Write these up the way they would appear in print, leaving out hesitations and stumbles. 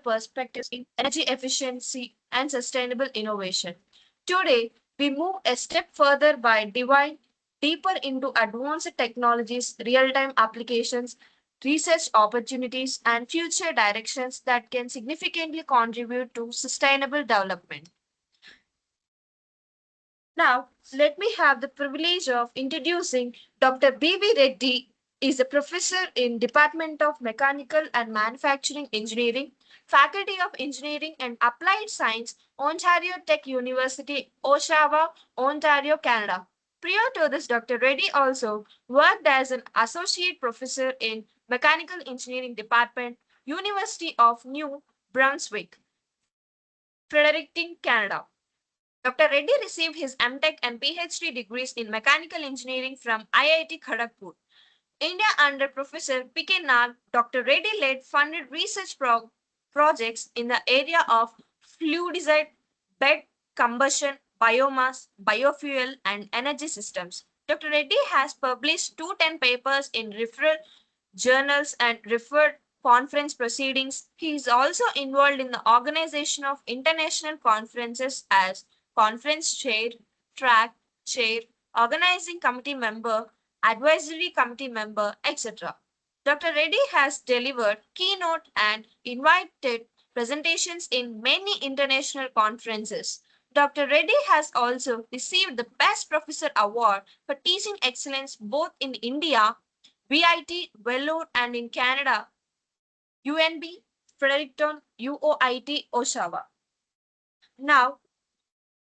perspectives in energy efficiency and sustainable innovation. Today, we move a step further by diving deeper into advanced technologies, real-time applications, research opportunities, and future directions that can significantly contribute to sustainable development. Now, let me have the privilege of introducing Dr. B.V. Reddy is a professor in Department of Mechanical and Manufacturing Engineering, Faculty of Engineering and Applied Science, Ontario Tech University, Oshawa, Ontario, Canada. Prior to this, Dr. Reddy also worked as an associate professor in Mechanical Engineering Department, University of New Brunswick, Fredericton, Canada. Dr. Reddy received his MTech and PhD degrees in mechanical engineering from IIT Kharagpur, India under Professor P.K. Nag. Dr. Reddy led funded research projects in the area of fluidized bed combustion, biomass, biofuel, and energy systems. Dr. Reddy has published 210 papers in referred journals and referred conference proceedings. He is also involved in the organization of international conferences as conference chair, track chair, organizing committee member, advisory committee member, etc. Dr. Reddy has delivered keynote and invited presentations in many international conferences. Dr. Reddy has also received the Best Professor Award for Teaching Excellence both in India, VIT, Vellore, and in Canada, UNB, Fredericton, UOIT, Oshawa. Now,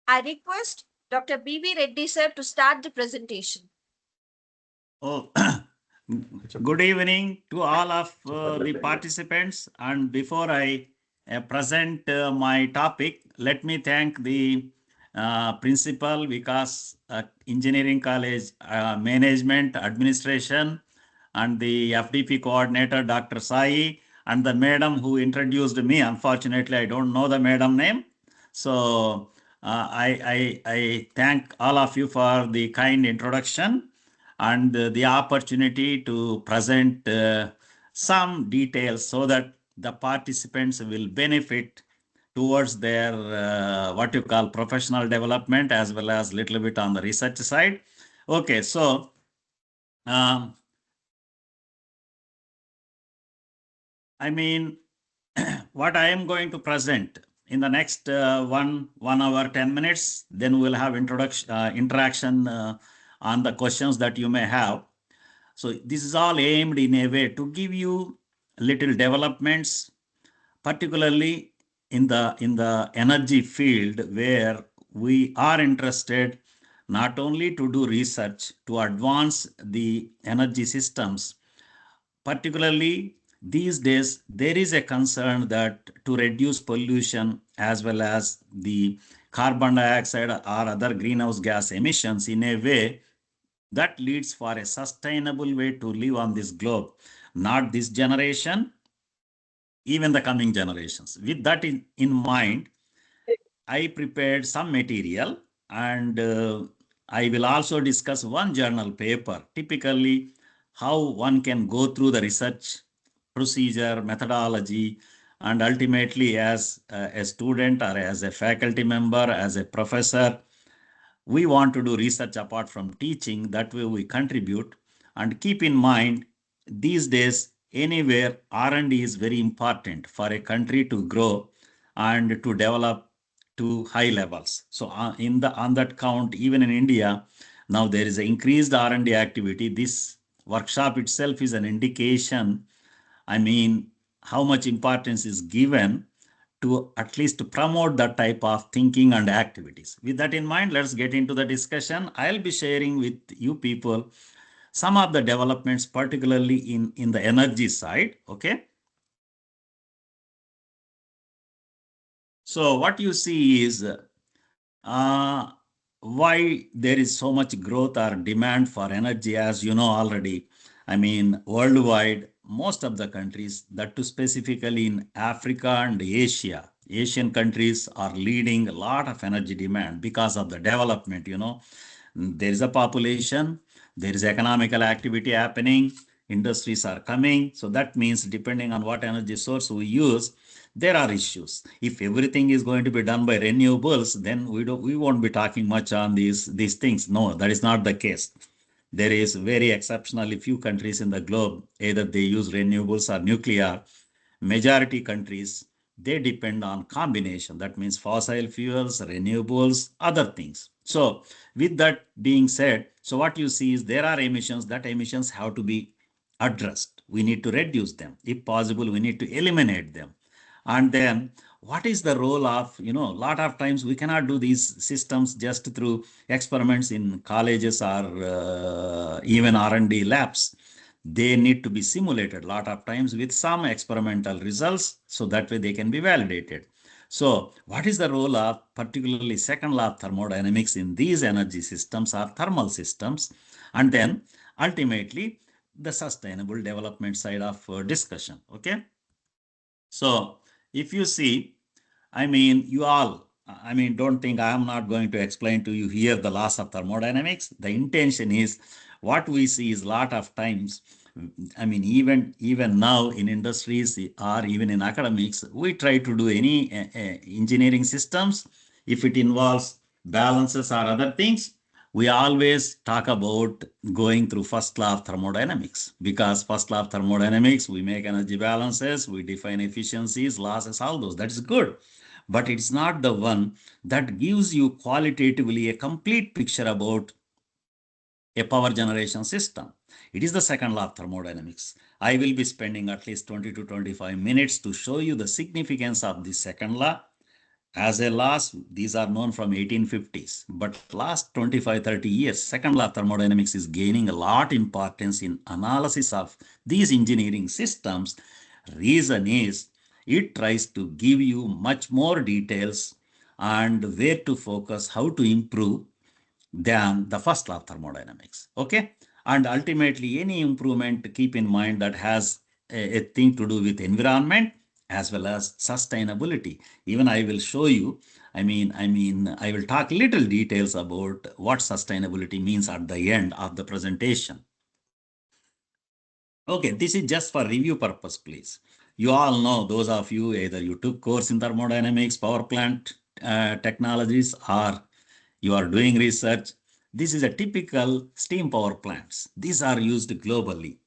I request Dr. B.V. Reddy sir to start the presentation. Oh, good evening to all of the participants. And before I present my topic, let me thank the principal, Vikas, Engineering College Management Administration, and the FDP coordinator, Dr. Sai, and the madam who introduced me. Unfortunately, I don't know the madam name. So I thank all of you for the kind introduction and the opportunity to present some details so that the participants will benefit towards their what you call professional development as well as little bit on the research side. Okay, so I mean, what I am going to present in the next 1 hour, 10 minutes, then we'll have interaction on the questions that you may have. So this is all aimed in a way to give you little developments, particularly in the energy field where we are interested not only to do research to advance the energy systems, particularly these days, there is a concern that to reduce pollution as well as the carbon dioxide or other greenhouse gas emissions in a way that leads for a sustainable way to live on this globe, not this generation, even the coming generations. With that in mind, I prepared some material and I will also discuss one journal paper, typically how one can go through the research procedure, methodology, and ultimately as a student or as a faculty member, as a professor, we want to do research apart from teaching. That way we contribute. And keep in mind, these days, anywhere R&D is very important for a country to grow and to develop to high levels. So on that count, even in India, now there is an increased R&D activity. This workshop itself is an indication, I mean, how much importance is given to at least to promote that type of thinking and activities. With that in mind, let's get into the discussion. I'll be sharing with you people some of the developments, particularly in the energy side, okay? So what you see is why there is so much growth or demand for energy, as you know already. I mean, worldwide, most of the countries, that too specifically in Africa and Asia, Asian countries are leading a lot of energy demand because of the development, you know. There is a population, there is economical activity happening, industries are coming. So that means depending on what energy source we use, there are issues. If everything is going to be done by renewables, then we won't be talking much on these things. No, that is not the case. There is very exceptionally few countries in the globe, either they use renewables or nuclear. Majority countries, they depend on combination. That means fossil fuels, renewables, other things. So with that being said, so what you see is there are emissions, that emissions have to be addressed. We need to reduce them. If possible, we need to eliminate them. And then what is the role of, a lot of times we cannot do these systems just through experiments in colleges or even R&D labs. They need to be simulated a lot of times with some experimental results, so that way they can be validated. So what is the role of particularly second law of thermodynamics in these energy systems or thermal systems? And then ultimately the sustainable development side of discussion. Okay. So if you see, don't think I am not going to explain to you here the laws of thermodynamics. The intention is what we see is a lot of times, even now in industries or even in academics, we try to do any engineering systems. If it involves balances or other things, we always talk about going through first law of thermodynamics, because first law of thermodynamics, we make energy balances, we define efficiencies, losses, all those. That is good. But it's not the one that gives you qualitatively a complete picture about a power generation system. It is the second law of thermodynamics. I will be spending at least 20 to 25 minutes to show you the significance of the second law. As a laws, these are known from 1850s, but last 25, 30 years, second law of thermodynamics is gaining a lot importance in analysis of these engineering systems. Reason is it tries to give you much more details and where to focus, how to improve than the first law of thermodynamics. Okay. And ultimately, any improvement, keep in mind that has a thing to do with environment as well as sustainability. Even I will show you, I will talk little details about what sustainability means at the end of the presentation. Okay, this is just for review purpose, please. You all know, those of you, either you took course in thermodynamics, power plant technologies, or you are doing research. This is a typical steam power plants. These are used globally.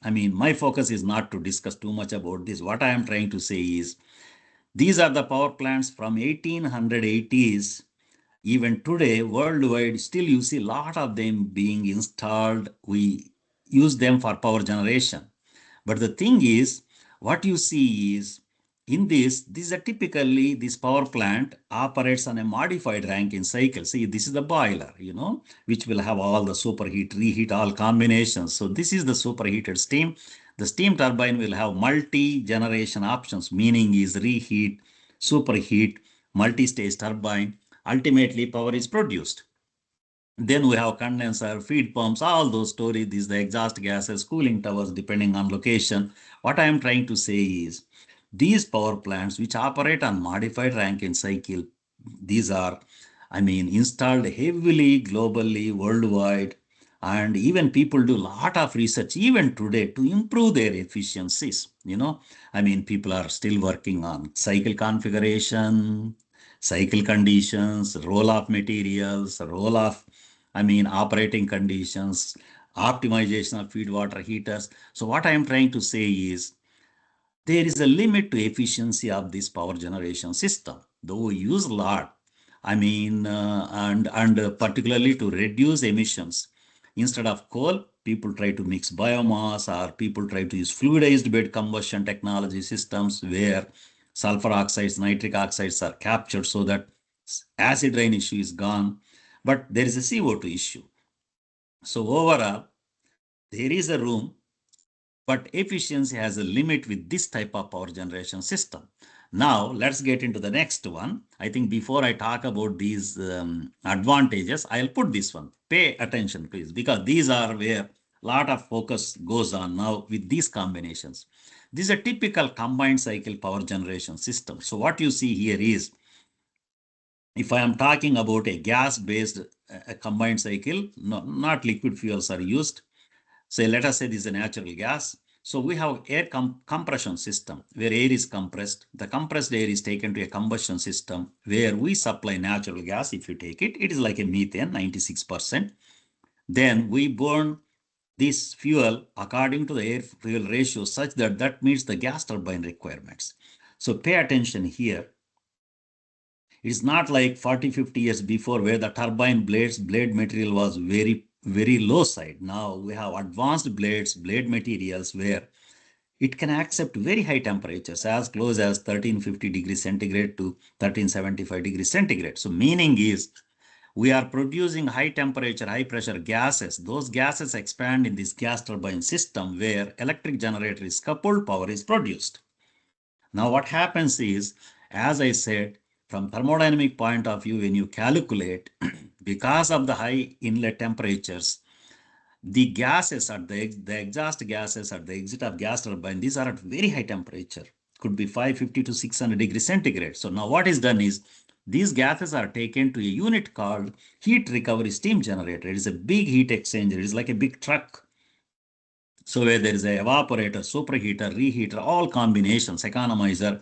My focus is not to discuss too much about this. What I am trying to say is, these are the power plants from 1880s. Even today, worldwide, still you see a lot of them being installed. We use them for power generation. But the thing is, what you see is, in this is a typically, this power plant operates on a modified Rankine cycle. See, this is the boiler, which will have all the superheat, reheat, all combinations. So this is the superheated steam. The steam turbine will have multi-generation options, meaning is reheat, superheat, multi-stage turbine. Ultimately, power is produced. Then we have condenser, feed pumps, all those stories. These the exhaust gases, cooling towers, depending on location. What I am trying to say is, these power plants which operate on modified Rankine cycle, these are, installed heavily globally, worldwide, and even people do a lot of research even today to improve their efficiencies. People are still working on cycle configuration, cycle conditions, role of materials, role of, operating conditions, optimization of feed water heaters. So what I am trying to say is, there is a limit to efficiency of this power generation system, though we use a lot. And particularly to reduce emissions. Instead of coal, people try to mix biomass, or people try to use fluidized bed combustion technology systems where sulfur oxides, nitric oxides are captured so that acid rain issue is gone. But there is a CO2 issue. So overall, there is a room, but efficiency has a limit with this type of power generation system. Now, let's get into the next one. I think before I talk about these advantages, I'll put this one. Pay attention, please, because these are where a lot of focus goes on now with these combinations. This is a typical combined cycle power generation system. So what you see here is, if I am talking about a gas-based combined cycle, not liquid fuels are used. Say, let us say this is a natural gas. So we have air compression system where air is compressed. The compressed air is taken to a combustion system where we supply natural gas. If you take it, it is like a methane, 96%. Then we burn this fuel according to the air fuel ratio such that that meets the gas turbine requirements. So pay attention here. It's not like 40, 50 years before where the turbine blade material was very low side. Now we have advanced blade materials where it can accept very high temperatures as close as 1350 degrees centigrade to 1375 degrees centigrade. So meaning is we are producing high temperature, high pressure gases. Those gases expand in this gas turbine system where electric generator is coupled, power is produced. Now what happens is, as I said, from thermodynamic point of view, when you calculate, because of the high inlet temperatures, the gases at the exhaust gases at the exit of gas turbine, these are at very high temperature, could be 550 to 600 degrees centigrade. So now what is done is, these gases are taken to a unit called heat recovery steam generator. It is a big heat exchanger. It is like a big truck. So where there is a evaporator, superheater, reheater, all combinations, economizer.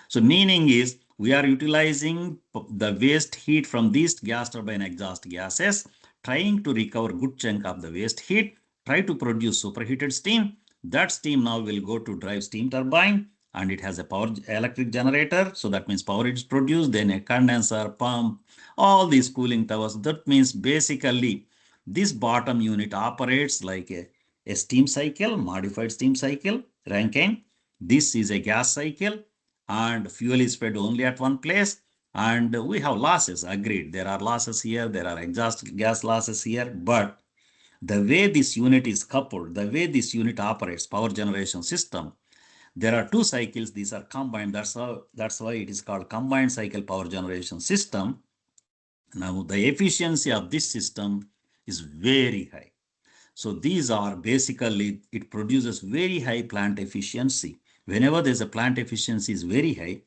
So meaning is we are utilizing the waste heat from these gas turbine exhaust gases, trying to recover good chunk of the waste heat, try to produce superheated steam. That steam now will go to drive steam turbine and it has a power electric generator. So that means power is produced, then a condenser, pump, all these cooling towers. That means basically this bottom unit operates like a steam cycle, modified steam cycle, Rankine. This is a gas cycle and fuel is fed only at one place. And we have losses, agreed. There are losses here, there are exhaust gas losses here, but the way this unit is coupled, the way this unit operates, power generation system, there are two cycles, these are combined. That's why it is called combined cycle power generation system. Now the efficiency of this system is very high. So these are basically, it produces very high plant efficiency. Whenever there's a plant efficiency is very high,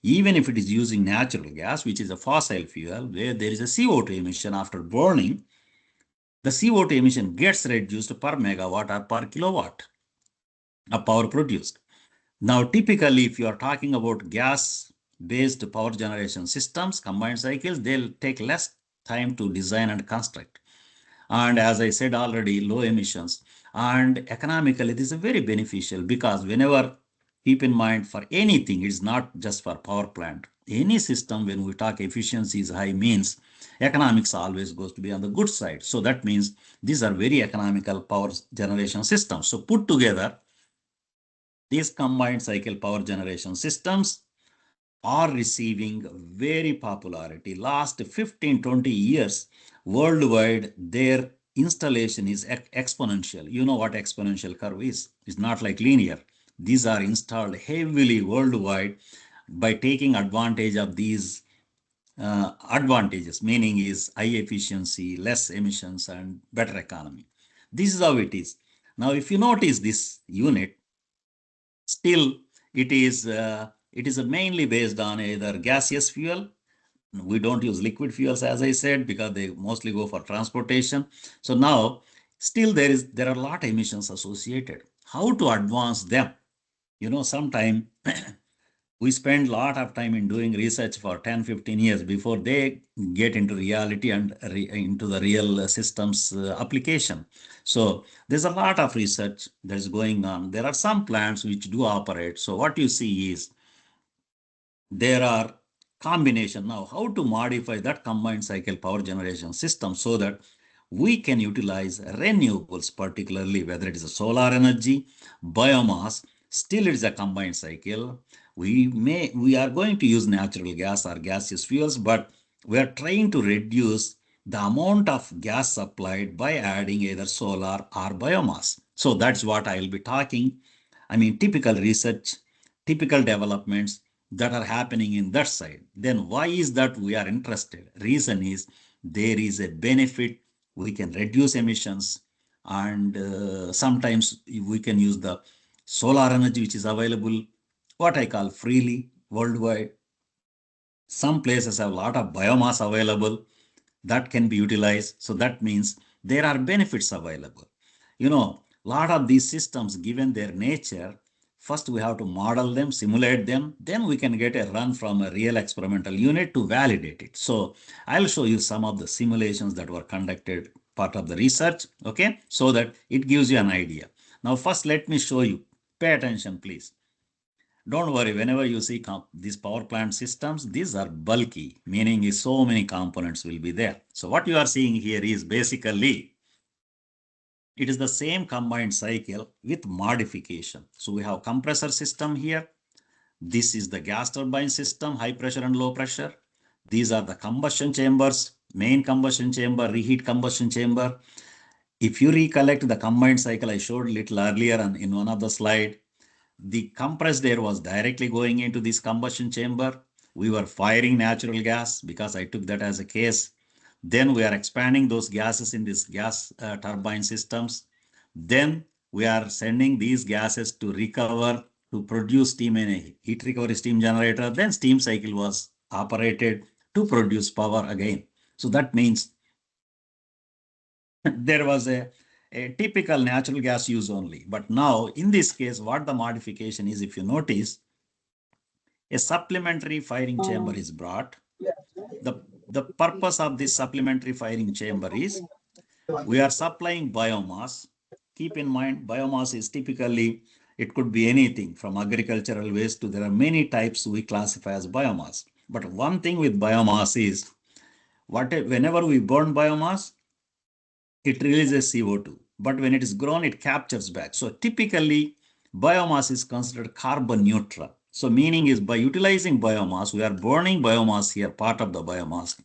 even if it is using natural gas, which is a fossil fuel, where there is a CO2 emission after burning, the CO2 emission gets reduced per megawatt or per kilowatt of power produced. Now, typically, if you are talking about gas-based power generation systems, combined cycles, they'll take less time to design and construct. And as I said already, low emissions. And economically, this is very beneficial because whenever, keep in mind, for anything, it's not just for power plant. Any system, when we talk efficiency is high, means economics always goes to be on the good side. So that means these are very economical power generation systems. So put together, these combined cycle power generation systems are receiving very popularity. Last 15-20 years, worldwide, their installation is exponential. You know what exponential curve is. It's not like linear. These are installed heavily worldwide by taking advantage of these advantages, meaning is high efficiency, less emissions, and better economy. This is how it is. Now, if you notice this unit, still it is mainly based on either gaseous fuel. We don't use liquid fuels, as I said, because they mostly go for transportation. So now still there are a lot of emissions associated. How to advance them? Sometime we spend a lot of time in doing research for 10-15 years before they get into reality and into the real systems application. So there's a lot of research that is going on. There are some plants which do operate. So what you see is there are combination. Now how to modify that combined cycle power generation system so that we can utilize renewables, particularly whether it is a solar energy, biomass. Still it is a combined cycle. We are going to use natural gas or gaseous fuels, but we are trying to reduce the amount of gas supplied by adding either solar or biomass. So that's what I will be talking. I mean, typical research, typical developments that are happening in that side. Then why is that we are interested? Reason is there is a benefit. We can reduce emissions, and sometimes we can use the solar energy which is available, what I call freely worldwide. Some places have a lot of biomass available that can be utilized. So that means there are benefits available. Lot of these systems, given their nature, first we have to model them, simulate them, then we can get a run from a real experimental unit to validate it. So I'll show you some of the simulations that were conducted part of the research, okay, so that it gives you an idea. Now first let me show you, pay attention please. Don't worry, whenever you see these power plant systems, these are bulky, meaning is so many components will be there. So what you are seeing here is basically, it is the same combined cycle with modification. So we have compressor system here. This is the gas turbine system, high pressure and low pressure. These are the combustion chambers, main combustion chamber, reheat combustion chamber. If you recollect the combined cycle I showed a little earlier in one of the slide, the compressed air was directly going into this combustion chamber. We were firing natural gas because I took that as a case. Then we are expanding those gases in this gas turbine systems. Then we are sending these gases to recover to produce steam in a heat recovery steam generator. Then steam cycle was operated to produce power again. So that means there was a typical natural gas use only. But now in this case, what the modification is, if you notice, a supplementary firing chamber is brought. The purpose of this supplementary firing chamber is we are supplying biomass. Keep in mind, biomass is typically, it could be anything from agricultural waste to there are many types we classify as biomass. But one thing with biomass is, whenever we burn biomass, it releases CO2. But when it is grown, it captures back. So typically, biomass is considered carbon neutral. So meaning is by utilizing biomass, we are burning biomass here, part of the biomass.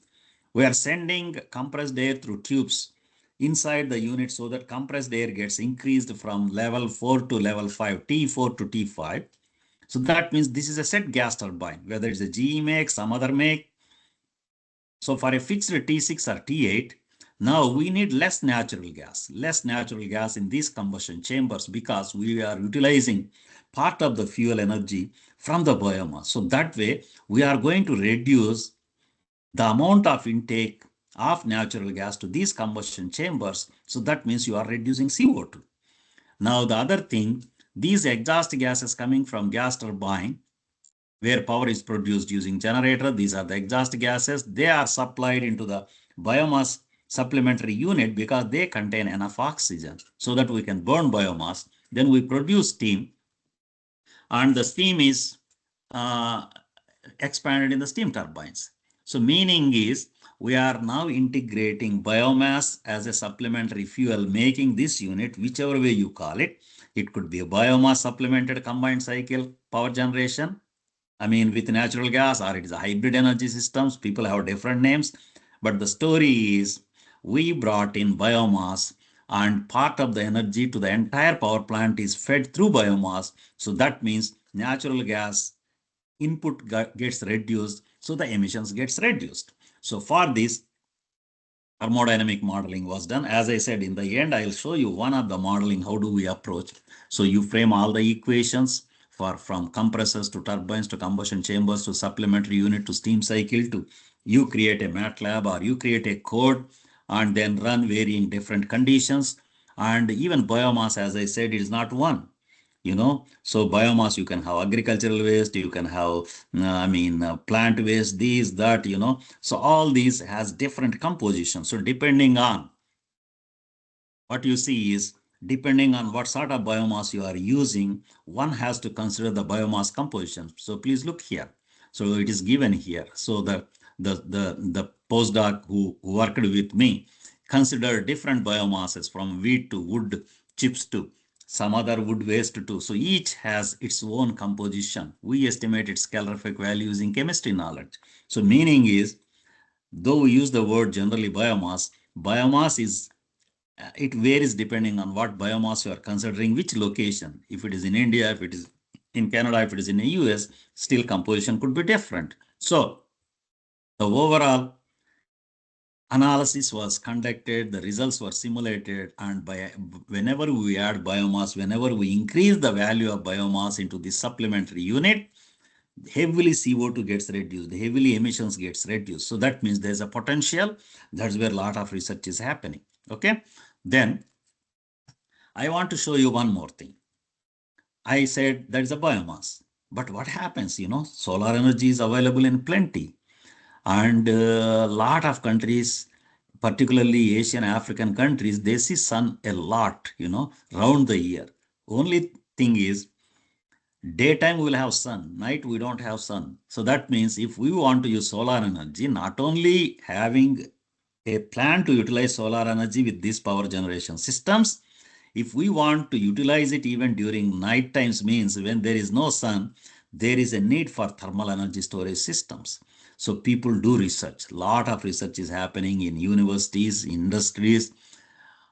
We are sending compressed air through tubes inside the unit so that compressed air gets increased from level 4 to level 5, T4 to T5. So that means this is a set gas turbine, whether it's a GE make, some other make. So for a fixed T6 or T8, now we need less natural gas in these combustion chambers because we are utilizing part of the fuel energy from the biomass. So that way we are going to reduce the amount of intake of natural gas to these combustion chambers. So that means you are reducing CO2. Now the other thing, these exhaust gases coming from gas turbine, where power is produced using generator, these are the exhaust gases. They are supplied into the biomass supplementary unit because they contain enough oxygen so that we can burn biomass. Then we produce steam, and the steam is expanded in the steam turbines. So meaning is we are now integrating biomass as a supplementary fuel, making this unit, whichever way you call it, it could be a biomass supplemented combined cycle power generation, I mean, with natural gas, or it is a hybrid energy systems. People have different names, but the story is we brought in biomass and part of the energy to the entire power plant is fed through biomass. So that means natural gas input gets reduced, so the emissions gets reduced. So for this, thermodynamic modeling was done. As I said, in the end, I'll show you one of the modeling, how do we approach. So you frame all the equations for from compressors to turbines to combustion chambers to supplementary unit to steam cycle to you create a MATLAB or you create a code and then run varying different conditions. And even biomass, as I said, is not one. So biomass, you can have agricultural waste, you can have plant waste, these, that, so all these has different compositions. So depending on what you see is, depending on what sort of biomass you are using, one has to consider the biomass composition. So please look here. So it is given here. So the postdoc who worked with me considered different biomasses from wheat to wood chips to some other wood waste too. So each has its own composition. We estimate its calorific value using chemistry knowledge. So meaning is, though we use the word generally biomass is, it varies depending on what biomass you are considering, which location. If it is in India, if it is in Canada, if it is in the US, still composition could be different. So the overall analysis was conducted, the results were simulated, and whenever we add biomass, whenever we increase the value of biomass into the supplementary unit, heavily CO2 gets reduced, heavily emissions gets reduced. So that means there's a potential. That's where a lot of research is happening. Okay. Then I want to show you one more thing. I said that is a biomass. But what happens? Solar energy is available in plenty. And a lot of countries, particularly Asian, African countries, they see sun a lot, round the year. Only thing is, daytime we will have sun, night we don't have sun. So that means if we want to use solar energy, not only having a plan to utilize solar energy with these power generation systems, if we want to utilize it even during night times, means when there is no sun, there is a need for thermal energy storage systems. So people do research. Lot of research is happening in universities, industries,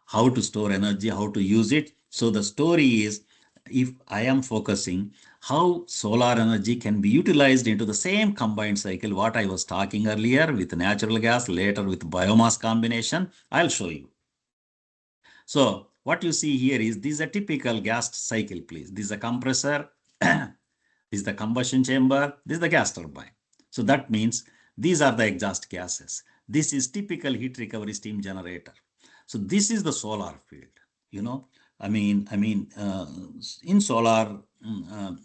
how to store energy, how to use it. So the story is, if I am focusing how solar energy can be utilized into the same combined cycle, what I was talking earlier with natural gas, later with biomass combination, I'll show you. So what you see here is, this is a typical gas cycle, please. This is a compressor, this is the combustion chamber, this is the gas turbine. So that means these are the exhaust gases. This is typical heat recovery steam generator. So this is the solar field. In solar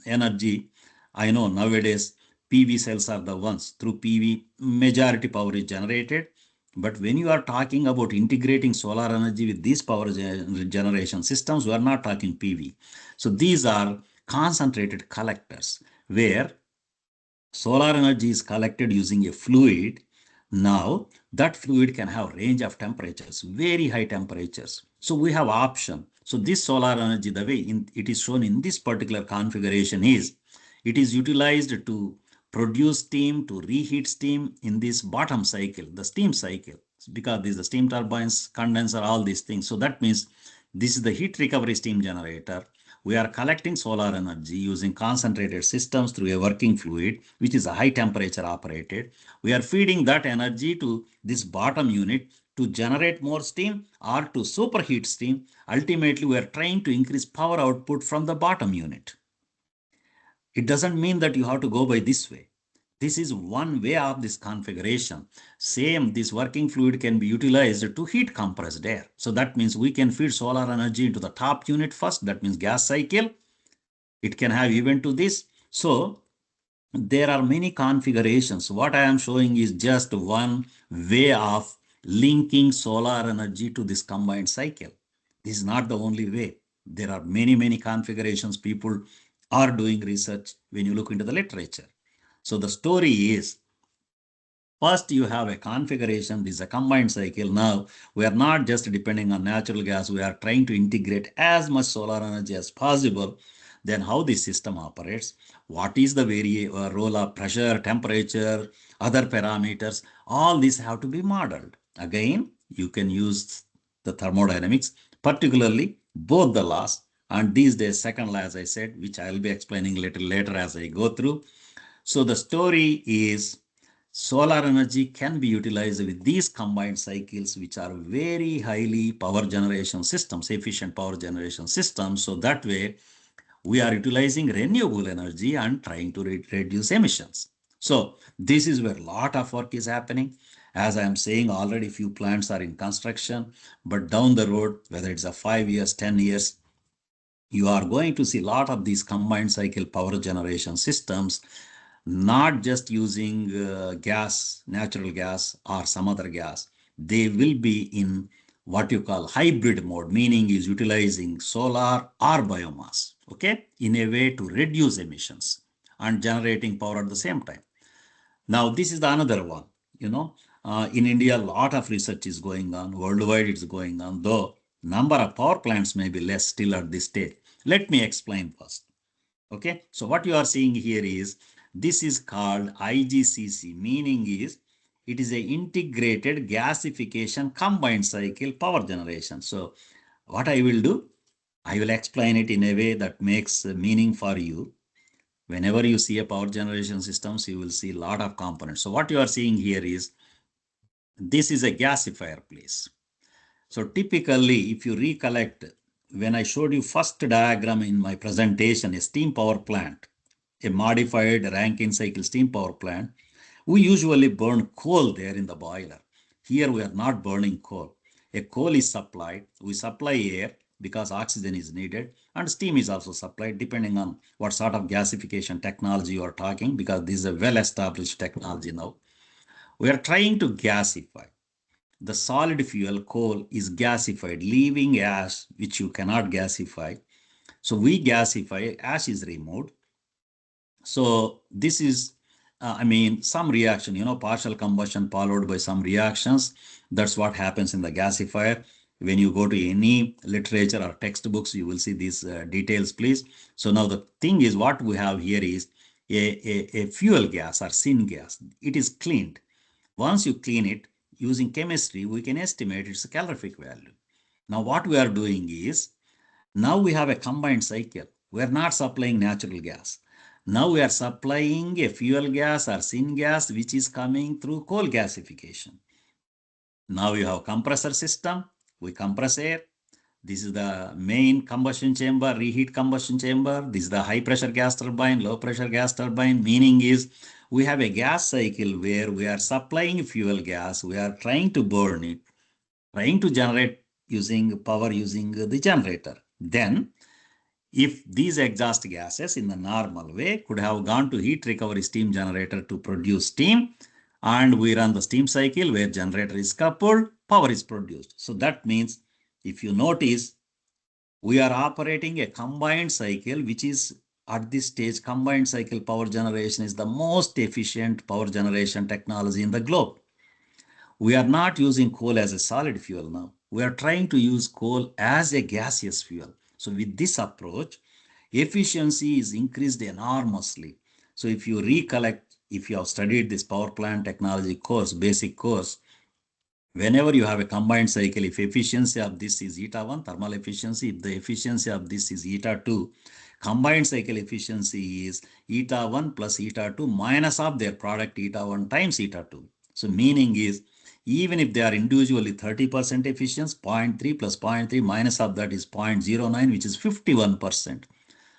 energy, I know nowadays PV cells are the ones. Through PV, majority power is generated. But when you are talking about integrating solar energy with these power generation systems, we are not talking PV. So these are concentrated collectors where solar energy is collected using a fluid. Now that fluid can have range of temperatures, very high temperatures. So we have option. So this solar energy, the way it is shown in this particular configuration is, it is utilized to produce steam, to reheat steam in this bottom cycle, the steam cycle, because these are the steam turbines, condenser, all these things. So that means this is the heat recovery steam generator. We are collecting solar energy using concentrated systems through a working fluid, which is a high temperature operated. We are feeding that energy to this bottom unit to generate more steam or to superheat steam. Ultimately, we are trying to increase power output from the bottom unit. It doesn't mean that you have to go by this way. This is one way of this configuration. Same, this working fluid can be utilized to heat compressed air. So that means we can feed solar energy into the top unit first. That means gas cycle. It can have even to this. So there are many configurations. What I am showing is just one way of linking solar energy to this combined cycle. This is not the only way. There are many, many configurations. People are doing research when you look into the literature. So the story is, first you have a configuration. This is a combined cycle. Now we are not just depending on natural gas. We are trying to integrate as much solar energy as possible. Then how the system operates, what is the role of pressure, temperature, other parameters, all these have to be modeled. Again, you can use the thermodynamics, particularly both the laws, and these days second law, as I said, which I will be explaining a little later as I go through. So the story is, solar energy can be utilized with these combined cycles, which are very highly power generation systems, efficient power generation systems. So that way we are utilizing renewable energy and trying to reduce emissions. So this is where a lot of work is happening. As I am saying, already few plants are in construction, but down the road, whether it's a 5 years, 10 years, you are going to see a lot of these combined cycle power generation systems, not just using gas, natural gas or some other gas. They will be in what you call hybrid mode, meaning is utilizing solar or biomass, okay, in a way to reduce emissions and generating power at the same time. Now, this is the another one, in India, a lot of research is going on. Worldwide, it's going on, though number of power plants may be less still at this stage. Let me explain first. Okay, so what you are seeing here is, this is called IGCC, meaning is it is a integrated gasification combined cycle power generation. So what I will do, I will explain it in a way that makes meaning for you. Whenever you see a power generation systems, you will see a lot of components. So what you are seeing here is, this is a gasifier, please. So typically, if you recollect, when I showed you first diagram in my presentation, a steam power plant, a modified Rankine cycle steam power plant, we usually burn coal there in the boiler. Here we are not burning coal. A coal is supplied, we supply air, because oxygen is needed, and steam is also supplied depending on what sort of gasification technology you are talking, because this is a well-established technology now. We are trying to gasify. The solid fuel coal is gasified, leaving ash, which you cannot gasify. So we gasify, ash is removed. So this is, some reaction, partial combustion followed by some reactions. That's what happens in the gasifier. When you go to any literature or textbooks, you will see these details, please. So now the thing is, what we have here is a fuel gas or syngas. It is cleaned. Once you clean it, using chemistry, we can estimate its calorific value. Now what we are doing is, now we have a combined cycle. We are not supplying natural gas. Now we are supplying a fuel gas or syngas, which is coming through coal gasification. Now you have compressor system. We compress air. This is the main combustion chamber, reheat combustion chamber. This is the high pressure gas turbine, low pressure gas turbine. Meaning is, we have a gas cycle where we are supplying fuel gas. We are trying to burn it, trying to generate using power using the generator. Then if these exhaust gases in the normal way could have gone to heat recovery steam generator to produce steam, and we run the steam cycle where generator is coupled, power is produced. So that means, if you notice, we are operating a combined cycle, which is at this stage, combined cycle power generation is the most efficient power generation technology in the globe. We are not using coal as a solid fuel now. We are trying to use coal as a gaseous fuel. So with this approach, efficiency is increased enormously. So if you recollect, if you have studied this power plant technology course, basic course, whenever you have a combined cycle, if efficiency of this is eta 1, thermal efficiency, if the efficiency of this is eta 2, combined cycle efficiency is eta 1 plus eta 2 minus of their product eta 1 times eta 2. So meaning is, even if they are individually 30% efficient, 0.3 plus 0.3 minus of that is 0.09, which is 51%.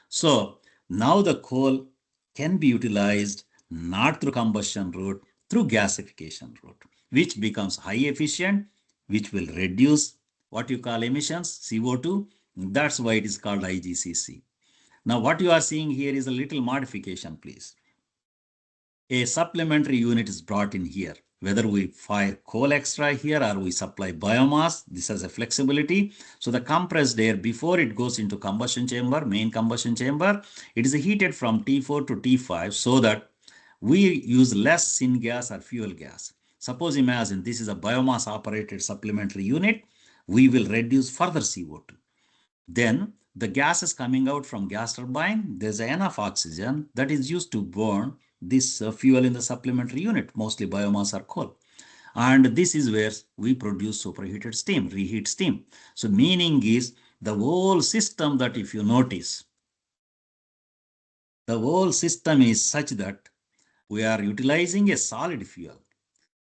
So now the coal can be utilized not through combustion route, through gasification route, which becomes high efficient, which will reduce what you call emissions, CO2. That's why it is called IGCC. Now what you are seeing here is a little modification, please. A supplementary unit is brought in here. Whether we fire coal extra here or we supply biomass, this has a flexibility. So the compressed air, before it goes into combustion chamber, main combustion chamber, it is heated from T4 to T5 so that we use less syngas or fuel gas. Suppose imagine this is a biomass operated supplementary unit, we will reduce further CO2. Then the gases coming out from gas turbine, there's enough oxygen that is used to burn this fuel in the supplementary unit, mostly biomass or coal. And this is where we produce superheated steam, reheat steam. So meaning is, the whole system, that if you notice, the whole system is such that we are utilizing a solid fuel.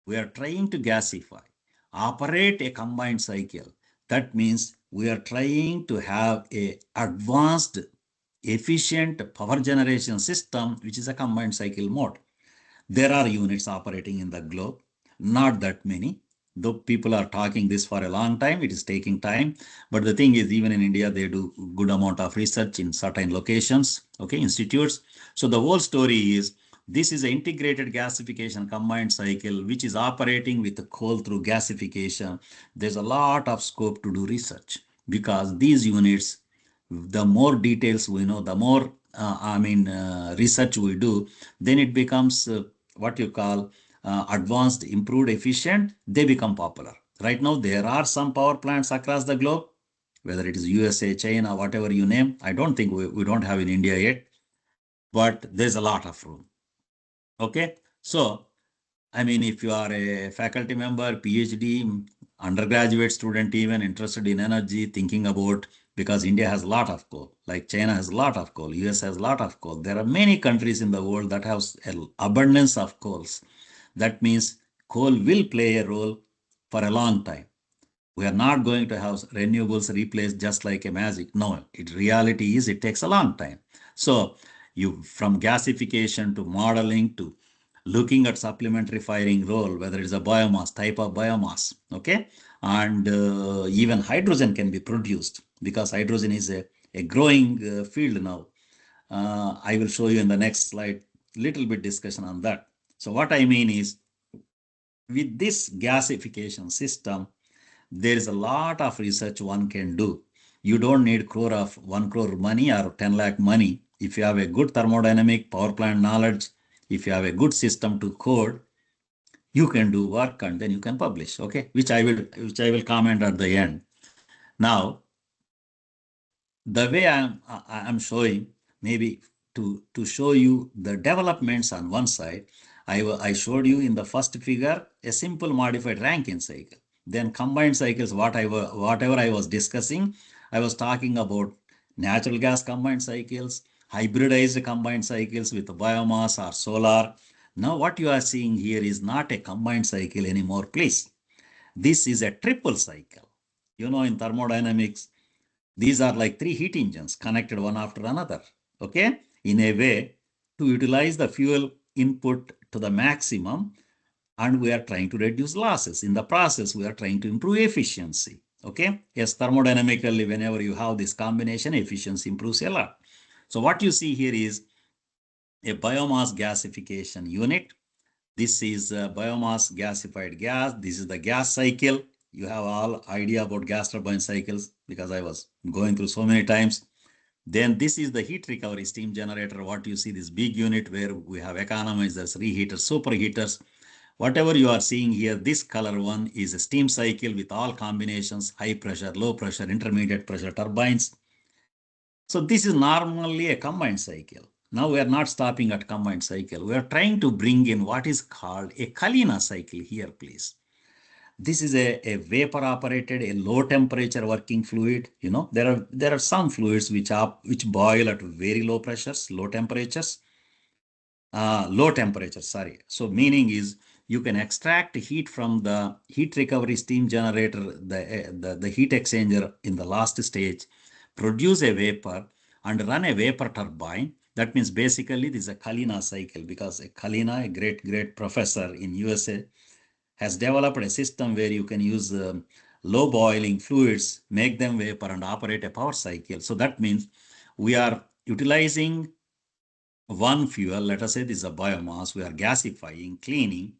We are trying to gasify, operate a combined cycle. That means we are trying to have a advanced, efficient power generation system, which is a combined cycle mode. There are units operating in the globe, not that many. Though people are talking this for a long time, it is taking time. But the thing is, even in India, they do good amount of research in certain locations, okay, institutes. So the whole story is, this is an integrated gasification combined cycle, which is operating with the coal through gasification. There's a lot of scope to do research, because these units, the more details we know, the more research we do, then it becomes what you call advanced, improved, efficient. They become popular. Right now, there are some power plants across the globe, whether it is USA, China, whatever you name. I don't think we don't have in India yet, but there's a lot of room. Okay, so if you are a faculty member, PhD, undergraduate student, even interested in energy, thinking about, because India has a lot of coal, like China has a lot of coal, US has a lot of coal. There are many countries in the world that have an abundance of coals. That means coal will play a role for a long time. We are not going to have renewables replaced just like a magic. No, reality is it takes a long time. So you, from gasification to modeling to looking at supplementary firing role, whether it's a biomass, type of biomass, okay? And even hydrogen can be produced. because hydrogen is a growing field now. I will show you in the next slide, little bit discussion on that. So what I mean is, with this gasification system, there is a lot of research one can do. You don't need 1 crore money or 10 lakh money. If you have a good thermodynamic power plant knowledge, if you have a good system to code, you can do work and then you can publish. Okay, which I will comment at the end. Now, the way I'm showing, maybe to show you the developments on one side, I showed you in the first figure a simple modified Rankine cycle. Then combined cycles, whatever I was discussing, I was talking about natural gas combined cycles, hybridized combined cycles with biomass or solar. Now what you are seeing here is not a combined cycle anymore, please. This is a triple cycle. You know, in thermodynamics, these are like 3 heat engines connected one after another, okay, in a way to utilize the fuel input to the maximum, and we are trying to reduce losses. In the process, we are trying to improve efficiency, okay? Yes, thermodynamically, whenever you have this combination, efficiency improves a lot. So what you see here is a biomass gasification unit. This is biomass gasified gas. This is the gas cycle. You have all idea about gas turbine cycles because I was going through so many times. Then this is the heat recovery steam generator. What you see, this big unit where we have economizers, reheaters, superheaters. Whatever you are seeing here, this color one is a steam cycle with all combinations, high pressure, low pressure, intermediate pressure turbines. So this is normally a combined cycle. Now we are not stopping at combined cycle. We are trying to bring in what is called a Kalina cycle here, please. This is a vapor operated, a low temperature working fluid. You know, there are some fluids which boil at very low pressures, low temperatures. Sorry. So meaning is you can extract heat from the heat recovery steam generator, the heat exchanger in the last stage, produce a vapor and run a vapor turbine. That means basically this is a Kalina cycle, because a Kalina, a great professor in USA, has developed a system where you can use low boiling fluids, make them vapor and operate a power cycle. So that means we are utilizing one fuel. Let us say this is a biomass. We are gasifying, cleaning.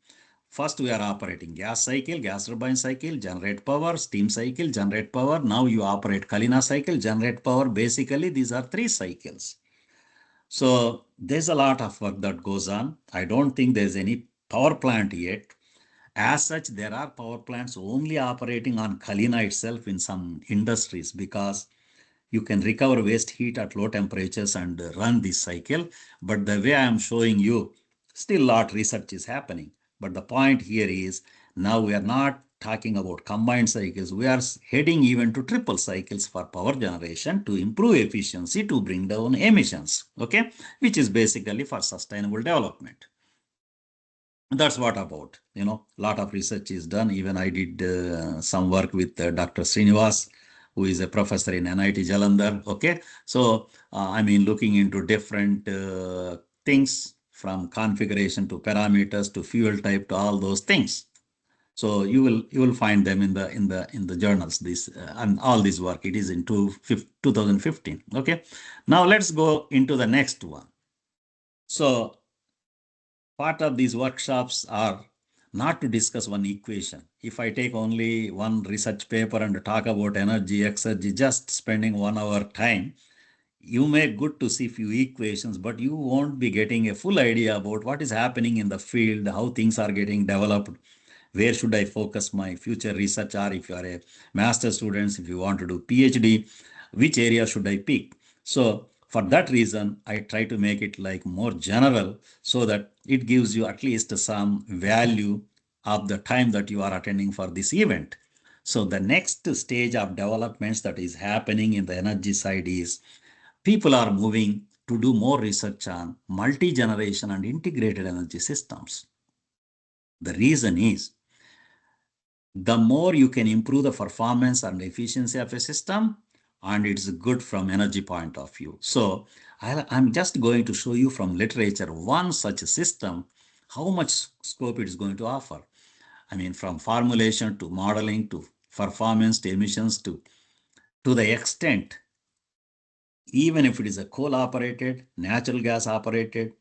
First, we are operating gas cycle, gas turbine cycle, generate power, steam cycle, generate power. Now you operate Kalina cycle, generate power. Basically, these are 3 cycles. So there's a lot of work that goes on. I don't think there's any power plant yet. As such, there are power plants only operating on Kalina itself in some industries, because you can recover waste heat at low temperatures and run this cycle. But the way I am showing you, still a lot research is happening. But the point here is, now we are not talking about combined cycles. We are heading even to triple cycles for power generation to improve efficiency, to bring down emissions, okay, which is basically for sustainable development. That's what about, you know, a lot of research is done. Even I did some work with Dr. Srinivas, who is a professor in NIT Jalandhar. Okay, so I mean, looking into different things, from configuration to parameters to fuel type to all those things. So you will find them in the journals. This and all this work, it is in 2015. Okay, now let's go into the next one. So part of these workshops are not to discuss one equation. If I take only one research paper and talk about energy, exergy, just spending 1 hour time, you may good to see few equations, but you won't be getting a full idea about what is happening in the field, how things are getting developed, where should I focus my future research, or if you are a master students, if you want to do PhD, which area should I pick? So for that reason, I try to make it like more general, so that it gives you at least some value of the time that you are attending for this event. So the next stage of developments that is happening in the energy side is, people are moving to do more research on multi-generation and integrated energy systems. The reason is, the more you can improve the performance and efficiency of a system, and it's good from energy point of view. So I'm just going to show you from literature one such a system, how much scope it is going to offer. I mean, from formulation to modeling to performance to emissions to to the extent, even if it is a coal operated, natural gas operated,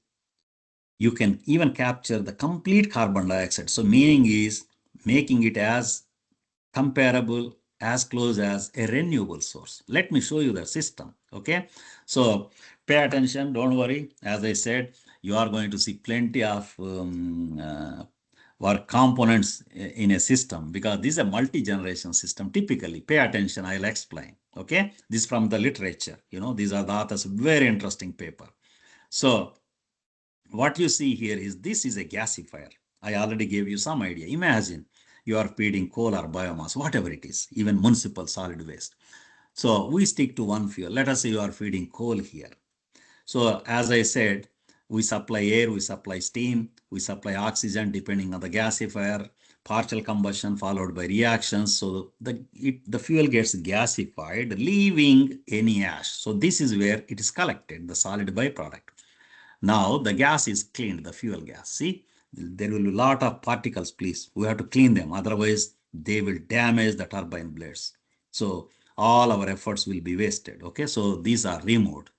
you can even capture the complete carbon dioxide. So meaning is making it as comparable, as close as a renewable source. Let me show you the system. Okay. So pay attention. Don't worry. As I said, you are going to see plenty of work components in a system because this is a multi-generation system. Typically, pay attention. I'll explain. Okay. This is from the literature. These are the authors. Very interesting paper. So what you see here is this is a gasifier. I already gave you some idea. Imagine you are feeding coal or biomass, whatever it is, even municipal solid waste. So we stick to one fuel. Let us say you are feeding coal here. So as I said, we supply air, we supply steam, we supply oxygen depending on the gasifier, partial combustion followed by reactions. So the fuel gets gasified, leaving any ash. So this is where it is collected, the solid byproduct. Now the gas is cleaned, the fuel gas. See, there will be a lot of particles, please. We have to clean them. Otherwise, they will damage the turbine blades. So all our efforts will be wasted. Okay, so these are removed.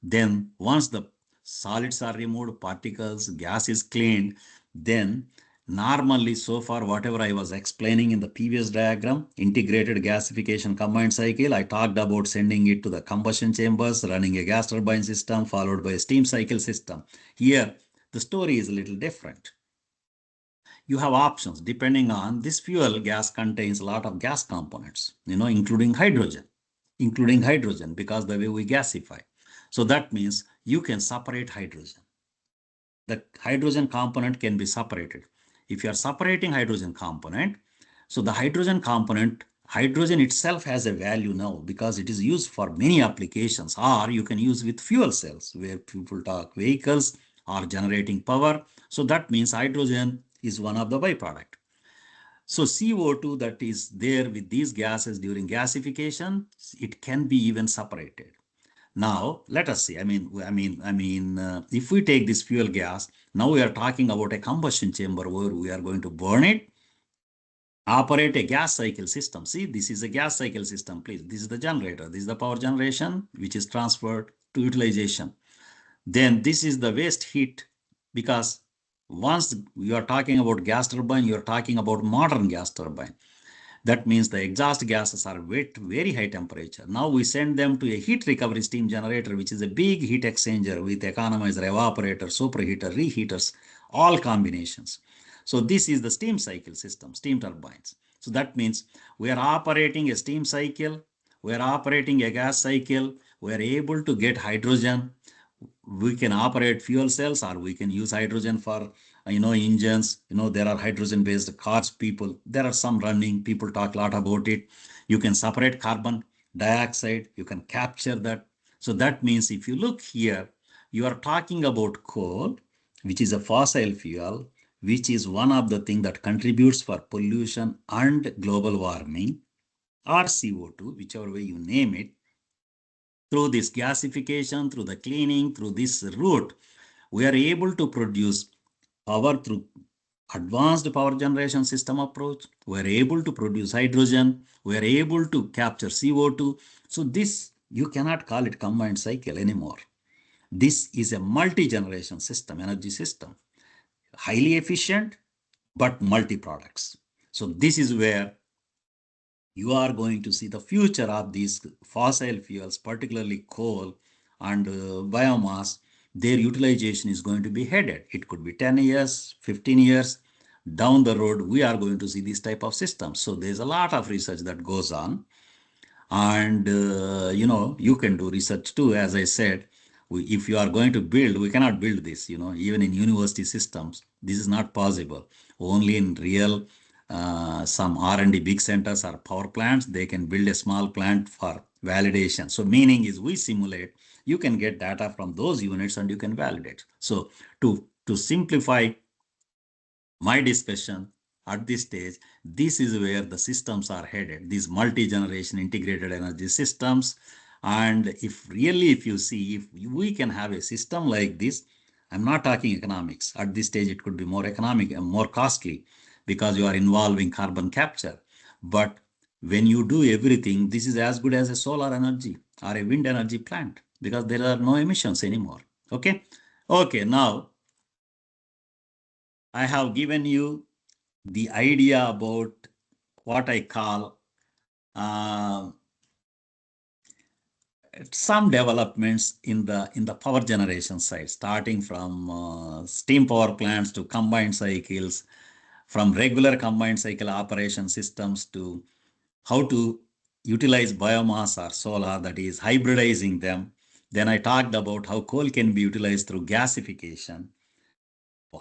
Then once the solids are removed, particles, gas is cleaned, then normally so far whatever I was explaining in the previous diagram, integrated gasification combined cycle, I talked about sending it to the combustion chambers, running a gas turbine system followed by a steam cycle system. Here, the story is a little different. You have options depending on this fuel gas contains a lot of gas components, including hydrogen because the way we gasify. So that means you can separate hydrogen. The hydrogen component can be separated. If you are separating hydrogen component, so the hydrogen itself has a value now because it is used for many applications, or you can use with fuel cells where people talk vehicles are generating power. So that means hydrogen is one of the byproduct. So CO2 that is there with these gases during gasification, it can be even separated. Now, let us see. If we take this fuel gas, now we are talking about a combustion chamber where we are going to burn it, operate a gas cycle system. See, this is a gas cycle system, please. This is the generator. This is the power generation, which is transferred to utilization. Then this is the waste heat, because once you are talking about gas turbine, you are talking about modern gas turbine. That means the exhaust gases are at very high temperature. Now we send them to a heat recovery steam generator, which is a big heat exchanger with economizer, evaporator, superheater, reheaters, all combinations. So this is the steam cycle system, steam turbines. So that means we are operating a steam cycle, we are operating a gas cycle, we are able to get hydrogen. We can operate fuel cells, or we can use hydrogen for engines. There are hydrogen based cars, there are some running, people talk a lot about it. You can separate carbon dioxide, you can capture that. So that means if you look here, you are talking about coal, which is a fossil fuel, which is one of the things that contributes for pollution and global warming, or CO2, whichever way you name it. Through this gasification, through the cleaning, through this route, we are able to produce power through advanced power generation system approach. We are able to produce hydrogen. We are able to capture CO2. So this, you cannot call it combined cycle anymore. This is a multi-generation system, energy system, highly efficient, but multi-products. So this is where you are going to see the future of these fossil fuels, particularly coal and biomass. Their utilization is going to be headed. It could be 10 years, 15 years down the road. We are going to see this type of systems. So there's a lot of research that goes on. And, you can do research too. As I said, if you are going to build, we cannot build this, even in university systems, this is not possible. Only in real some R&D big centers or power plants, they can build a small plant for validation. So meaning is we simulate, you can get data from those units and you can validate. So to simplify my discussion at this stage, this is where the systems are headed, these multi-generation integrated energy systems. And if you see, if we can have a system like this, I'm not talking economics. At this stage, it could be more economic and more costly because you are involving carbon capture. But when you do everything, this is as good as a solar energy or a wind energy plant because there are no emissions anymore. Okay. Okay. Now I have given you the idea about what I call some developments in the power generation side, starting from steam power plants to combined cycles, from regular combined cycle operation systems to how to utilize biomass or solar, that is hybridizing them. Then I talked about how coal can be utilized through gasification,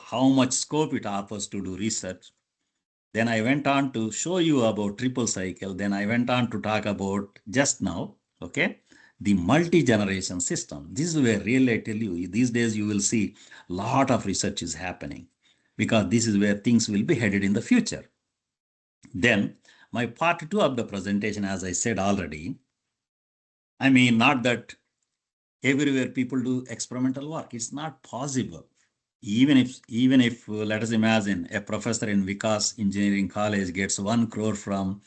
how much scope it offers to do research. Then I went on to show you about triple cycle. Then I went on to talk about just now, okay, the multi-generation system. This is where really I tell you, these days you will see a lot of research is happening because this is where things will be headed in the future. Then my part two of the presentation, as I said already, I mean, not that everywhere people do experimental work. It's not possible. Even if let us imagine a professor in Vikas Engineering College gets 1 crore from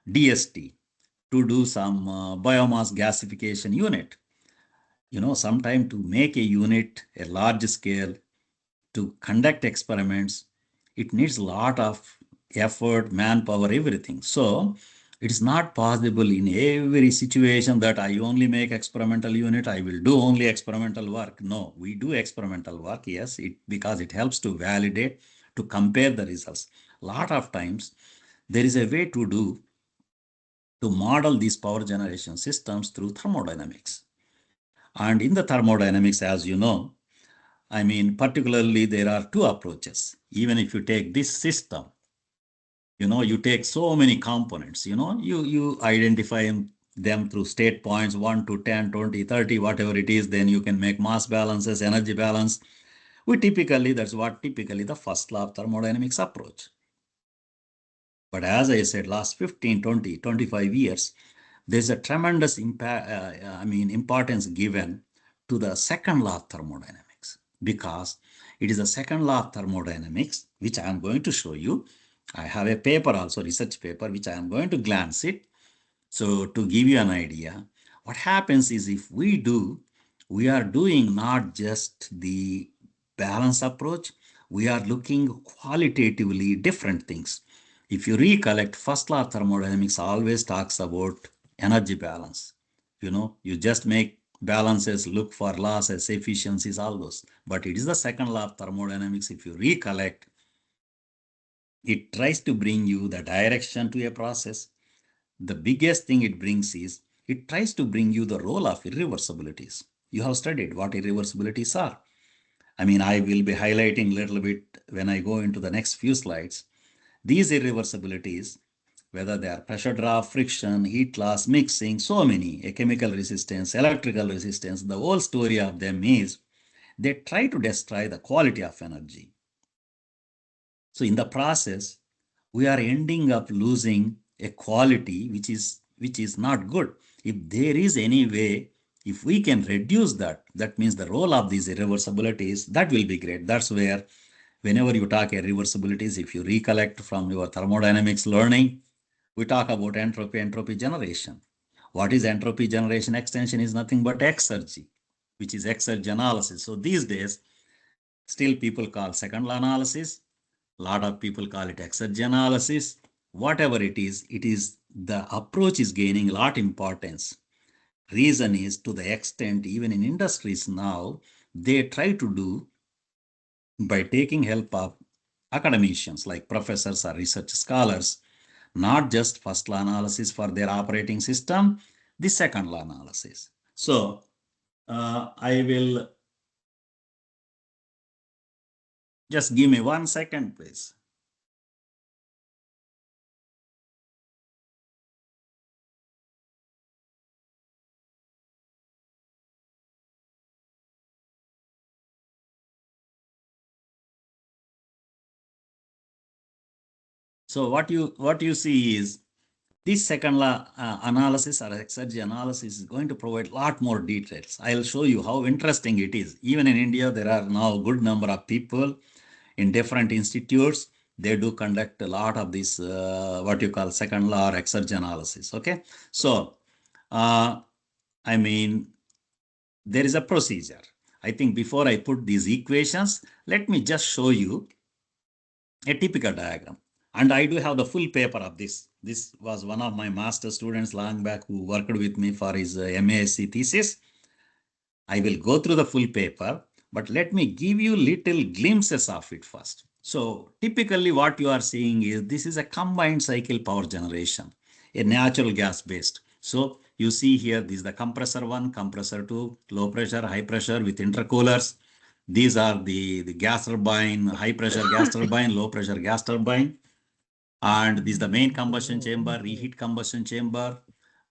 DST to do some biomass gasification unit. Sometime to make a unit a large scale, to conduct experiments, it needs a lot of effort, manpower, everything. So it is not possible in every situation that I only make experimental unit, I will do only experimental work. No, we do experimental work, yes, because it helps to validate, to compare the results. A lot of times there is a way to model these power generation systems through thermodynamics. And in the thermodynamics, as you know, I mean, particularly there are two approaches. Even if you take this system, you take so many components, you identify them through state points 1 to 10, 20, 30, whatever it is, then you can make mass balances, energy balance. That's what typically the first law of thermodynamics approach. But as I said, last 15, 20, 25 years, there's a tremendous importance given to the second law of thermodynamics, because it is the second law of thermodynamics, which I am going to show you. I have a paper also, research paper, which I am going to glance it. So to give you an idea, what happens is we are doing not just the balance approach, we are looking qualitatively different things. If you recollect, first law of thermodynamics always talks about energy balance. You just make balances, look for losses, efficiencies, all those. But it is the second law of thermodynamics, if you recollect, it tries to bring you the direction to a process. The biggest thing it brings is it tries to bring you the role of irreversibilities. You have studied what irreversibilities are. I mean, I will be highlighting a little bit when I go into the next few slides. These irreversibilities, whether they are pressure drop, friction, heat loss, mixing, so many, a chemical resistance, electrical resistance, the whole story of them is they try to destroy the quality of energy. So in the process, we are ending up losing a quality which is not good. If there is any way, if we can reduce that, that means the role of these irreversibilities, that will be great. That's where whenever you talk irreversibilities, if you recollect from your thermodynamics learning, we talk about entropy generation. What is entropy generation? Extension is nothing but exergy, which is exergy analysis. So these days, still people call second law analysis. A lot of people call it exergy analysis. Whatever it is the approach is gaining a lot importance. Reason is, to the extent even in industries now, they try to do by taking help of academicians like professors or research scholars, not just first law analysis for their operating system, the second law analysis. So I will just give me 1 second, please. So what you see is this second law analysis or exergy analysis is going to provide a lot more details. I'll show you how interesting it is. Even in India, there are now a good number of people in different institutes they do conduct a lot of this, what you call second law or exergy analysis. Okay. So, I mean, there is a procedure. I think before I put these equations, let me just show you a typical diagram. And I do have the full paper of this. This was one of my master students long back who worked with me for his MASc thesis. I will go through the full paper, but let me give you little glimpses of it first. So typically what you are seeing is this is a combined cycle power generation, a natural gas based. So you see here, this is the compressor 1, compressor 2, low pressure, high pressure with intercoolers. These are the gas turbine, high pressure gas turbine, low pressure gas turbine. And this is the main combustion chamber, reheat combustion chamber.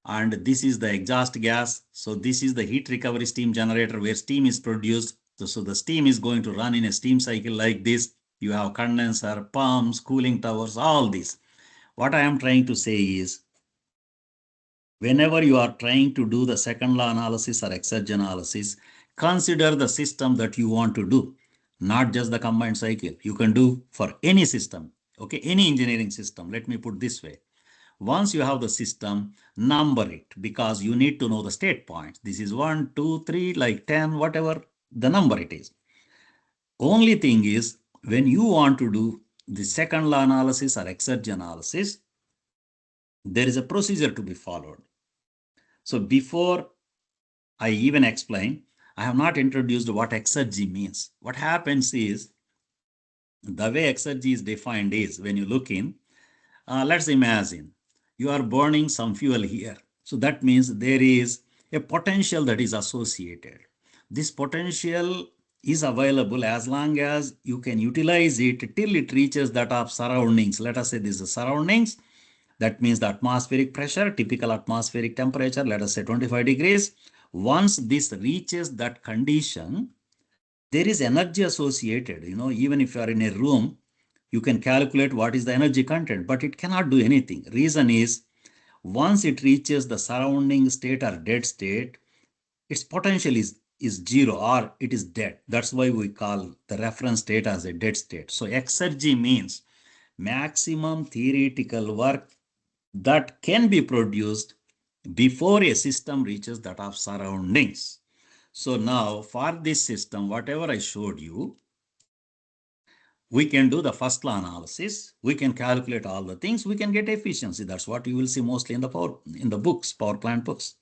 And this is the exhaust gas. So this is the heat recovery steam generator where steam is produced. So the steam is going to run in a steam cycle like this. You have condenser, pumps, cooling towers, all this. What I am trying to say is, whenever you are trying to do the second law analysis or exergy analysis, consider the system that you want to do, not just the combined cycle. You can do for any system, okay, any engineering system. Let me put this way. Once you have the system, number it because you need to know the state points. This is 1, 2, 3, like 10, whatever the number it is. Only thing is, when you want to do the second law analysis or exergy analysis, there is a procedure to be followed. So before I even explain, I have not introduced what exergy means. What happens is, the way exergy is defined is, when you look in, let's imagine you are burning some fuel here. So that means there is a potential that is associated. This potential is available as long as you can utilize it till it reaches that of surroundings. Let us say this is the surroundings. That means the atmospheric pressure, typical atmospheric temperature, let us say 25 degrees. Once this reaches that condition, there is energy associated. Even if you are in a room, you can calculate what is the energy content, but it cannot do anything. Reason is, once it reaches the surrounding state or dead state, its potential is zero or it is dead. That's why we call the reference state as a dead state. So exergy means maximum theoretical work that can be produced before a system reaches that of surroundings. So now for this system, whatever I showed you, we can do the first law analysis. We can calculate all the things. We can get efficiency. That's what you will see mostly in the books, power plant books.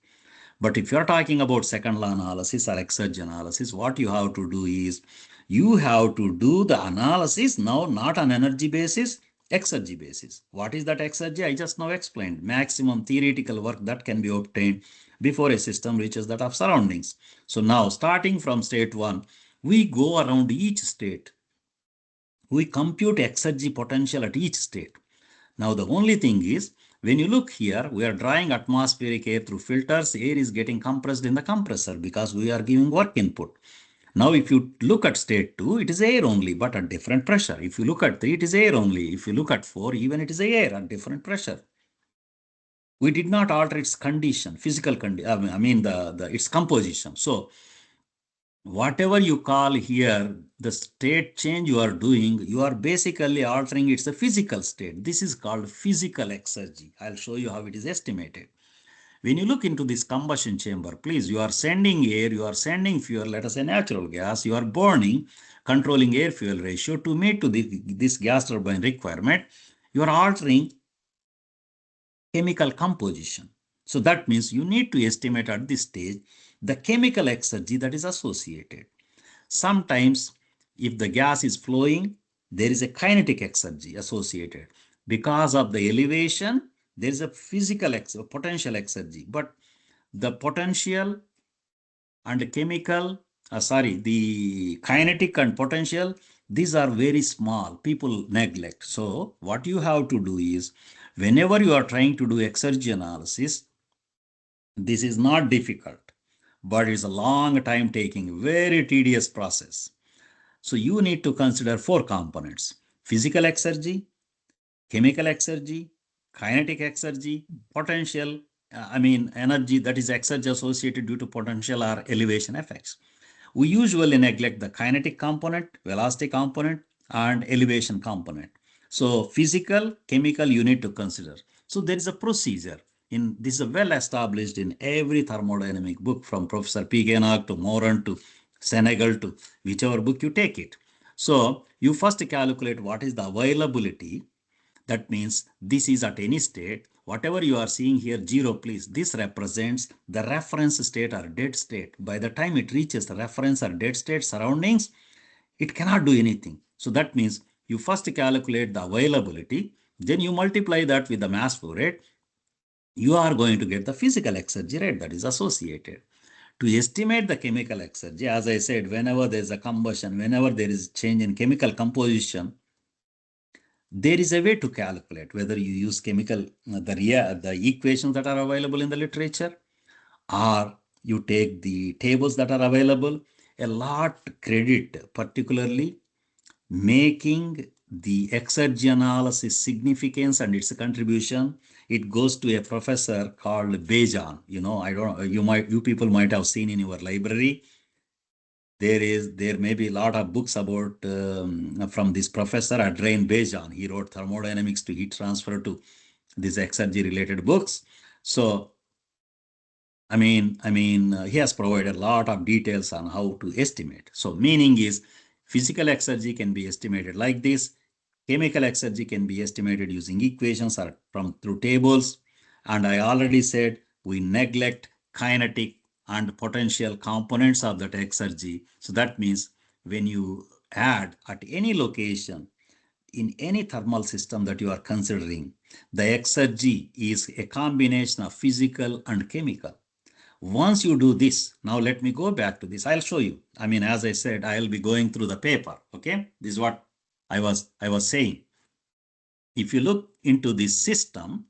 But if you're talking about second law analysis or exergy analysis, what you have to do is you have to do the analysis now not on energy basis, exergy basis. What is that exergy? I just now explained. Maximum theoretical work that can be obtained before a system reaches that of surroundings. So now starting from state 1, we go around each state. We compute exergy potential at each state. Now the only thing is, when you look here, we are drawing atmospheric air through filters. Air is getting compressed in the compressor because we are giving work input. Now if you look at state 2, it is air only, but at different pressure. If you look at 3, it is air only. If you look at 4, even it is air at different pressure. We did not alter its condition, physical condition, its composition. So whatever you call here, the state change you are doing, you are basically altering its a physical state. This is called physical exergy. I'll show you how it is estimated. When you look into this combustion chamber, please, you are sending air, you are sending fuel, let us say natural gas, you are burning, controlling air fuel ratio to meet to this gas turbine requirement. You are altering chemical composition. So that means you need to estimate at this stage the chemical exergy that is associated. Sometimes if the gas is flowing, there is a kinetic exergy associated. Because of the elevation, there is a potential exergy. But the potential and the kinetic and potential, these are very small. People neglect. So what you have to do is, whenever you are trying to do exergy analysis, this is not difficult, but it's a long time taking, very tedious process. So you need to consider 4 components: physical exergy, chemical exergy, kinetic exergy, potential, energy that is exergy associated due to potential or elevation effects. We usually neglect the kinetic component, velocity component, and elevation component. So physical, chemical, you need to consider. So there is a procedure. This is well established in every thermodynamic book, from Professor P. to Moran to Senegal to whichever book you take it. So you first calculate what is the availability. That means this is at any state. Whatever you are seeing here, 0, please. This represents the reference state or dead state. By the time it reaches the reference or dead state surroundings, it cannot do anything. So that means you first calculate the availability, then you multiply that with the mass flow rate. You are going to get the physical exergy rate that is associated. To estimate the chemical exergy, as I said, whenever there is a combustion, whenever there is change in chemical composition, there is a way to calculate whether you use the equations that are available in the literature, or you take the tables that are available. A lot credit, particularly making the exergy analysis significance and its contribution, it goes to a professor called Bale. I don't, you people might have seen in your library. There may be a lot of books about from this professor Adrian Bale. He wrote thermodynamics to heat transfer to these exergy related books. So he has provided a lot of details on how to estimate. So meaning is physical exergy can be estimated like this. Chemical exergy can be estimated using equations or through tables. And I already said we neglect kinetic and potential components of that exergy. So that means when you add at any location in any thermal system that you are considering, the exergy is a combination of physical and chemical. Once you do this, now let me go back to this. I'll show you. As I said, I'll be going through the paper. Okay, this is what I was saying. If you look into this system,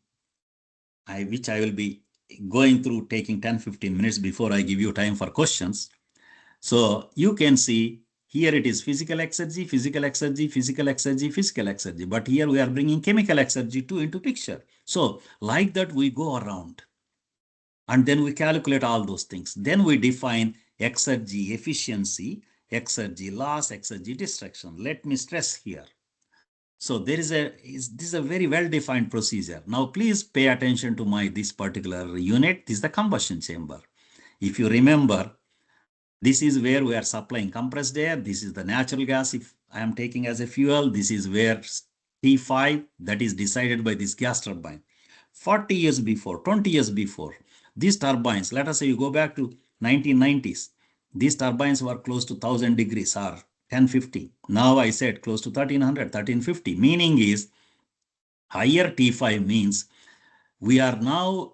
which I will be going through, taking 10-15 minutes before I give you time for questions. So you can see here it is physical exergy, physical exergy, physical exergy, physical exergy. But here we are bringing chemical exergy too into picture. So like that, we go around. And then we calculate all those things. Then we define exergy efficiency, exergy loss, exergy destruction. Let me stress here. So this is a very well-defined procedure. Now, please pay attention to this particular unit. This is the combustion chamber. If you remember, this is where we are supplying compressed air. This is the natural gas if I am taking as a fuel. This is where T5, that is decided by this gas turbine. 40 years before, 20 years before, these turbines, let us say you go back to 1990s, these turbines were close to 1000 degrees or 1050. Now I said close to 1300, 1350. Meaning is higher T5 means we are now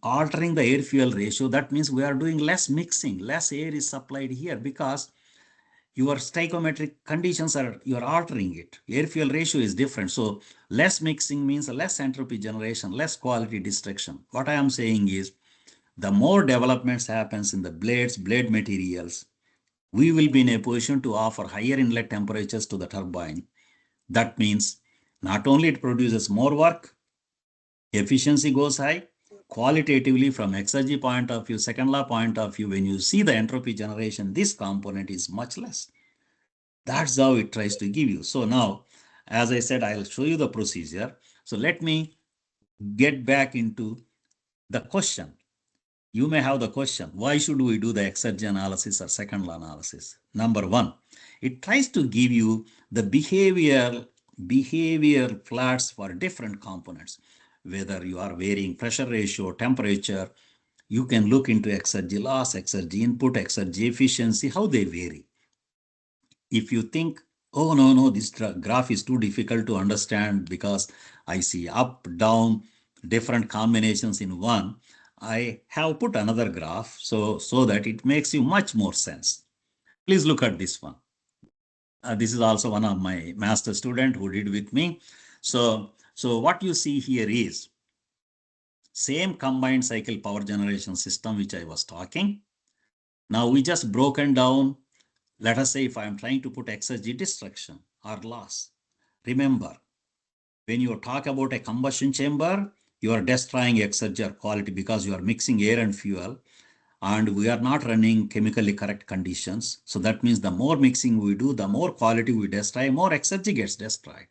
altering the air fuel ratio. That means we are doing less mixing, less air is supplied here because your stoichiometric conditions you are altering it. Air fuel ratio is different. So less mixing means less entropy generation, less quality destruction. What I am saying is the more developments happens in the blade materials, we will be in a position to offer higher inlet temperatures to the turbine. That means not only it produces more work, efficiency goes high, qualitatively from exergy point of view, second law point of view, when you see the entropy generation, this component is much less. That's how it tries to give you. So now, as I said, I'll show you the procedure. So let me get back into the question. You may have the question, why should we do the exergy analysis or second law analysis? Number one, it tries to give you the behavior plots for different components. Whether you are varying pressure ratio, temperature, you can look into exergy loss, exergy input, exergy efficiency, how they vary. If you think, oh, no, this graph is too difficult to understand because I see up, down, different combinations in one, I have put another graph so that it makes you much more sense. Please look at this one. This is also one of my master student who did with me. So what you see here is same combined cycle power generation system which I was talking. Now we just broken down. Let us say if I am trying to put exergy destruction or loss. Remember, when you talk about a combustion chamber, you are destroying exergy or quality because you are mixing air and fuel. and we are not running chemically correct conditions. So that means the more mixing we do, the more quality we destroy, more exergy gets destroyed.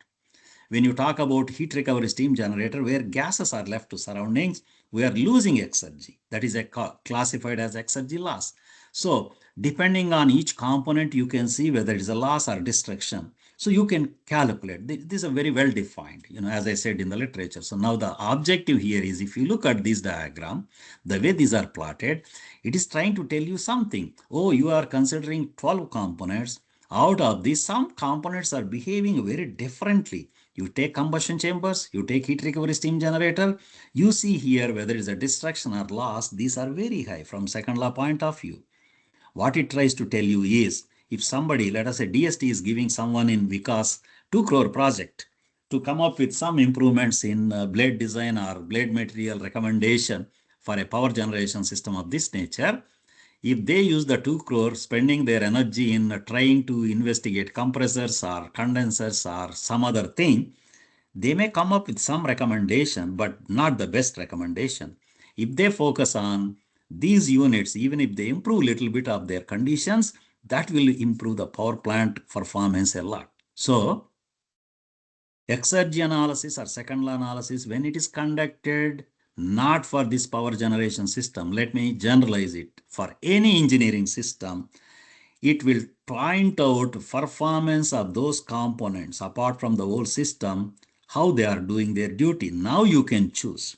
When you talk about heat recovery steam generator, where gases are left to surroundings, we are losing exergy. That is classified as exergy loss. So depending on each component, you can see whether it is a loss or destruction. So you can calculate. These are very well defined, as I said in the literature. So now the objective here is, if you look at this diagram, the way these are plotted, it is trying to tell you something. Oh, you are considering 12 components. Out of these, some components are behaving very differently. You take combustion chambers, you take heat recovery steam generator, you see here whether it's a destruction or loss, these are very high from second law point of view. What it tries to tell you is, if somebody, let us say DST is giving someone in Vikas 2 crore project to come up with some improvements in blade design or blade material recommendation for a power generation system of this nature, if they use the 2 crore spending their energy in trying to investigate compressors or condensers or some other thing, they may come up with some recommendation, but not the best recommendation. If they focus on these units, even if they improve a little bit of their conditions, that will improve the power plant performance a lot. So, exergy analysis or second law analysis, when it is conducted not for this power generation system, let me generalize it, for any engineering system, it will point out performance of those components apart from the whole system, how they are doing their duty. Now you can choose,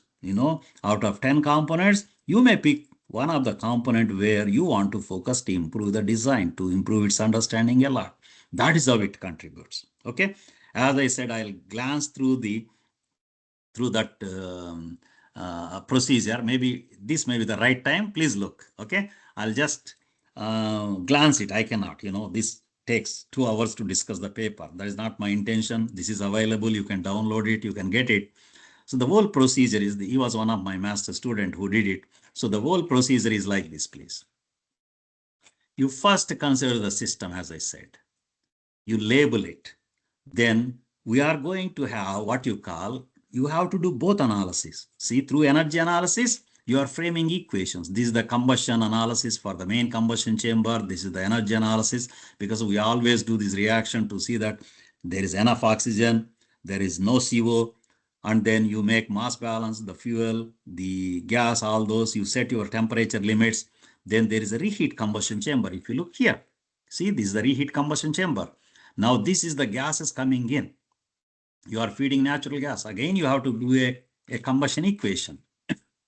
out of 10 components, you may pick one of the component where you want to focus to improve the design, to improve its understanding a lot. That is how it contributes. Okay. As I said, I'll glance through that procedure. Maybe this may be the right time. Please look. Okay. I'll just glance it. I cannot, this takes 2 hours to discuss the paper. That is not my intention. This is available. You can download it. You can get it. So the whole procedure is, he was one of my master student who did it. So the whole procedure is like this, please. You first consider the system, as I said. You label it. Then we are going to have what you call, you have to do both analysis. See, through energy analysis, you are framing equations. This is the combustion analysis for the main combustion chamber. This is the energy analysis, because we always do this reaction to see that there is enough oxygen, there is no CO, and then you make mass balance, the fuel, the gas, all those, you set your temperature limits. Then there is a reheat combustion chamber. If you look here, see, this is the reheat combustion chamber. Now this is the gases coming in. You are feeding natural gas. Again, you have to do a combustion equation.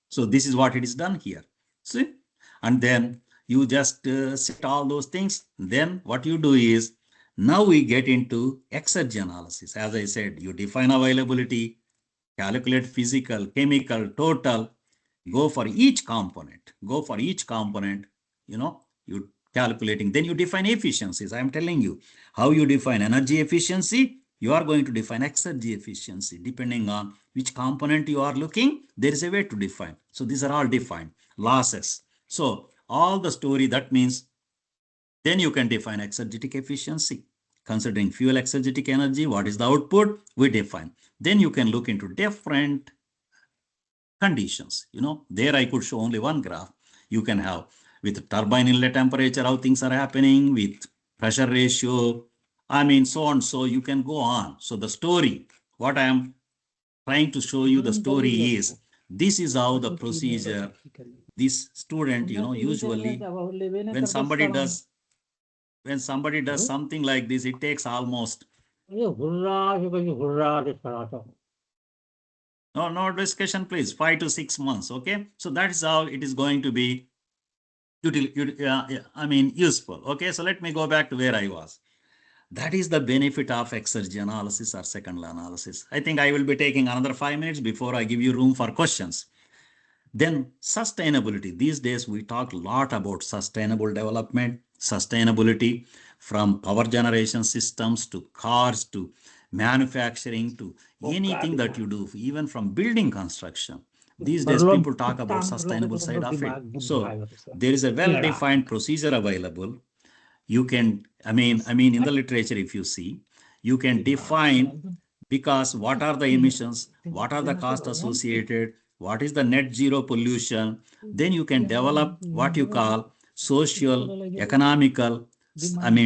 So this is what it is done here. See? And then you just set all those things. Then what you do is, now we get into exergy analysis. As I said, you define availability, calculate physical, chemical, total, go for each component. Go for each component, you calculating. Then you define efficiencies. I am telling you how you define energy efficiency. You are going to define exergy efficiency. Depending on which component you are looking, there is a way to define. So these are all defined. Losses. So all the story, that means then you can define exergetic efficiency. Considering fuel exergetic energy, what is the output? We define. Then you can look into different conditions. There I could show only one graph. You can have with turbine inlet temperature, how things are happening, with pressure ratio, so on. So you can go on. So the story, what I am trying to show you, the story is, this is how the procedure, this student, usually when somebody does something like this, it takes almost, no discussion, please, 5 to 6 months. Okay. So that is how it is going to be useful. Okay. So let me go back to where I was. That is the benefit of exergy analysis or second law analysis. I think I will be taking another 5 minutes before I give you room for questions. Then sustainability. These days we talk a lot about sustainable development, sustainability, from power generation systems to cars to manufacturing to anything that you do, even from building construction. These days people talk about sustainable side of it. So there is a well-defined procedure available. You can, in the literature, if you see, you can define, because what are the emissions, what are the costs associated, what is the net zero pollution, then you can develop what you call social, economical,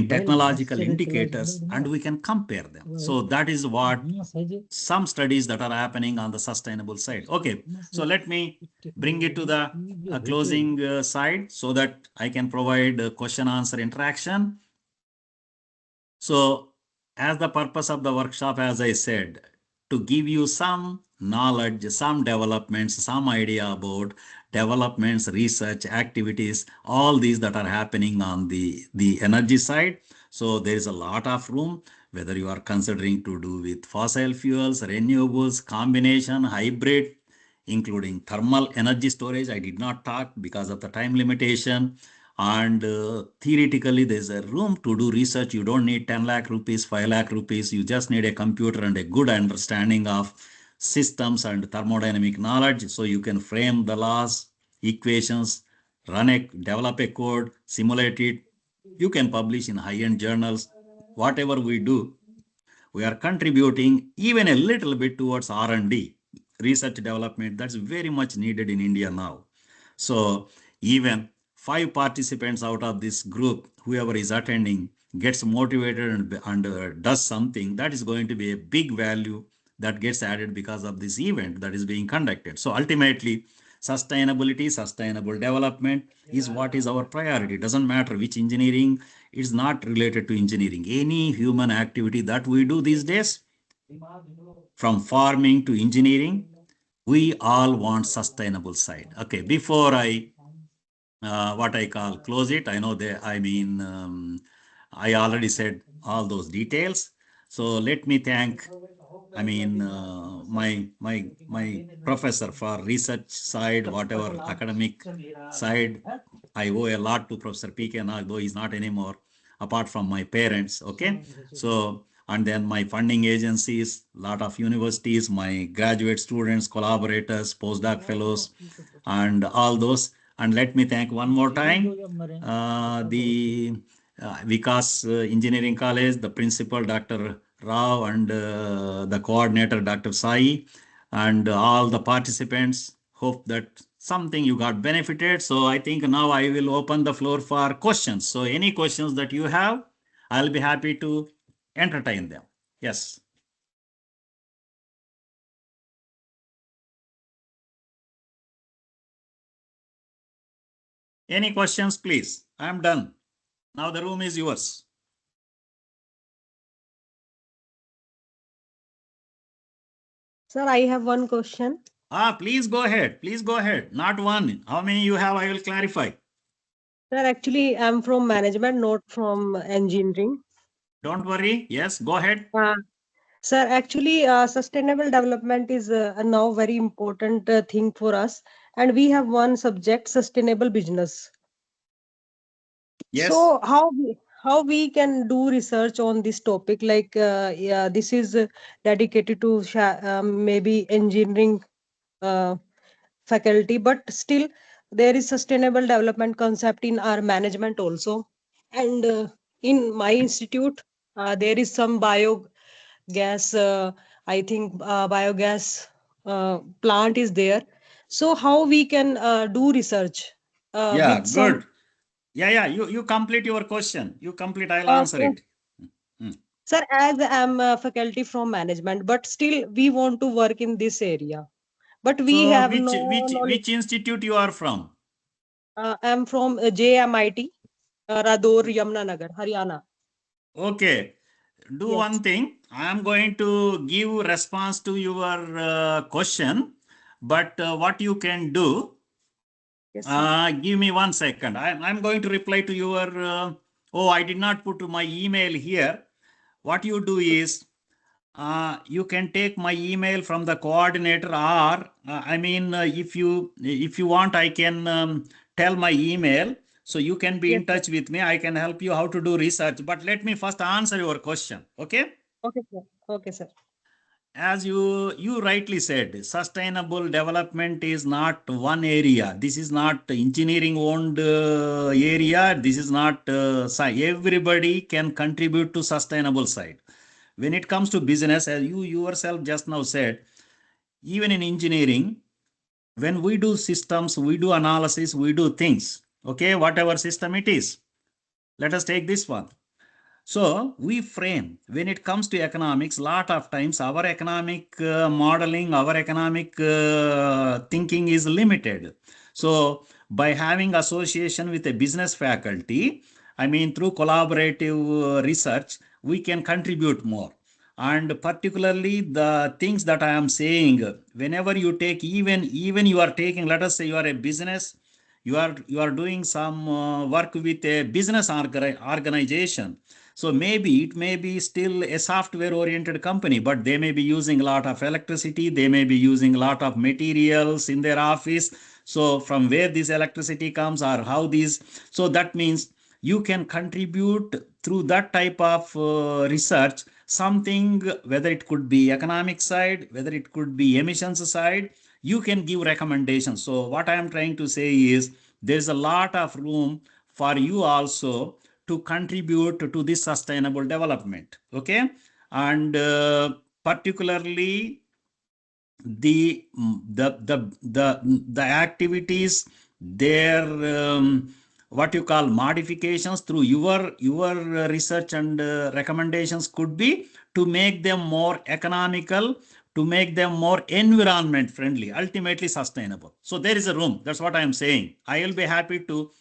technological indicators, and we can compare them. So that is what some studies that are happening on the sustainable side. Okay, so let me bring it to the closing side so that I can provide question answer interaction. So as the purpose of the workshop, as I said, to give you some knowledge, some developments, some idea about developments, research, activities, all these that are happening on the energy side. So there is a lot of room, whether you are considering to do with fossil fuels, renewables, combination, hybrid, including thermal energy storage. I did not talk because of the time limitation. And theoretically, there's a room to do research. You don't need 10 lakh rupees, 5 lakh rupees. You just need a computer and a good understanding of systems and thermodynamic knowledge. So you can frame the laws, equations, develop a code, simulate it. You can publish in high-end journals. Whatever we do, we are contributing even a little bit towards R&D, research development. That's very much needed in India now. So even 5 participants out of this group, whoever is attending, gets motivated and does something, that is going to be a big value that gets added because of this event that is being conducted. So ultimately, sustainability, sustainable development is what is our priority. It doesn't matter which engineering, it's not related to engineering. Any human activity that we do these days, from farming to engineering, we all want sustainable side. Okay, before I what I call close it, I know that I already said all those details. So let me thank my professor for research side, whatever academic side. I owe a lot to Professor P.K. Though he's not anymore, apart from my parents. Okay, so and then my funding agencies, lot of universities, my graduate students, collaborators, postdoc fellows, and all those. And let me thank one more time the Vikas Engineering College, the principal, Dr. Rao, and the coordinator, Dr. Sai, and all the participants. Hope that something you got benefited. So I think now I will open the floor for questions. So any questions that you have, I'll be happy to entertain them. Yes. Any questions, please? I'm done. Now the room is yours. Sir, I have one question. Please go ahead. Please go ahead. Not one. How many you have, I will clarify. Sir, actually, I'm from management, not from engineering. Don't worry. Yes, go ahead. Sir, actually, sustainable development is now very important thing for us, and we have one subject, sustainable business. Yes. So how we can do research on this topic? Like, yeah, this is dedicated to maybe engineering faculty, but still there is sustainable development concept in our management also. And in my institute, there is some biogas. I think biogas plant is there. So how we can do research Yeah, with some. good. Yeah. You complete your question. You complete. I'll answer Okay. it. Hmm. Sir, as I'm a faculty from management, but still we want to work in this area. But we So have which no which knowledge. which institute you are from? I'm from JMIT, Radour, Yamunanagar, Haryana. Okay. Do Yes. one thing. I am going to give response to your question, but what you can do, Yes, sir. give me 1 second. I'm going to reply to your, oh, I did not put my email here. What you do is, you can take my email from the coordinator, or if you want, I can tell my email, so you can be Yes, in sir. touch with me. I can help you how to do research, but let me first answer your question. Okay. Okay, sir. Okay, sir. As you rightly said, sustainable development is not one area. This is not engineering owned area. This is not everybody can contribute to sustainable side. When it comes to business, as you yourself just now said, even in engineering, when we do systems, we do analysis, we do things. Okay, whatever system it is. Let us take this one. So we frame, when it comes to economics, lot of times our economic modeling, our economic thinking is limited. So by having association with a business faculty, I mean through collaborative research, we can contribute more. And particularly the things that I am saying, whenever you take, even you are taking, let us say you are a business, you are doing some work with a business organization. So maybe it may be still a software oriented company, but they may be using a lot of electricity, they may be using a lot of materials in their office. So from where this electricity comes, or how these, so that means you can contribute through that type of research something, whether it could be economic side, whether it could be emissions side, you can give recommendations. So what I am trying to say is there is a lot of room for you also to contribute to this sustainable development. Okay, and particularly the the activities, their what you call modifications through your research and recommendations could be to make them more economical, to make them more environment friendly, ultimately sustainable. So there is a room. That's what I am saying. I will be happy to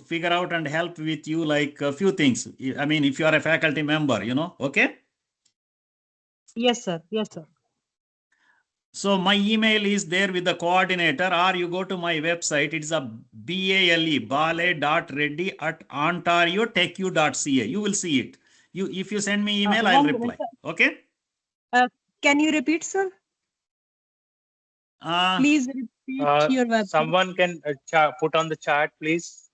figure out and help with you, like a few things. I mean, if you are a faculty member, okay. Yes, sir. Yes, sir. So my email is there with the coordinator, or you go to my website. It's a bale.reddy at ontariotechU.ca. You will see it. If you send me email, I'll One minute, reply. sir. Okay. Can you repeat, sir? Uh, Please repeat your website. Someone can put on the chat, please.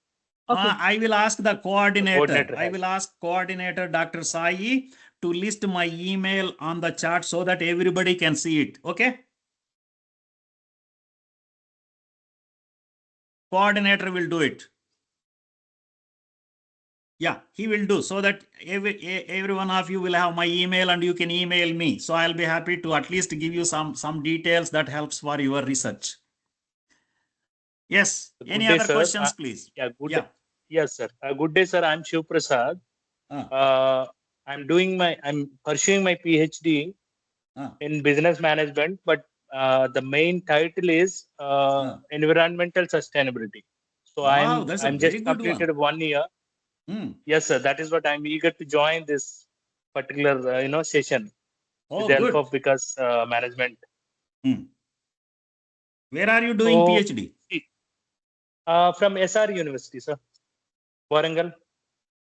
Okay. I will ask the coordinator. coordinator I will ask coordinator Dr. Sai to list my email on the chat so that everybody can see it. Okay. Coordinator will do it. Yeah, he will do, so that every one of you will have my email and you can email me. So I'll be happy to at least give you some details that helps for your research. Yes. Any Good day, other sir. questions, please? Yeah, good Yeah. day. Yes, sir. Good day, sir. I'm Shiv Prasad. I'm pursuing my PhD in business management, but the main title is environmental sustainability. So Wow, that's a I'm very just good completed one. 1 year. Yes, sir. That is what I'm eager to join this particular session with the help of Vikas management. Where are you doing PhD? From SR University, sir. Warangal.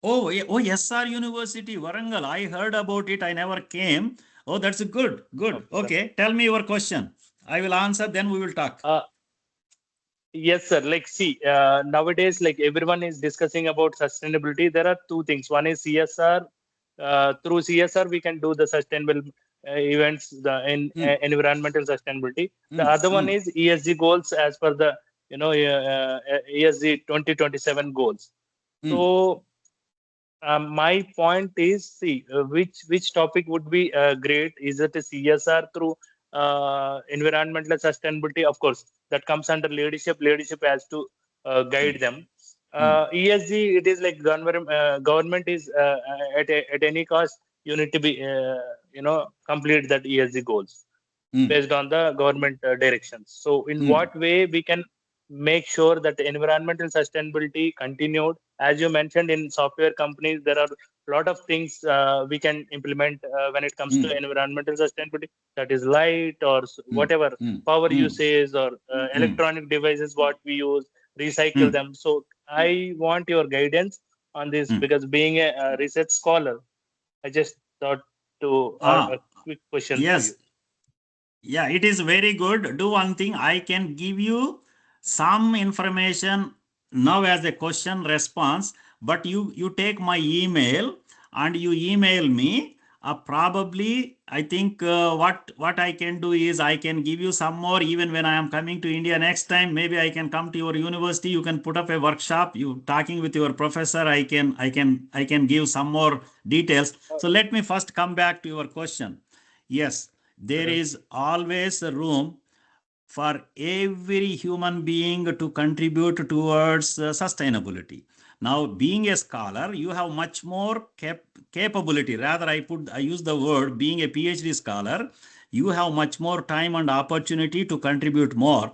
Oh, SR University, Warangal. I heard about it. I never came. Oh, that's good. Good. Okay. Tell me your question. I will answer, then we will talk. Yes, sir. Like, see, nowadays, like everyone is discussing about sustainability. There are two things. One is CSR. Through CSR, we can do the sustainable events, environmental sustainability. The other one is ESG goals as per the ESG 2027 goals. So my point is, see, which topic would be great? Is it a CSR through environmental sustainability? Of course, that comes under leadership. Leadership has to guide them. ESG, it is like government is at any cost. You need to be complete that ESG goals based on the government directions. So, in what way we can make sure that the environmental sustainability continued? As you mentioned, in software companies, there are a lot of things we can implement when it comes to environmental sustainability. That is light or whatever power usage or electronic devices what we use, recycle them. So I want your guidance on this, because being a research scholar, I just thought to ask a quick question to you. Yeah, it is very good. Do one thing. I can give you some information now as a question response, but you take my email and you email me. Probably, I think what I can do is I can give you some more. Even when I am coming to India next time, maybe I can come to your university. You can put up a workshop. You talking with your professor. I can give some more details. So let me first come back to your question. Yes, there is always a room for every human being to contribute towards sustainability. Now, being a scholar, you have much more capability. Rather, I use the word being a PhD scholar, you have much more time and opportunity to contribute more.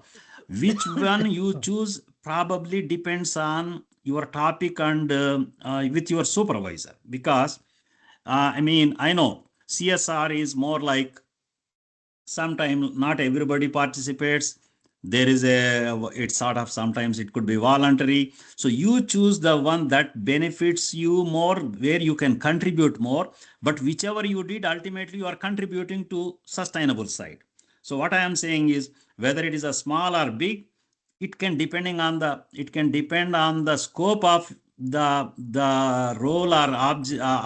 Which one you choose probably depends on your topic and with your supervisor. Because, I know CSR is more like sometimes not everybody participates. There is it's sort of, sometimes it could be voluntary. So you choose the one that benefits you more, where you can contribute more. But whichever you did, ultimately you are contributing to sustainable side. So what I am saying is, whether it is a small or big, it can depend on the scope of the role or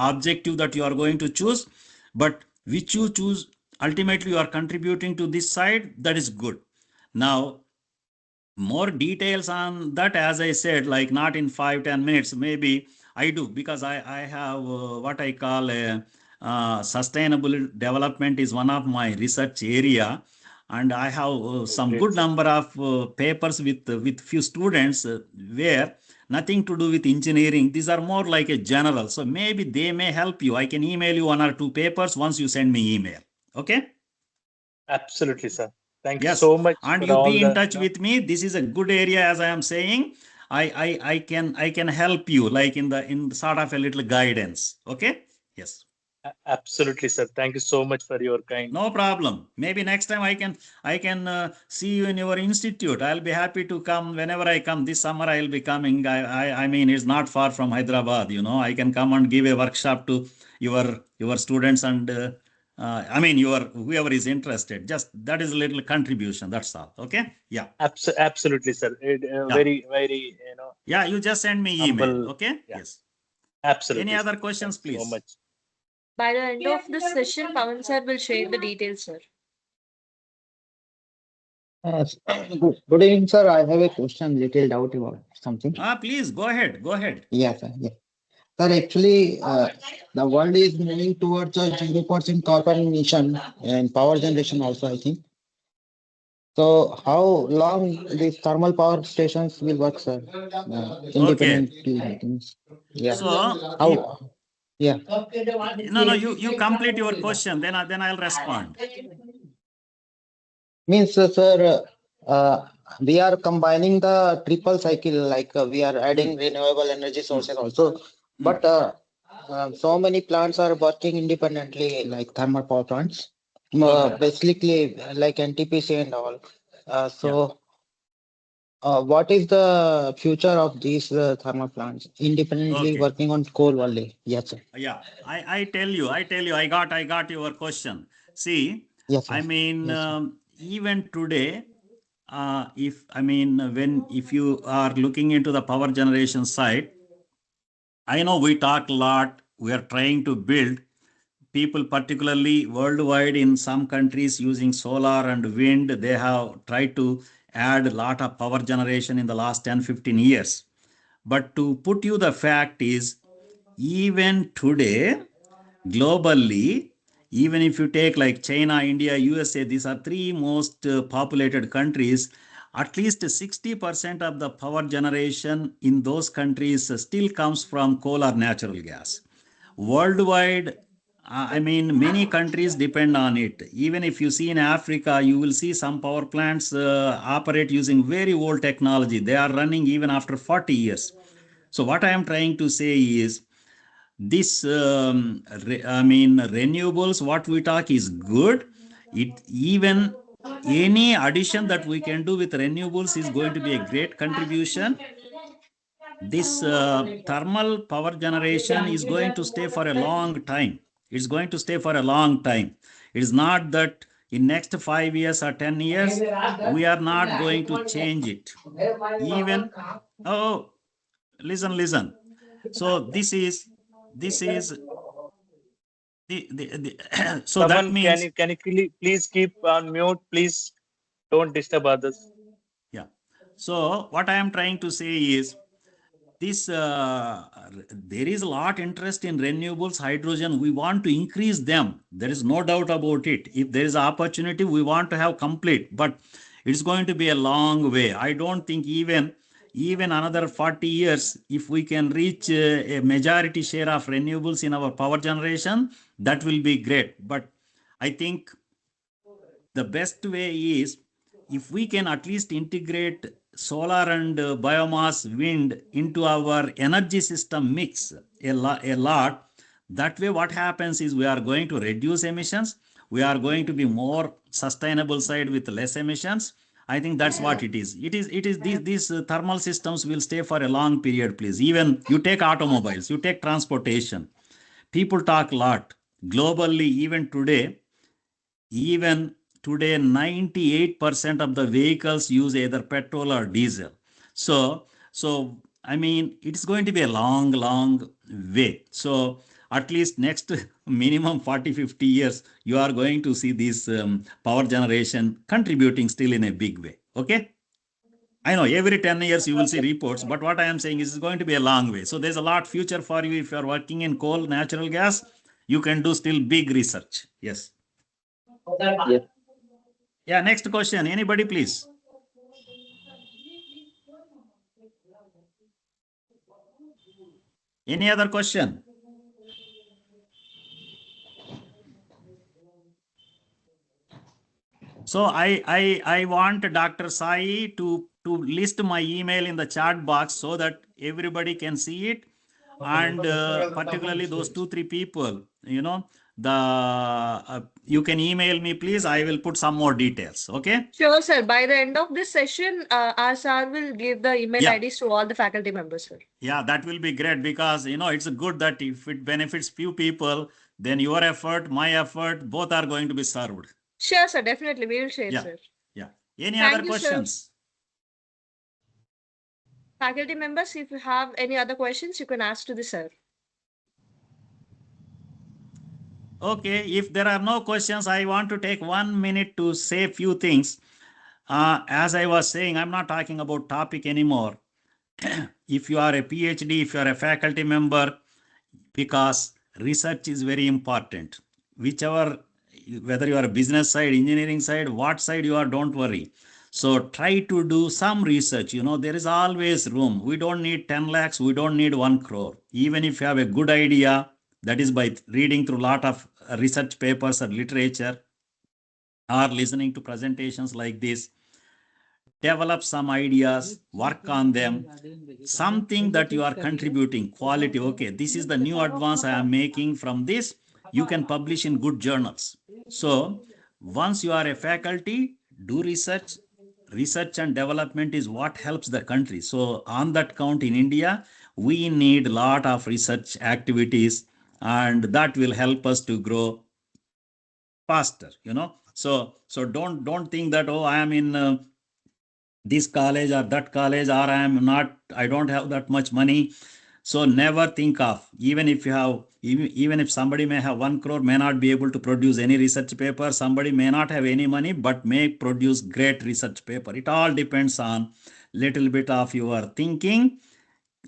objective that you are going to choose. But which you choose, ultimately you are contributing to this side, that is good. Now, more details on that, as I said, like not in 5-10 minutes, maybe I do, because I have what I call a sustainable development is one of my research area, and I have some Great, good sir. number of papers with few students where nothing to do with engineering. These are more like a general, so maybe they may help you. I can email you 1 or 2 papers once you send me email. Okay. Absolutely, sir. Thank you Yes, so much and for you all be in the, touch with me. This is a good area, as I am saying. I can help you, like in sort of a little guidance. Okay. Yes. absolutely, sir. Thank you so much for your kind. No problem. Maybe next time I can see you in your institute. I'll be happy to come whenever I come. This summer I'll be coming. I mean, it's not far from Hyderabad. I can come and give a workshop to your students and your whoever is interested. Just that is a little contribution. That's all. Okay. Yeah. Absolutely, sir. Yeah. Very, very, Yeah. You just send me email. humble. Okay. Yeah, Yes. Any absolutely, sir. other Thank questions, you so please? much. By the end of this session, Pawan sir will share the details, sir. Good evening, sir. I have a question, little doubt about something. Please go ahead. Go ahead. Yes, sir. Yeah. Sir, actually, the world is moving towards a 0% carbon emission and power generation also, I think. So, how long these thermal power stations will work, sir? Okay. Independently, I think. Yeah. So if How? Yeah. no, you complete your question, then I'll respond. Means, sir, we are combining the triple cycle, like we are Hmm, adding renewable energy hmm, sources also. hmm. But so many plants are working independently, like thermal power plants, Okay. basically like NTPC and all. Yeah. What is the future of these thermal plants? Independently Okay. working on coal only. Yes, sir. Yeah. I tell you, I got your question. See, Yes, sir. Yes, sir. even today, if you are looking into the power generation side, I know we talk a lot. We are trying to build people, particularly worldwide, in some countries using solar and wind. They have tried to add a lot of power generation in the last 10-15 years. But to put you the fact is, even today, globally, even if you take like China, India, USA, these are three most populated countries. At least 60% of the power generation in those countries still comes from coal or natural gas. Worldwide, many countries depend on it. Even if you see in Africa, you will see some power plants operate using very old technology. They are running even after 40 years. So what I am trying to say is, this renewables, what we talk is good. It even any addition that we can do with renewables is going to be a great contribution. This thermal power generation is going to stay for a long time. It's going to stay for a long time. It is not that in next 5 years or 10 years we are not going to change it. Even, oh, listen. So this is so that Someone, means, can you please keep on mute? Please don't disturb others. yeah. So what I am trying to say is, this there is a lot interest in renewables, hydrogen. We want to increase them. There is no doubt about it. If there is opportunity, we want to have complete. But it's going to be a long way. I don't think even another 40 years, if we can reach a majority share of renewables in our power generation, that will be great. But I think the best way is if we can at least integrate solar and biomass wind into our energy system mix a lot. That way what happens is we are going to reduce emissions, we are going to be more sustainable side with less emissions. I think that's what it is. These thermal systems will stay for a long period. Please, even you take automobiles, you take transportation, people talk a lot globally. Even today 98% of the vehicles use either petrol or diesel. So I mean, it's going to be a long way. So at least next minimum 40-50 years, you are going to see this power generation contributing still in a big way. Okay, I know every 10 years you will see reports, but what I am saying is it's going to be a long way. So there's a lot future for you. If you are working in coal, natural gas, you can do still big research. Yes. Yes. Yeah, next question. Anybody, please. Any other question? So I want Dr. Sai to list my email in the chat box so that everybody can see it, and particularly those 2-3 people, you know, you can email me, please. I will put some more details. Okay. Sure, sir. By the end of this session, our sir will give the email Yeah. IDs to all the faculty members, sir. Yeah, that will be great, because it's good that if it benefits few people, then your effort, my effort, both are going to be served. Sure, sir. Definitely, we will share, Yeah. sir. Yeah. Any Thank other you, sir. questions? Faculty members, if you have any other questions, you can ask to the sir. Okay, if there are no questions, I want to take 1 minute to say a few things. As I was saying, I'm not talking about topic anymore. If you are a PhD, if you are a faculty member, because research is very important. Whether you are a business side, engineering side, what side you are, don't worry. So try to do some research. There is always room. We don't need 10 lakhs. We don't need 1 crore. Even if you have a good idea, that is by reading through a lot of research papers or literature, or listening to presentations like this, develop some ideas, work on them, something that you are contributing, quality. Okay, this is the new advance I am making from this. You can publish in good journals. So once you are a faculty, do research. Research and development is what helps the country. So on that count, in India, we need a lot of research activities, and that will help us to grow faster. So don't think that, oh, I am in this college or that college, or I don't have that much money. So never think of, even if somebody may have 1 crore, may not be able to produce any research paper. Somebody may not have any money, but may produce great research paper. It all depends on little bit of your thinking,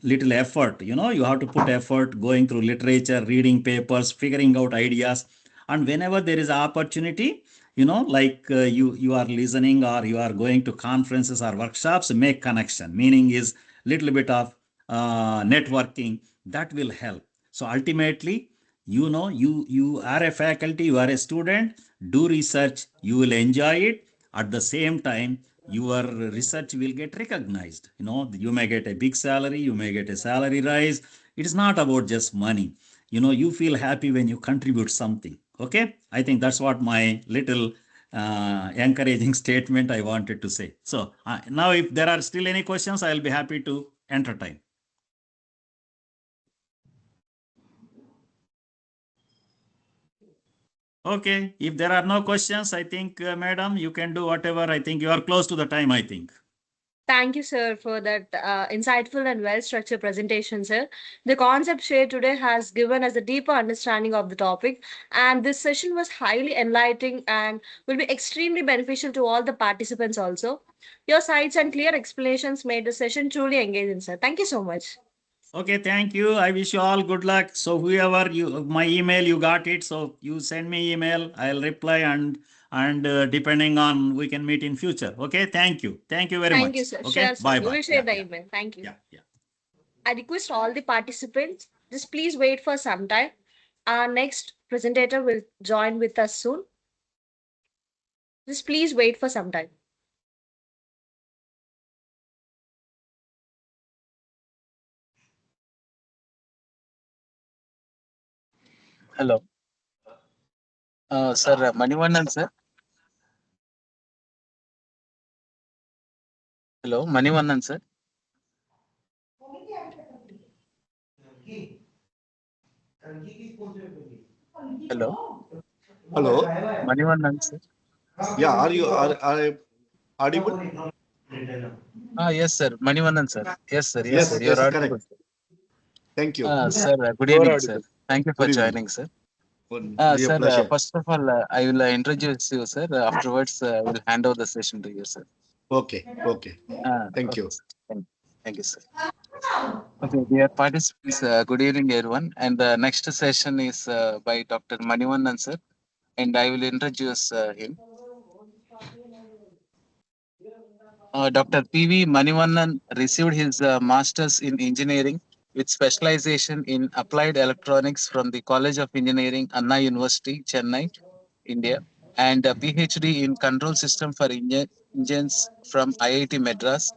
little effort. You have to put effort going through literature, reading papers, figuring out ideas. And whenever there is opportunity, like you are listening, or you are going to conferences or workshops, make connection. Meaning is little bit of networking. That will help. So ultimately, you are a faculty, you are a student, do research, you will enjoy it. At the same time, your research will get recognized. You may get a big salary, you may get a salary rise. It is not about just money. You feel happy when you contribute something. Okay, I think that's what my little encouraging statement I wanted to say. So now if there are still any questions, I'll be happy to entertain. Okay, if there are no questions, I think, madam, you can do whatever. I think you are close to the time, I think. Thank you, sir, for that insightful and well-structured presentation, sir. The concept shared today has given us a deeper understanding of the topic, and this session was highly enlightening and will be extremely beneficial to all the participants also. Your sites and clear explanations made the session truly engaging, sir. Thank you so much. Okay, thank you. I wish you all good luck. So whoever my email, you got it. So you send me email, I'll reply, and and depending on, we can meet in future. Okay, thank you very Thank much. you, sir. Okay, Sure, sir. bye We bye. will share Yeah, the yeah, email. Thank you. yeah. I request all the participants, just please wait for some time. Our next presenter will join with us soon. Just please wait for some time. Hello. Sir, Manivannan, sir. Hello, Manivannan, sir. Hello, Hello. Manivannan, sir. Yeah, are audible? Yes, sir. Manivannan, sir. Yes, sir. Yes, sir. Yes, You're yes, audible, correct. sir. Thank you. Sir, good You are evening, sir. audible. Thank you for Good evening. joining, sir. Be a Sir, pleasure. first of all, I will introduce you, sir. Afterwards, I will hand over the session to you, sir. Okay, okay. Thank Okay, you. sir. Thank you, sir. Okay, dear participants, good evening, everyone. And the next session is by Dr. Manivannan, sir. And I will introduce him. Dr. P.V. Manivannan received his master's in engineering with specialization in applied electronics from the College of Engineering, Anna University, Chennai, India, and a PhD in control system for engines from IIT Madras.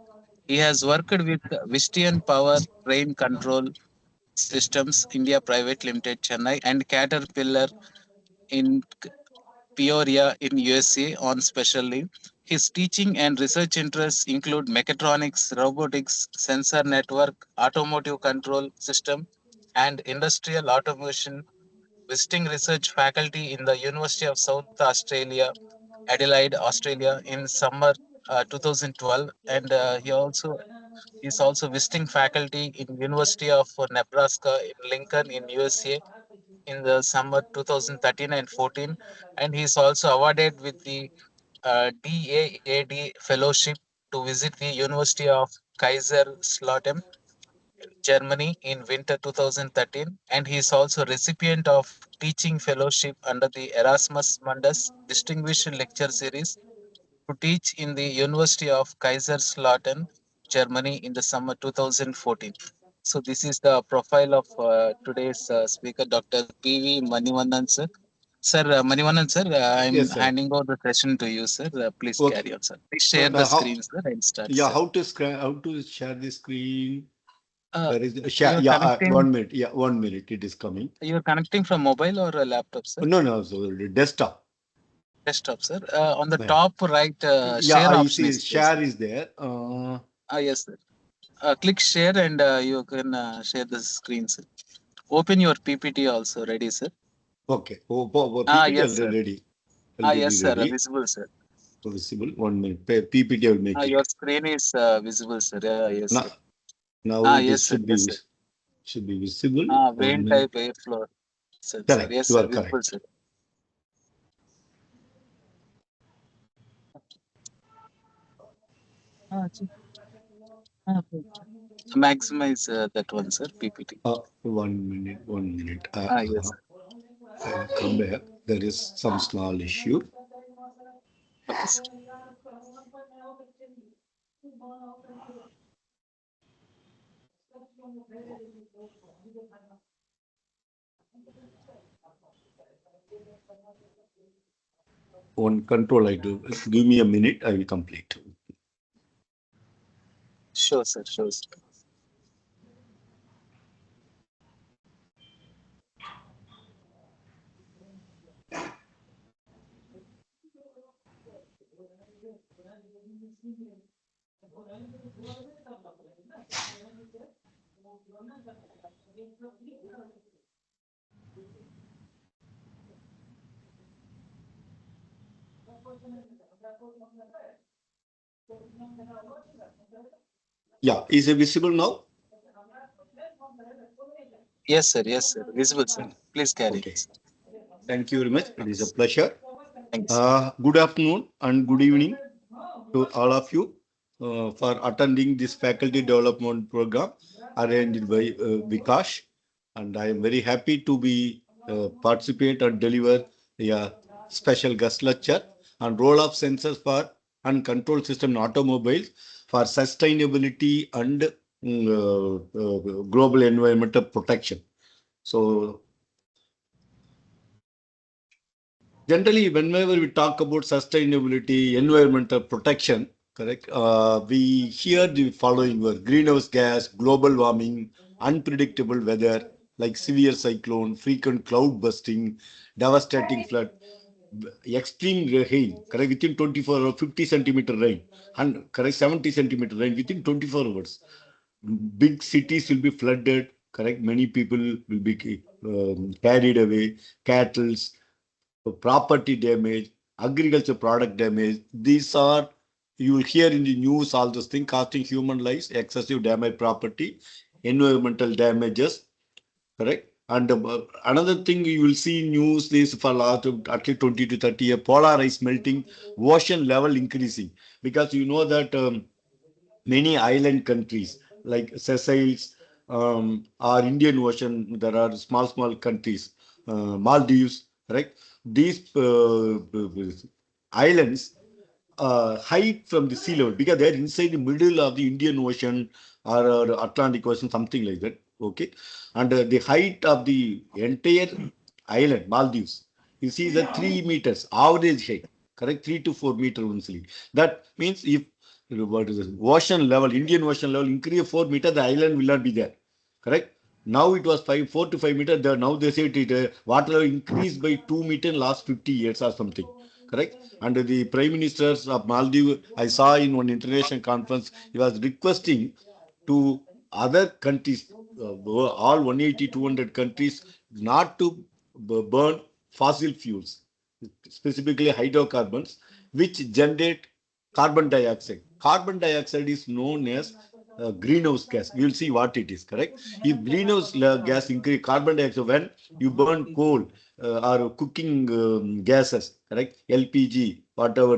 He has worked with VCTN Power Train Control Systems India Private Limited, Chennai, and Caterpillar in Peoria in USA on special leave. His teaching and research interests include mechatronics, robotics, sensor network, automotive control system, and industrial automation. Visiting research faculty in the University of South Australia, Adelaide, Australia, in summer 2012, and he also is also visiting faculty in University of Nebraska in Lincoln in USA in the summer 2013 and 14, and he is also awarded with the DAAD fellowship to visit the University of Kaiserslautern, Germany in winter 2013, and he is also recipient of teaching fellowship under the Erasmus Mundus Distinguished Lecture Series to teach in the University of Kaiserslautern, Germany in the summer 2014. So this is the profile of today's speaker, Dr. P.V. Manivannan, sir. Sir, Manivannan, sir, I'm Yes, sir. handing over the session to you, sir. Please Okay. carry on, sir. Please share the How? screen, sir, and start, Yeah, sir. how to share the screen? Uh, Where is the share? you're Yeah, connecting. 1 minute. Yeah, 1 minute. It is coming. You're connecting from mobile or a laptop, sir? No, no. So the desktop. Desktop, sir. On the Yeah, top right, yeah. share I option see. is there, sir. Share is there. Yes, sir. Click share and you can share the screen, sir. Open your PPT also, ready, sir? Okay. PPT Yes, sir. Yes, already sir. ready. Visible, sir. Visible. 1 minute. PPT. I will make Your it. screen is visible, sir. Yes, Now, sir. now it Yes, is sir. Yes, sir. should be visible. Vein 1 minute. type airflow sensor. Correct. Yes, You sir. are Visible, correct. sir. Okay. Okay. Maximize that one, sir. PPT. 1 minute. 1 minute. Yes, sir. I will come back. There is some small issue. Okay, sir. On control, I do. Give me a minute. I will complete. Sure, sir. Sure, sir. Yeah. Is it visible now? Yes, sir. Yes, sir. Visible, sir. Please carry on, Okay. sir. Thank you very much. It Okay, is a sir. pleasure. Thank you, sir. Good afternoon and good evening to all of you for attending this faculty development program arranged by Vikas. And I am very happy to be participate and deliver a special guest lecture and roll-off sensors and control system in automobiles for sustainability and global environmental protection. So generally, whenever we talk about sustainability, environmental protection, correct, we hear the following word: greenhouse gas, global warming, unpredictable weather like severe cyclone, frequent cloud busting, devastating flood, extreme rain, correct, within 24 hours, 50 centimeter rain, and correct, 70 centimeter rain within 24 hours. Big cities will be flooded, correct, many people will be carried away, cattle, property damage, agriculture product damage. These are, you will hear in the news all those things, costing human lives, excessive damage property, environmental damages, correct? And another thing you will see in news is for last at least 20 to 30 years, polar ice melting, ocean level increasing. Because you know that many island countries like Seychelles or Indian Ocean, there are small countries, Maldives, right? These islands height from the sea level because they're inside the middle of the Indian Ocean or Atlantic Ocean, something like that. Okay, and the height of the entire island, Maldives, you see the 3 meters average height, correct? 3 to 4 meter only. That means if what is it, ocean level, Indian Ocean level increase 4 meters, the island will not be there, correct? Now it was 4 to 5 meters. Now they say water level increased by 2 meters in last 50 years or something, correct? And the prime ministers of Maldives, I saw in one international conference, he was requesting to other countries, all 180, 200 countries, not to burn fossil fuels, specifically hydrocarbons, which generate carbon dioxide. Carbon dioxide is known as greenhouse gas. We will see what it is, correct? If greenhouse gas increase carbon dioxide, when you burn coal or cooking gases, correct? LPG, whatever,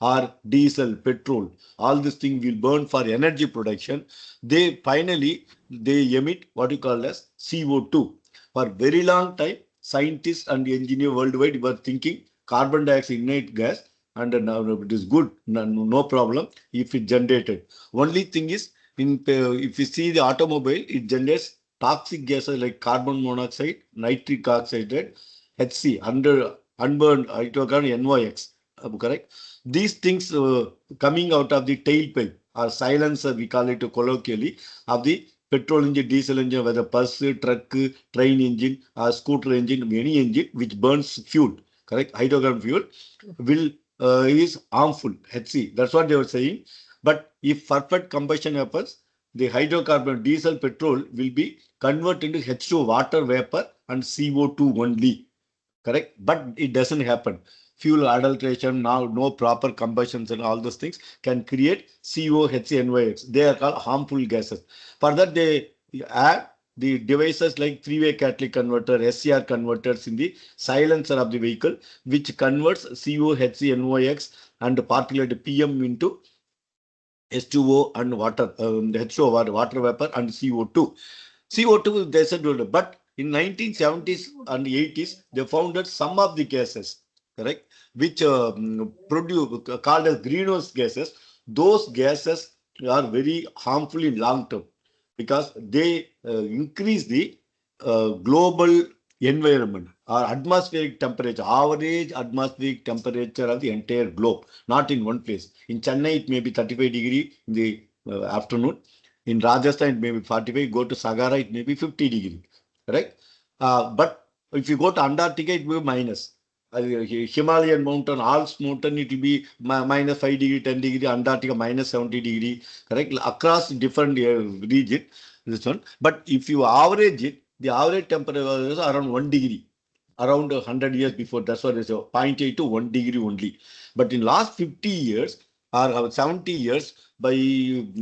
or diesel, petrol, all this thing will burn for energy production. They finally, they emit what you call as CO2. For very long time, scientists and engineers worldwide were thinking carbon dioxide innate gas, and now it is good, no problem if it generated. Only thing is, if you see the automobile, it generates toxic gases like carbon monoxide, nitric oxide, HC, unburned hydrocarbon, NOx, correct? These things coming out of the tailpipe or silencer, we call it colloquially, of the petrol engine, diesel engine, whether bus, truck, train engine, or scooter engine, any engine which burns fuel, correct? Hydrocarbon fuel will is harmful, HC. That's what they were saying. But if perfect combustion happens, the hydrocarbon, diesel, petrol will be converted into H2, water vapor, and CO2 only, correct? But it doesn't happen. Fuel adulteration, now no proper combustions and all those things can create CO, HNOx. They are called harmful gases. For that, they add the devices like three-way catalytic converter, SCR converters in the silencer of the vehicle, which converts CO, HNOx and particulate PM into H2O and water, the H2O, water vapor, and CO2. CO2, they said, but in 1970s and 80s, they found that some of the gases, correct, which produce, called as greenhouse gases, those gases are very harmful in long term because they increase the global environment or atmospheric temperature, average atmospheric temperature of the entire globe, not in one place. In Chennai, it may be 35 degree in the afternoon. In Rajasthan, it may be 45. Go to Sagara, it may be 50 degree, right? But if you go to Antarctica, it will be minus. Himalayan mountain, Alps mountain, it will be minus 5 degree, 10 degree. Antarctica, minus 70 degree, correct? Across different region, this one. But if you average it, the average temperature is around 1 degree. Around 100 years before, that's what they say, 0.8 to 1 degree only. But in last 50 years or 70 years, by use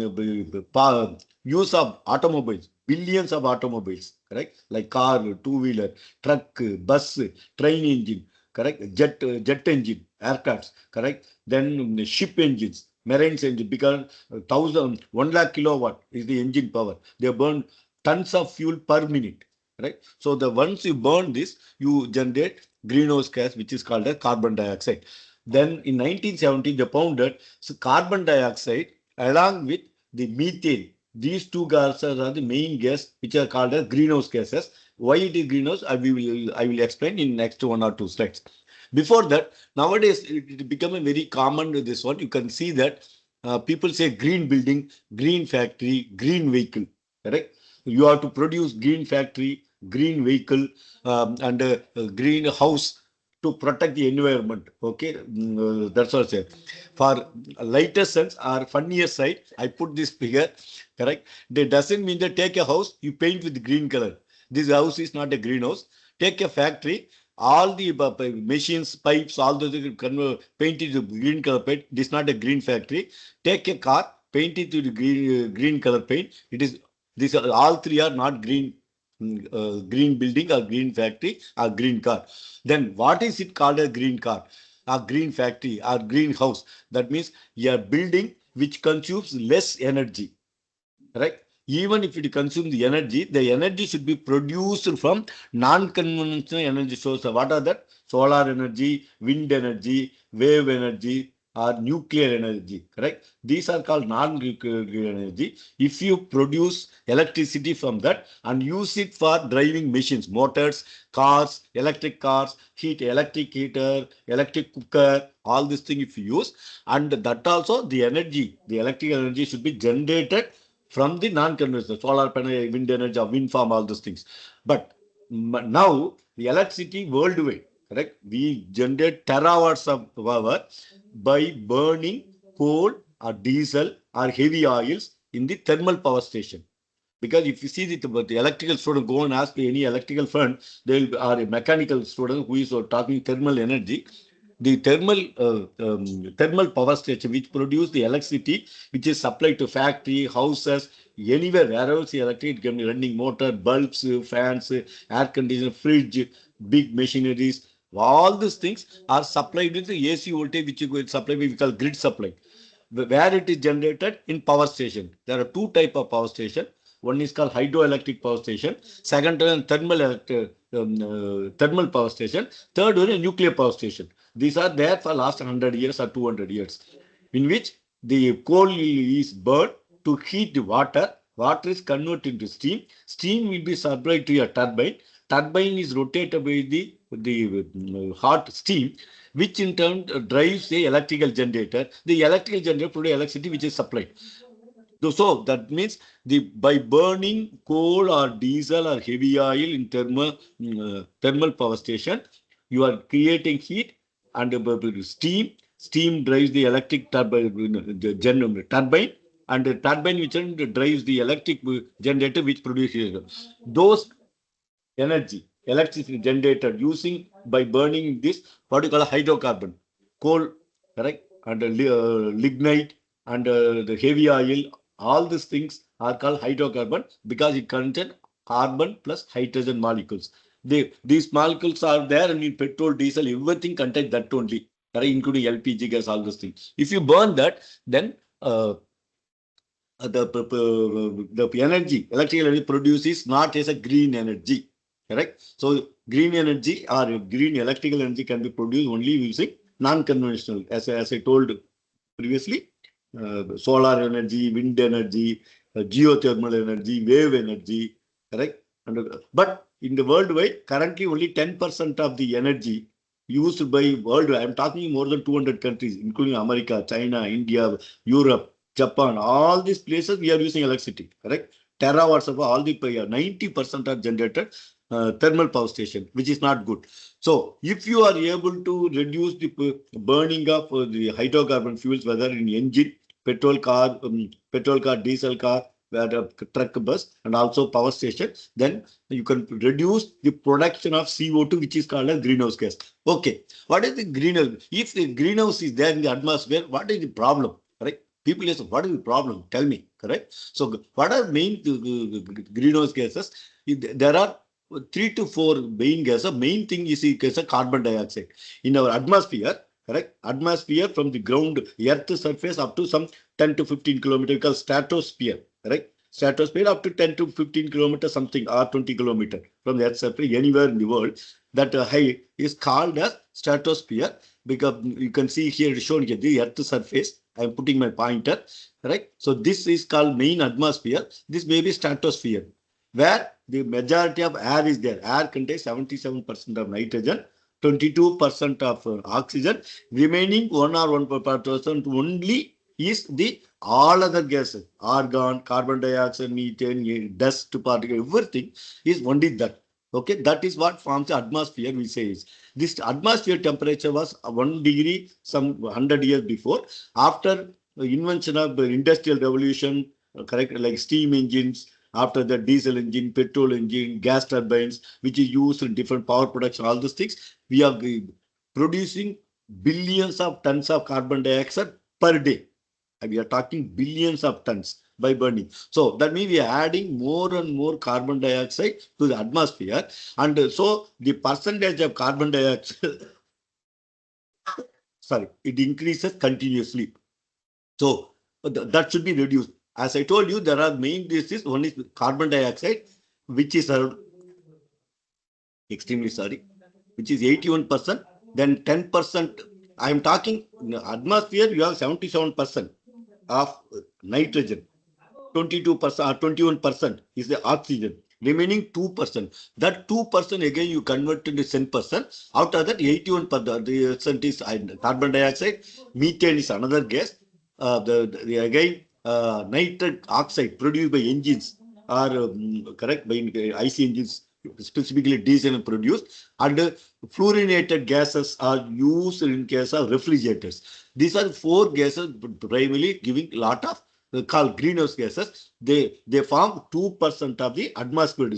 of automobiles, billions of automobiles, correct? Like car, two-wheeler, truck, bus, train engine, correct? Jet engine, aircrafts, correct? Then ship engines, marine engine, because 1 lakh kilowatt is the engine power. They burn tons of fuel per minute, right? So the once you burn this, you generate greenhouse gas, which is called as carbon dioxide. Then in 1970, they found that carbon dioxide along with the methane, these two gases are the main gas which are called as greenhouse gases. Why it is greenhouse, I will explain in next 1 or 2 slides. Before that, nowadays it become a very common this one. You can see that people say green building, green factory, green vehicle. Correct? You have to produce green factory, green vehicle, and green house to protect the environment. Okay, that's what I say. For lighter sense or funnier side, I put this figure. Correct. That doesn't mean that take a house, you paint with green color. This house is not a greenhouse. Take a factory, all the machines, pipes, all those painted to green color paint. This is not a green factory. Take a car, paint it with green color paint. It is these are all three are not green. Green building or green factory or green car. Then what is it called a green car or green factory or greenhouse? That means you are building which consumes less energy. Right? Even if it consumes the energy should be produced from non-conventional energy sources. What are that? Solar energy, wind energy, wave energy, or nuclear energy. Correct? These are called non-nuclear energy. If you produce electricity from that and use it for driving machines, motors, cars, electric cars, electric heater, electric cooker, all these things if you use, and that also the electrical energy should be generated from the non-conventional solar panel, wind energy, wind farm, all those things. But now the electricity worldwide, correct? We generate terawatts of power by burning coal or diesel or heavy oils in the thermal power station. Because if you see the electrical student go and ask any electrical friend, they will or a mechanical student who is talking thermal energy, the thermal power station which produce the electricity which is supplied to factory, houses, anywhere wherever the electricity, it can be running motor, bulbs, fans, air conditioner, fridge, big machineries. All these things are supplied with the AC voltage which you supply, we call grid supply. Where it is generated in power station. There are two type of power station. One is called hydroelectric power station. Second one thermal power station. Third one is nuclear power station. These are there for last 100 years or 200 years, in which the coal is burned to heat the water. Water is converted into steam. Steam will be supplied to a turbine. Turbine is rotated by the hot steam, which in turn drives the electrical generator. The electrical generator produces electricity which is supplied. So that means by burning coal or diesel or heavy oil in thermal power station, you are creating heat and steam. Steam drives the electric turbine, and the turbine which drives the electric generator which produces those electricity generated using by burning this what you call a hydrocarbon, coal, correct, and lignite and the heavy oil. All these things are called hydrocarbon because it contains carbon plus hydrogen molecules. These molecules are there in petrol, diesel, everything contains that only, right, including LPG gas, all those things. If you burn that, then the energy, electrical energy produces not as a green energy. Correct. So green energy or green electrical energy can be produced only using non-conventional, as I told previously, solar energy, wind energy, geothermal energy, wave energy. Correct. But in the worldwide, currently only 10% of the energy used by worldwide. I'm talking more than 200 countries, including America, China, India, Europe, Japan. All these places we are using electricity. Correct. Terawatts of all the 90% are generated thermal power station, which is not good. So if you are able to reduce the burning of the hydrocarbon fuels, whether in engine, petrol car, diesel car, truck, bus, and also power station, then you can reduce the production of CO2, which is called as greenhouse gas. Okay, what is the greenhouse? If the greenhouse is there in the atmosphere, what is the problem? Right? People ask, what is the problem? Tell me. Correct. So what are main greenhouse gases? There are 3 to 4 main gases. Main thing is a carbon dioxide in our atmosphere. Correct. Atmosphere from the ground, earth surface up to some 10 to 15 kilometers, called stratosphere. Correct. Stratosphere up to 10 to 15 kilometers something, or 20 kilometers from the earth surface anywhere in the world. That height is called as stratosphere. because you can see here shown here the Earth surface. I am putting my pointer, right? So this is called main atmosphere. This may be stratosphere, where the majority of air is there. Air contains 77% of nitrogen, 22% of oxygen, remaining 1 or 1% only is the all other gases, argon, carbon dioxide, methane, dust particle, everything is only that. Okay, that is what forms the atmosphere, we say is. This atmosphere temperature was 1 degree some 100 years before. After the invention of the industrial revolution, correct, like steam engines, after the diesel engine, petrol engine, gas turbines, which is used in different power production, all these things, we are producing billions of tons of carbon dioxide per day. And we are talking billions of tons by burning. So that means we are adding more and more carbon dioxide to the atmosphere. And so the percentage of carbon dioxide, sorry, it increases continuously. So that should be reduced. As I told you, there are main diseases. One is carbon dioxide, which is extremely sorry, which is 81%. Then 10%. I am talking in the atmosphere. You have 77% of nitrogen. 22% or 21% is the oxygen. Remaining 2%. That 2% again you convert to 10%. Out of that 81% is carbon dioxide. Methane is another gas. Again nitric oxide produced by engines are correct by IC engines, specifically diesel produced, and fluorinated gases are used in case of refrigerators. These are 4 gases primarily giving a lot of called greenhouse gases. They form 2% of the atmosphere.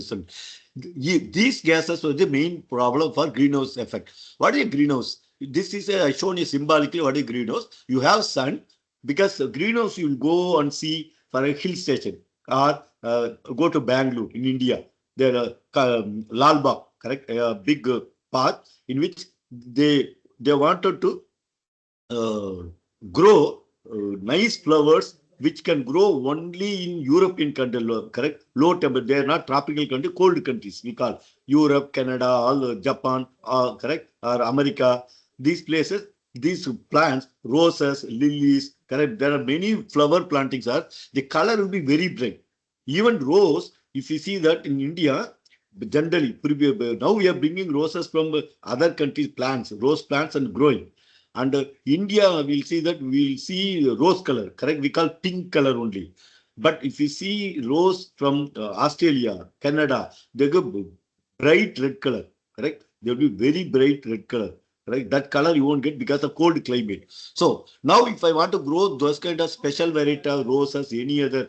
These gases were the main problem for greenhouse effect. What is a greenhouse? This is shown you symbolically what is greenhouse. You have sun, because greenhouse you will go and see for a hill station, or go to Bangalore in India. There are Lal Bagh, correct, a big park in which they wanted to grow nice flowers which can grow only in European country, correct? Low temperature. They are not tropical country, cold countries. We call Europe, Canada, all Japan, correct, or America. These places, these plants, roses, lilies, correct. There are many flower plantings. Are the color will be very bright. Even rose, if you see that in India, generally now we are bringing roses from other countries, plants, rose plants, and growing. And India, we'll see that we'll see rose color, correct? We call pink color only. But if you see rose from Australia, Canada, they go bright red color, correct? They'll be very bright red color, right? That color you won't get because of cold climate. So now if I want to grow those kind of special variety of roses, any other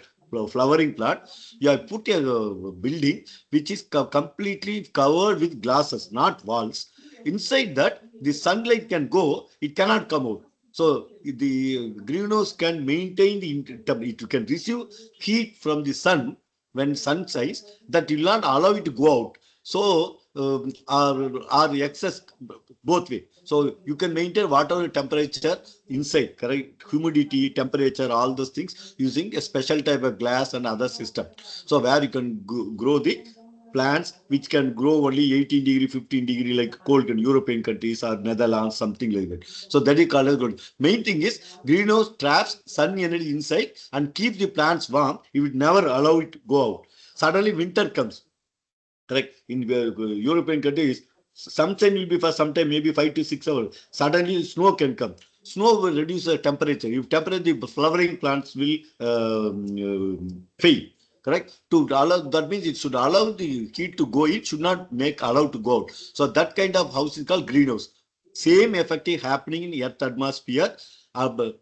flowering plant, you put a building which is completely covered with glasses, not walls. Inside that, the sunlight can go, it cannot come out. So the greenhouse can maintain it can receive heat from the sun when sun shines, that will not allow it to go out. So our excess both way. So you can maintain whatever temperature inside, correct? Humidity, temperature, all those things using a special type of glass and other system. So where you can grow the plants which can grow only 18 degree, 15 degree, like cold in European countries or Netherlands, something like that. So that is called as good. Main thing is greenhouse traps sun energy inside and keeps the plants warm. It would never allow it to go out. Suddenly winter comes, correct? In European countries, sunshine will be for some time, maybe 5 to 6 hours. Suddenly snow can come. Snow will reduce the temperature. If temperature, the flowering plants will fail. Correct? To allow, that means it should allow the heat to go in, should not make allow to go out. So that kind of house is called greenhouse. Same effect is happening in Earth atmosphere.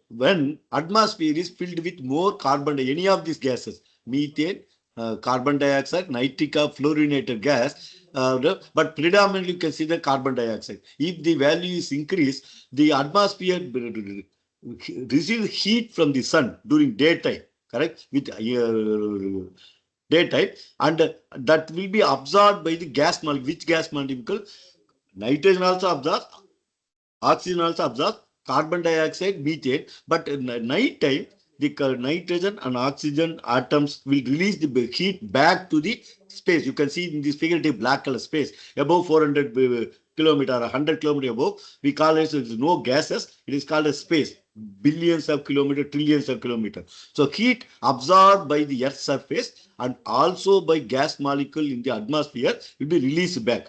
When atmosphere is filled with more carbon, any of these gases, methane, carbon dioxide, nitric or fluorinated gas, but predominantly you can see the carbon dioxide. If the value is increased, the atmosphere receives heat from the sun during daytime, correct? With daytime, and that will be absorbed by the gas molecule. Which gas molecule? Nitrogen also absorbs, oxygen also absorbs, carbon dioxide, methane. But in night time, the nitrogen and oxygen atoms will release the heat back to the space. You can see in this figurative black color space above 400 kilometer or 100 kilometer above, we call it, there is no gases, it is called a space. Billions of kilometers, trillions of kilometers. So heat absorbed by the Earth's surface and also by gas molecule in the atmosphere will be released back.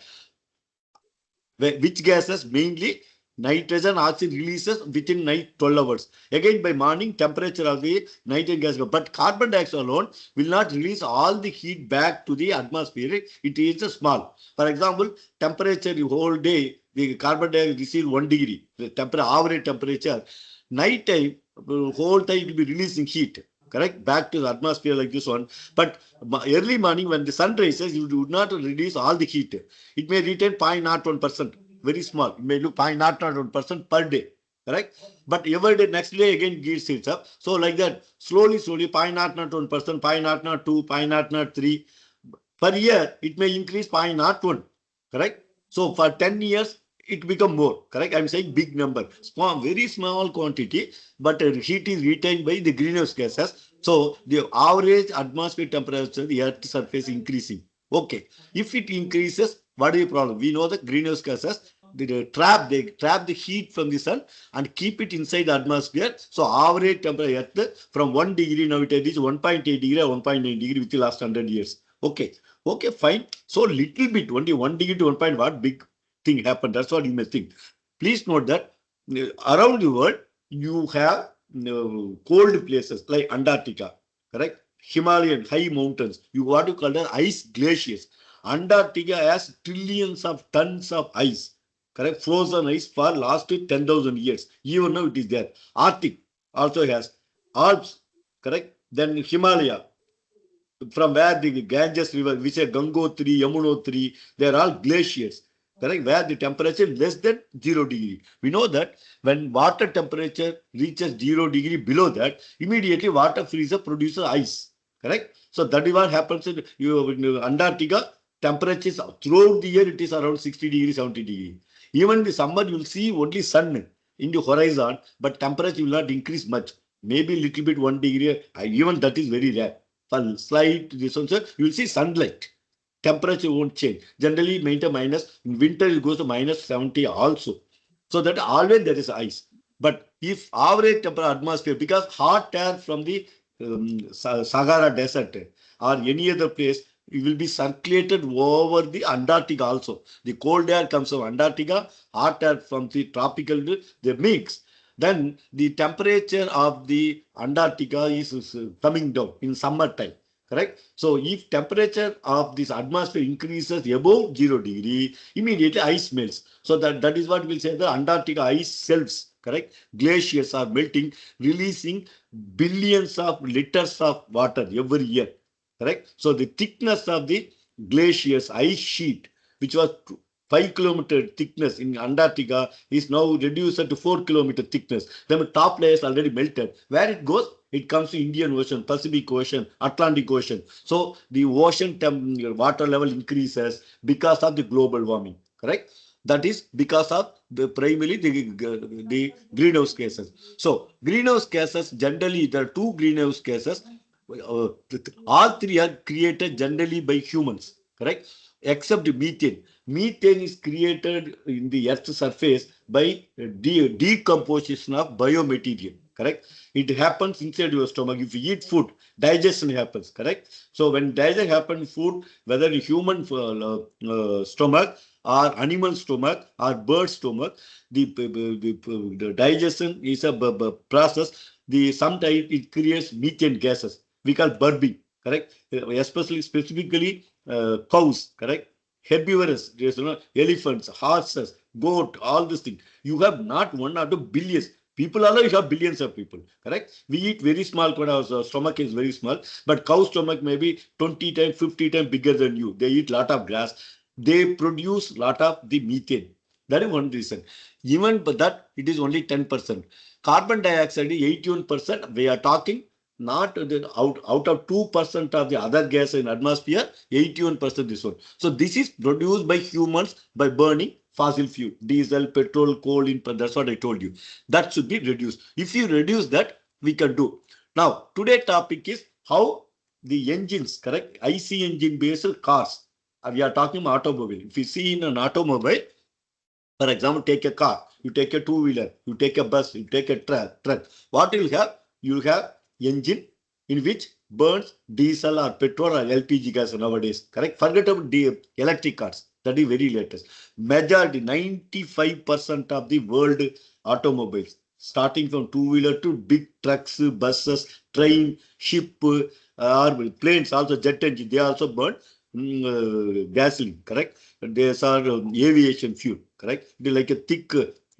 Which gases? Mainly nitrogen, oxygen releases within night 12 hours. Again, by morning, temperature of the nitrogen gas. But carbon dioxide alone will not release all the heat back to the atmosphere. It is small. For example, temperature the whole day, the carbon dioxide receives 1 degree. The average temperature. Night time, whole time it will be releasing heat. Correct? Back to the atmosphere like this one. But early morning, when the sun rises, you do not release all the heat. It may retain 0.01%. Very small. It may look 0.01% per day. Correct? But every day, next day again gives heats up. So like that, slowly, 0.01%, 0.02, 0.03. Per year, it may increase 0.01. Correct? So for 10 years, it become more. Correct? I'm saying big number. Small, very small quantity, but heat is retained by the greenhouse gases. So the average atmospheric temperature, the Earth's surface increasing. Okay. If it increases, what is the problem? We know that greenhouse gases, they trap the heat from the sun and keep it inside the atmosphere. So average temperature Earth from 1 degree, now it is 1.8 degree or 1.9 degree within the last 100 years. Okay. Okay, fine. So little bit, only 1 degree to 1 point, what big thing happened? That's what you may think. Please note that around the world, you have cold places like Antarctica, correct? Himalayan high mountains. You what you call the ice glaciers. Antarctica has trillions of tons of ice, correct? Frozen ice for last 10,000 years. Even now it is there. Arctic also has Alps, correct? Then Himalaya, from where the Ganges River, which are Gangotri, Yamunotri, they are all glaciers, correct? Where the temperature less than 0 degree. We know that when water temperature reaches 0 degree below that, immediately water freezes, produces ice, correct? So that is what happens in Antarctica. Temperatures throughout the year, it is around 60 degree, 70 degree. Even in the summer, you will see only sun in the horizon, but temperature will not increase much. Maybe little bit 1 degree, even that is very rare. For slight this one, sir, you will see sunlight. Temperature won't change. Generally, maintain minus. In winter, it goes to minus 70 also. So that always there is ice. But if average temperature atmosphere, because hot air from the Sahara Desert or any other place, it will be circulated over the Antarctica also. The cold air comes from Antarctica, hot air from the tropical, they mix. Then the temperature of the Antarctica is coming down in summertime. Correct? So if temperature of this atmosphere increases above 0 degree, immediately ice melts. So that is what we'll say the Antarctica ice shelves. Correct? Glaciers are melting, releasing billions of liters of water every year. Correct? So the thickness of the glaciers ice sheet, which was 5-kilometer thickness in Antarctica, is now reduced to 4-kilometer thickness. The top layer is already melted. Where it goes, it comes to Indian Ocean, Pacific Ocean, Atlantic Ocean. So the ocean water level increases because of the global warming. Correct? That is because of primarily the greenhouse gases. So greenhouse gases, generally there are 2 greenhouse gases. All 3 are created generally by humans. Correct? Except methane. Methane is created in the Earth's surface by decomposition of biomaterial. Correct? It happens inside your stomach. If you eat food, digestion happens. Correct? So when digestion happens, food, whether in human stomach or animal stomach or bird stomach, the digestion is a process. Sometimes it creates methane gases. We call burping. Correct? Especially specifically cows. Correct? Herbivorous, elephants, horses, goat, all these things. You have not 1 or 2 billions. People alone, you have billions of people. Correct? We eat very small, our stomach is very small, but cow stomach may be 20 times, 50 times bigger than you. They eat lot of grass. They produce lot of the methane. That is one reason. Even but that, it is only 10%. Carbon dioxide is 81%. We are talking not out of 2% of the other gas in atmosphere, 81% this one. So this is produced by humans by burning fossil fuel, diesel, petrol, coal. That's what I told you. That should be reduced. If you reduce that, we can do. Now, today's topic is how the engines, correct? IC engine based cars. We are talking about automobile. If you see in an automobile, For example, take a car, you take a two-wheeler, you take a bus, you take a truck. What you'll have? You'll have engine in which burns diesel or petrol or LPG gas nowadays. Correct? Forget about the electric cars. That is very latest. Majority, 95% of the world automobiles, starting from two-wheeler to big trucks, buses, train, ship, or planes, also jet engine, they also burn gasoline. Correct? These are aviation fuel. Correct? It is like a thick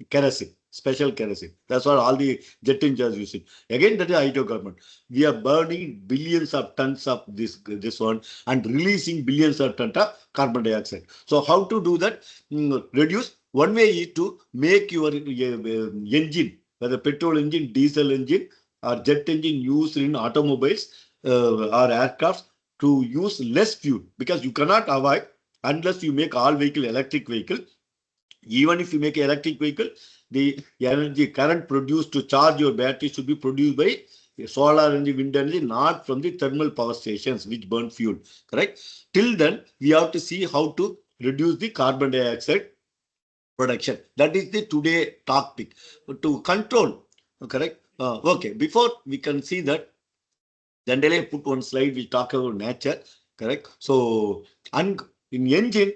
kerosene, special kerosene. That's what all the jet engines are using. Again, that is hydro government. We are burning billions of tons of this one and releasing billions of tons of carbon dioxide. So how to do that? Reduce. One way is to make your engine, whether petrol engine, diesel engine, or jet engine used in automobiles or aircrafts, to use less fuel, because you cannot avoid unless you make all vehicle electric vehicle. Even if you make an electric vehicle, the energy current produced to charge your battery should be produced by solar energy, wind energy, not from the thermal power stations which burn fuel. Correct? Till then, we have to see how to reduce the carbon dioxide production. That is the today topic. To control. Correct? Okay. Before we can see that, generally I put one slide which talk about nature. Correct? So, in engine,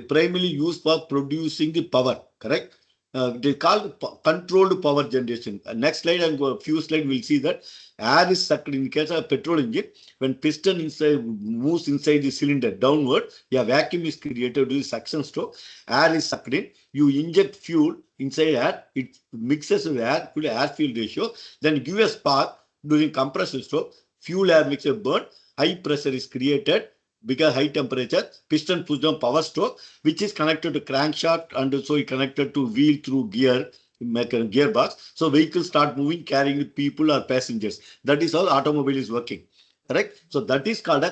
primarily used for producing the power. Correct? They call controlled power generation. Next slide and a few slides we'll see that air is sucked in case of petrol engine. When piston inside moves inside the cylinder downward, a vacuum is created due to suction stroke. Air is sucked in. You inject fuel inside air. It mixes with air, air-fuel ratio. Then give a spark during compression stroke. Fuel air mixture burn. High pressure is created because high temperature. Piston push down power stroke, which is connected to crankshaft and also connected to wheel through gearbox. So vehicles start moving, carrying people or passengers. That is how automobile is working. Correct? So that is called a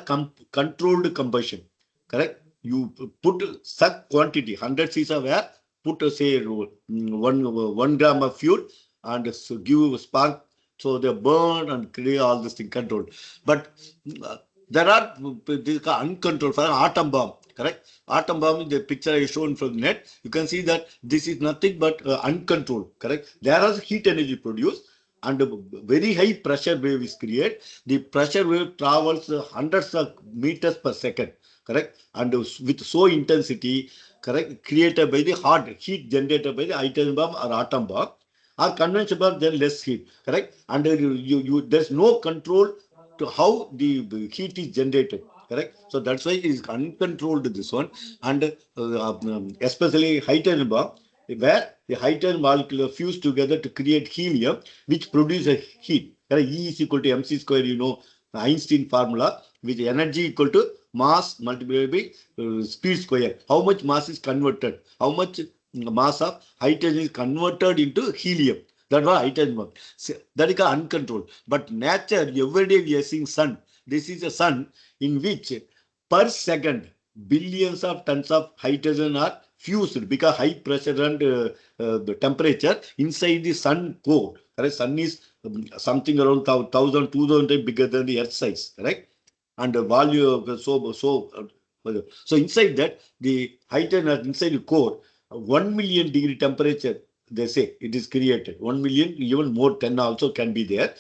controlled combustion. Correct? You put such quantity, 100 cc of air, put say 1 gram of fuel and so give a spark. So they burn and create all this thing controlled. But there are these are uncontrolled. For an atom bomb, correct? Atom bomb, the picture I shown from the net, you can see that this is nothing but uncontrolled, correct? There is heat energy produced and a very high pressure wave is created. The pressure wave travels hundreds of meters per second, correct? And with so intensity, correct, created by the hot heat generated by the hydrogen bomb or atom bomb. Or conventional bomb, then less heat, correct? And there's no control to how the heat is generated. Correct. So that's why it is uncontrolled, this one. And especially hydrogen bomb, where the hydrogen molecule are fused together to create helium, which produces heat. Correct? E is equal to mc square, you know, the Einstein formula, which energy equal to mass multiplied by speed square. How much mass is converted? How much mass of hydrogen is converted into helium? That's what hydrogen bomb. That is uncontrolled. But nature, every day we are seeing sun. This is a sun in which per second billions of tons of hydrogen are fused because high pressure and the temperature inside the sun core. Correct? Sun is something around 1,000, 2,000 times bigger than the Earth size. Correct? And the value of so inside that the hydrogen inside the core, 1 million degree temperature, they say it is created. 1 million, even more, 10 also can be there.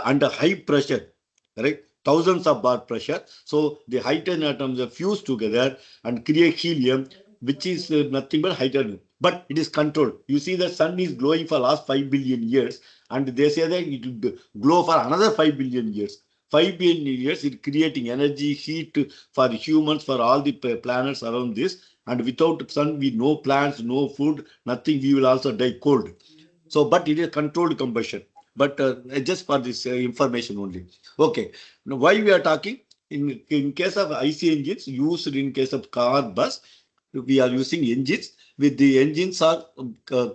Under high pressure, correct? Thousands of bar pressure. So the hydrogen atoms are fused together and create helium, which is nothing but hydrogen. But it is controlled. You see the sun is glowing for last 5 billion years, and they say that it will glow for another 5 billion years. 5 billion years, it creating energy, heat for humans, for all the planets around this. And without sun, we no plants, no food, nothing. We will also die cold. So, but it is controlled combustion. But just for this information only. Okay. Now, why we are talking? In case of IC engines used in case of car, bus, we are using engines. With the engines are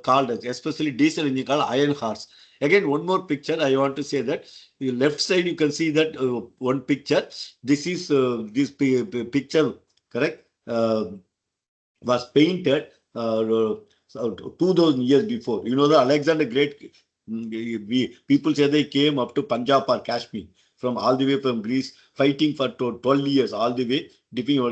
called, especially diesel engine, called iron horse. Again, one more picture. I want to say that the left side you can see that one picture. This is this picture, correct? Was painted 2,000 years before. You know, the Alexander Great, people say they came up to Punjab or Kashmir from all the way from Greece, fighting for 12 years, all the way,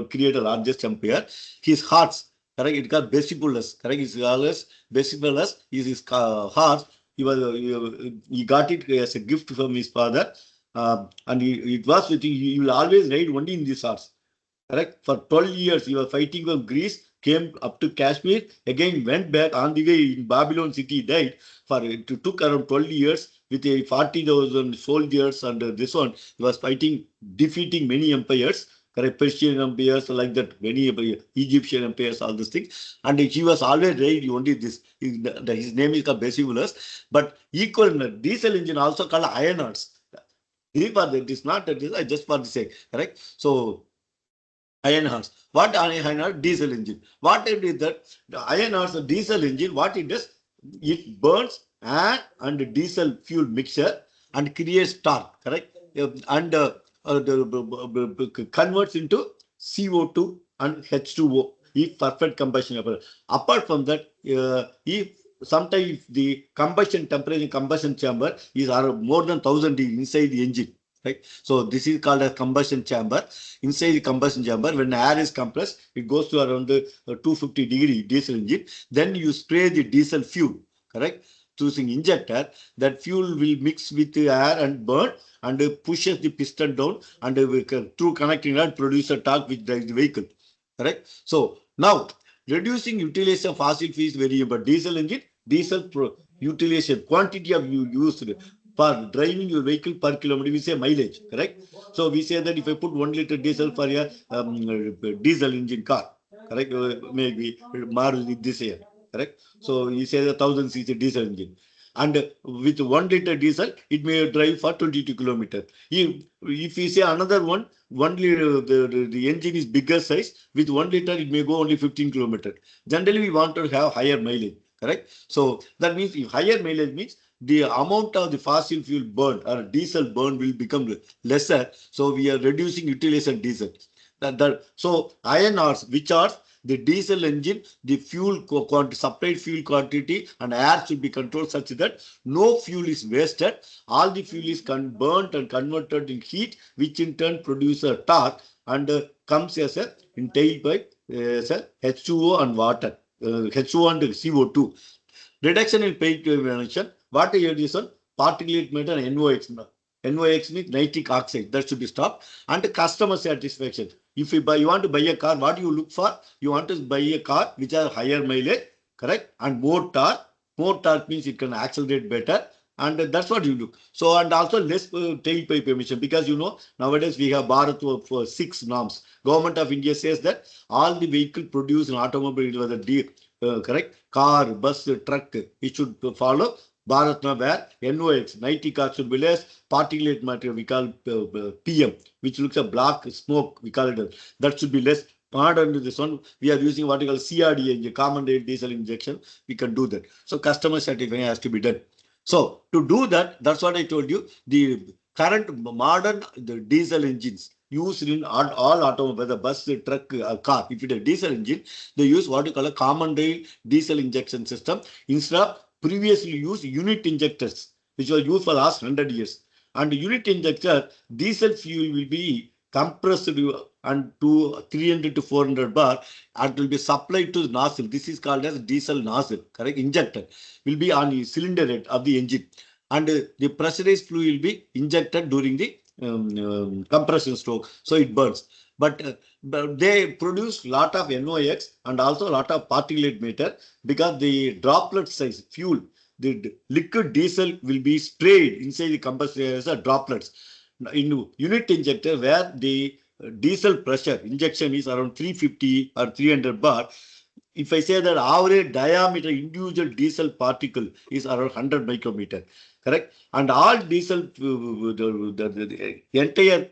create a largest empire. His horse, correct? It got Besipulus, correct? It's always Besipulus is his horse. He got it as a gift from his father, and it was with him. He will always ride only in this horse. Correct? For 12 years, he was fighting from Greece, came up to Kashmir, again went back on the way in Babylon city, died. It took around 12 years with a 40,000 soldiers, and this one, he was fighting, defeating many empires, correct? Persian empires, like that, many Egyptian empires, all these things. And he was always riding only this. His name is called Besibulus, but equal diesel engine also called iron horse. It is not just for the sake, correct? So, iron horse. What iron horse? Diesel engine. What it is that the iron horse, the diesel engine, what it does? It burns air and diesel fuel mixture and creates torque, correct? And converts into CO2 and H2O if perfect combustion. Apart from that, if sometimes the combustion temperature, combustion chamber is more than 1000 degrees inside the engine. Right? So this is called a combustion chamber. Inside the combustion chamber, when air is compressed, it goes to around 250-degree diesel engine. Then you spray the diesel fuel, correct? Choosing injector, that fuel will mix with the air and burn and pushes the piston down, and through connecting rod produce a torque which drives the vehicle, correct? So now reducing utilization of fossil fuels is very important. Diesel engine, utilization, quantity of you used for driving your vehicle per kilometer, we say mileage, correct? So we say that if I put 1 liter diesel for a diesel engine car, correct? Maybe Maruti this year, correct? So we say the 1000 cc diesel engine. And with 1 liter diesel, it may drive for 22 kilometers. If we say another one, 1 liter, the engine is bigger size, with 1 liter, it may go only 15 kilometers. Generally, we want to have higher mileage, correct? So that means if higher mileage means the amount of the fossil fuel burn or diesel burn will become lesser. So we are reducing utilization diesel. So iron ores, which are the diesel engine, the fuel supplied fuel quantity and air should be controlled such that no fuel is wasted. All the fuel is burnt and converted in heat, which in turn produces a torque and comes as a in tailpipe as a H2O and water, H2O and CO2. Reduction in paint emission. What is this one? Particulate matter and NOx. NOx means nitric oxide. That should be stopped. And customer satisfaction. If you want to buy a car, what do you look for? You want to buy a car which has higher mileage, correct? And more torque. More torque means it can accelerate better. And that's what you do. So, and also less tailpipe emission, because nowadays we have Bharat for 6 norms. Government of India says that all the vehicle produced in automobile, whether correct, car, bus, truck, it should follow Bharatna, where NOx, nitric oxide should be less, particulate matter we call PM, which looks like black smoke, we call it. That should be less. Modern to this one, we are using what we call CRD engine, common rail diesel injection. We can do that. So customer satisfaction has to be done. So to do that, that's what I told you. The current modern diesel engines used in all automobiles, whether bus, truck, car. If it is a diesel engine, they use what you call a common rail diesel injection system instead of previously used unit injectors, which were used for the last 100 years. And unit injector, diesel fuel will be compressed and to 300 to 400 bar, and will be supplied to the nozzle. This is called as diesel nozzle, correct? Injector will be on the cylinder head of the engine, and the pressurized fluid will be injected during the compression stroke, so it burns. But they produce lot of NOx and also a lot of particulate matter, because the droplet size fuel, the liquid diesel will be sprayed inside the combustion as a droplets. In unit injector, where the diesel pressure injection is around 350 or 300 bar, if I say that average diameter individual diesel particle is around 100 micrometer, correct? And all diesel, the entire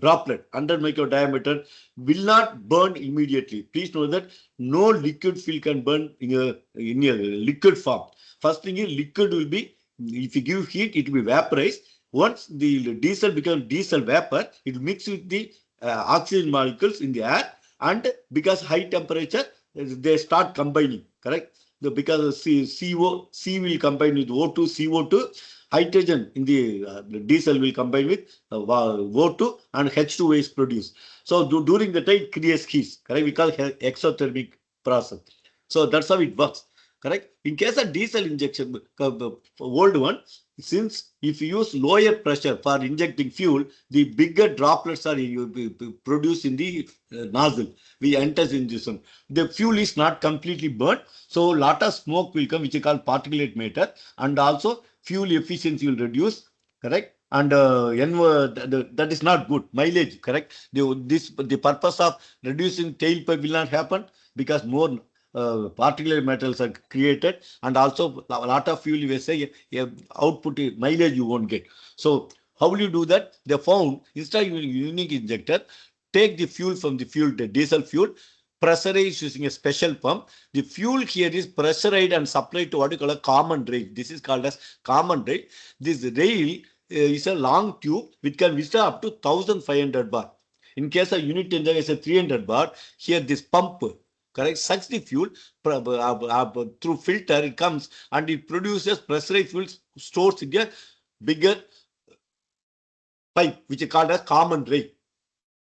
droplet 100 micro diameter will not burn immediately. Please know that no liquid fuel can burn in a liquid form. First thing is, liquid will be, if you give heat, it will be vaporized. Once the diesel becomes diesel vapor, it will mix with the oxygen molecules in the air, and because high temperature, they start combining, correct? Because C will combine with O2, CO2, hydrogen in the diesel will combine with O2, and H2O is produced. So during the time, it creates heat, correct? We call exothermic process. So that's how it works. Correct. In case of diesel injection, old one, since if you use lower pressure for injecting fuel, the bigger droplets are produced in the nozzle. We enters in this one. The fuel is not completely burnt, so lot of smoke will come, which is called particulate matter, and also fuel efficiency will reduce. Correct. And that is not good. Mileage, correct. The purpose of reducing tailpipe will not happen because more particulate metals are created, and also a lot of fuel, you will say, output mileage you won't get. So how will you do that? They found instead of unique injector, take the fuel from the fuel, the diesel fuel, pressurize using a special pump. The fuel here is pressurized and supplied to what you call a common rail. This is called as common rail. This rail is a long tube which can withstand up to 1500 bar. In case of unit injector is a 300 bar. Here this pump, correct, sucks the fuel through filter. It comes and it produces pressurized fuel, stores in a bigger pipe which is called as common rail.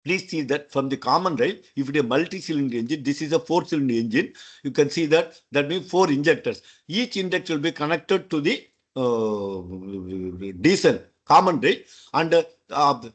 Please see that from the common rail, if it is a multi-cylinder engine, this is a 4-cylinder engine. You can see that means 4 injectors. Each injector will be connected to the diesel common rail, and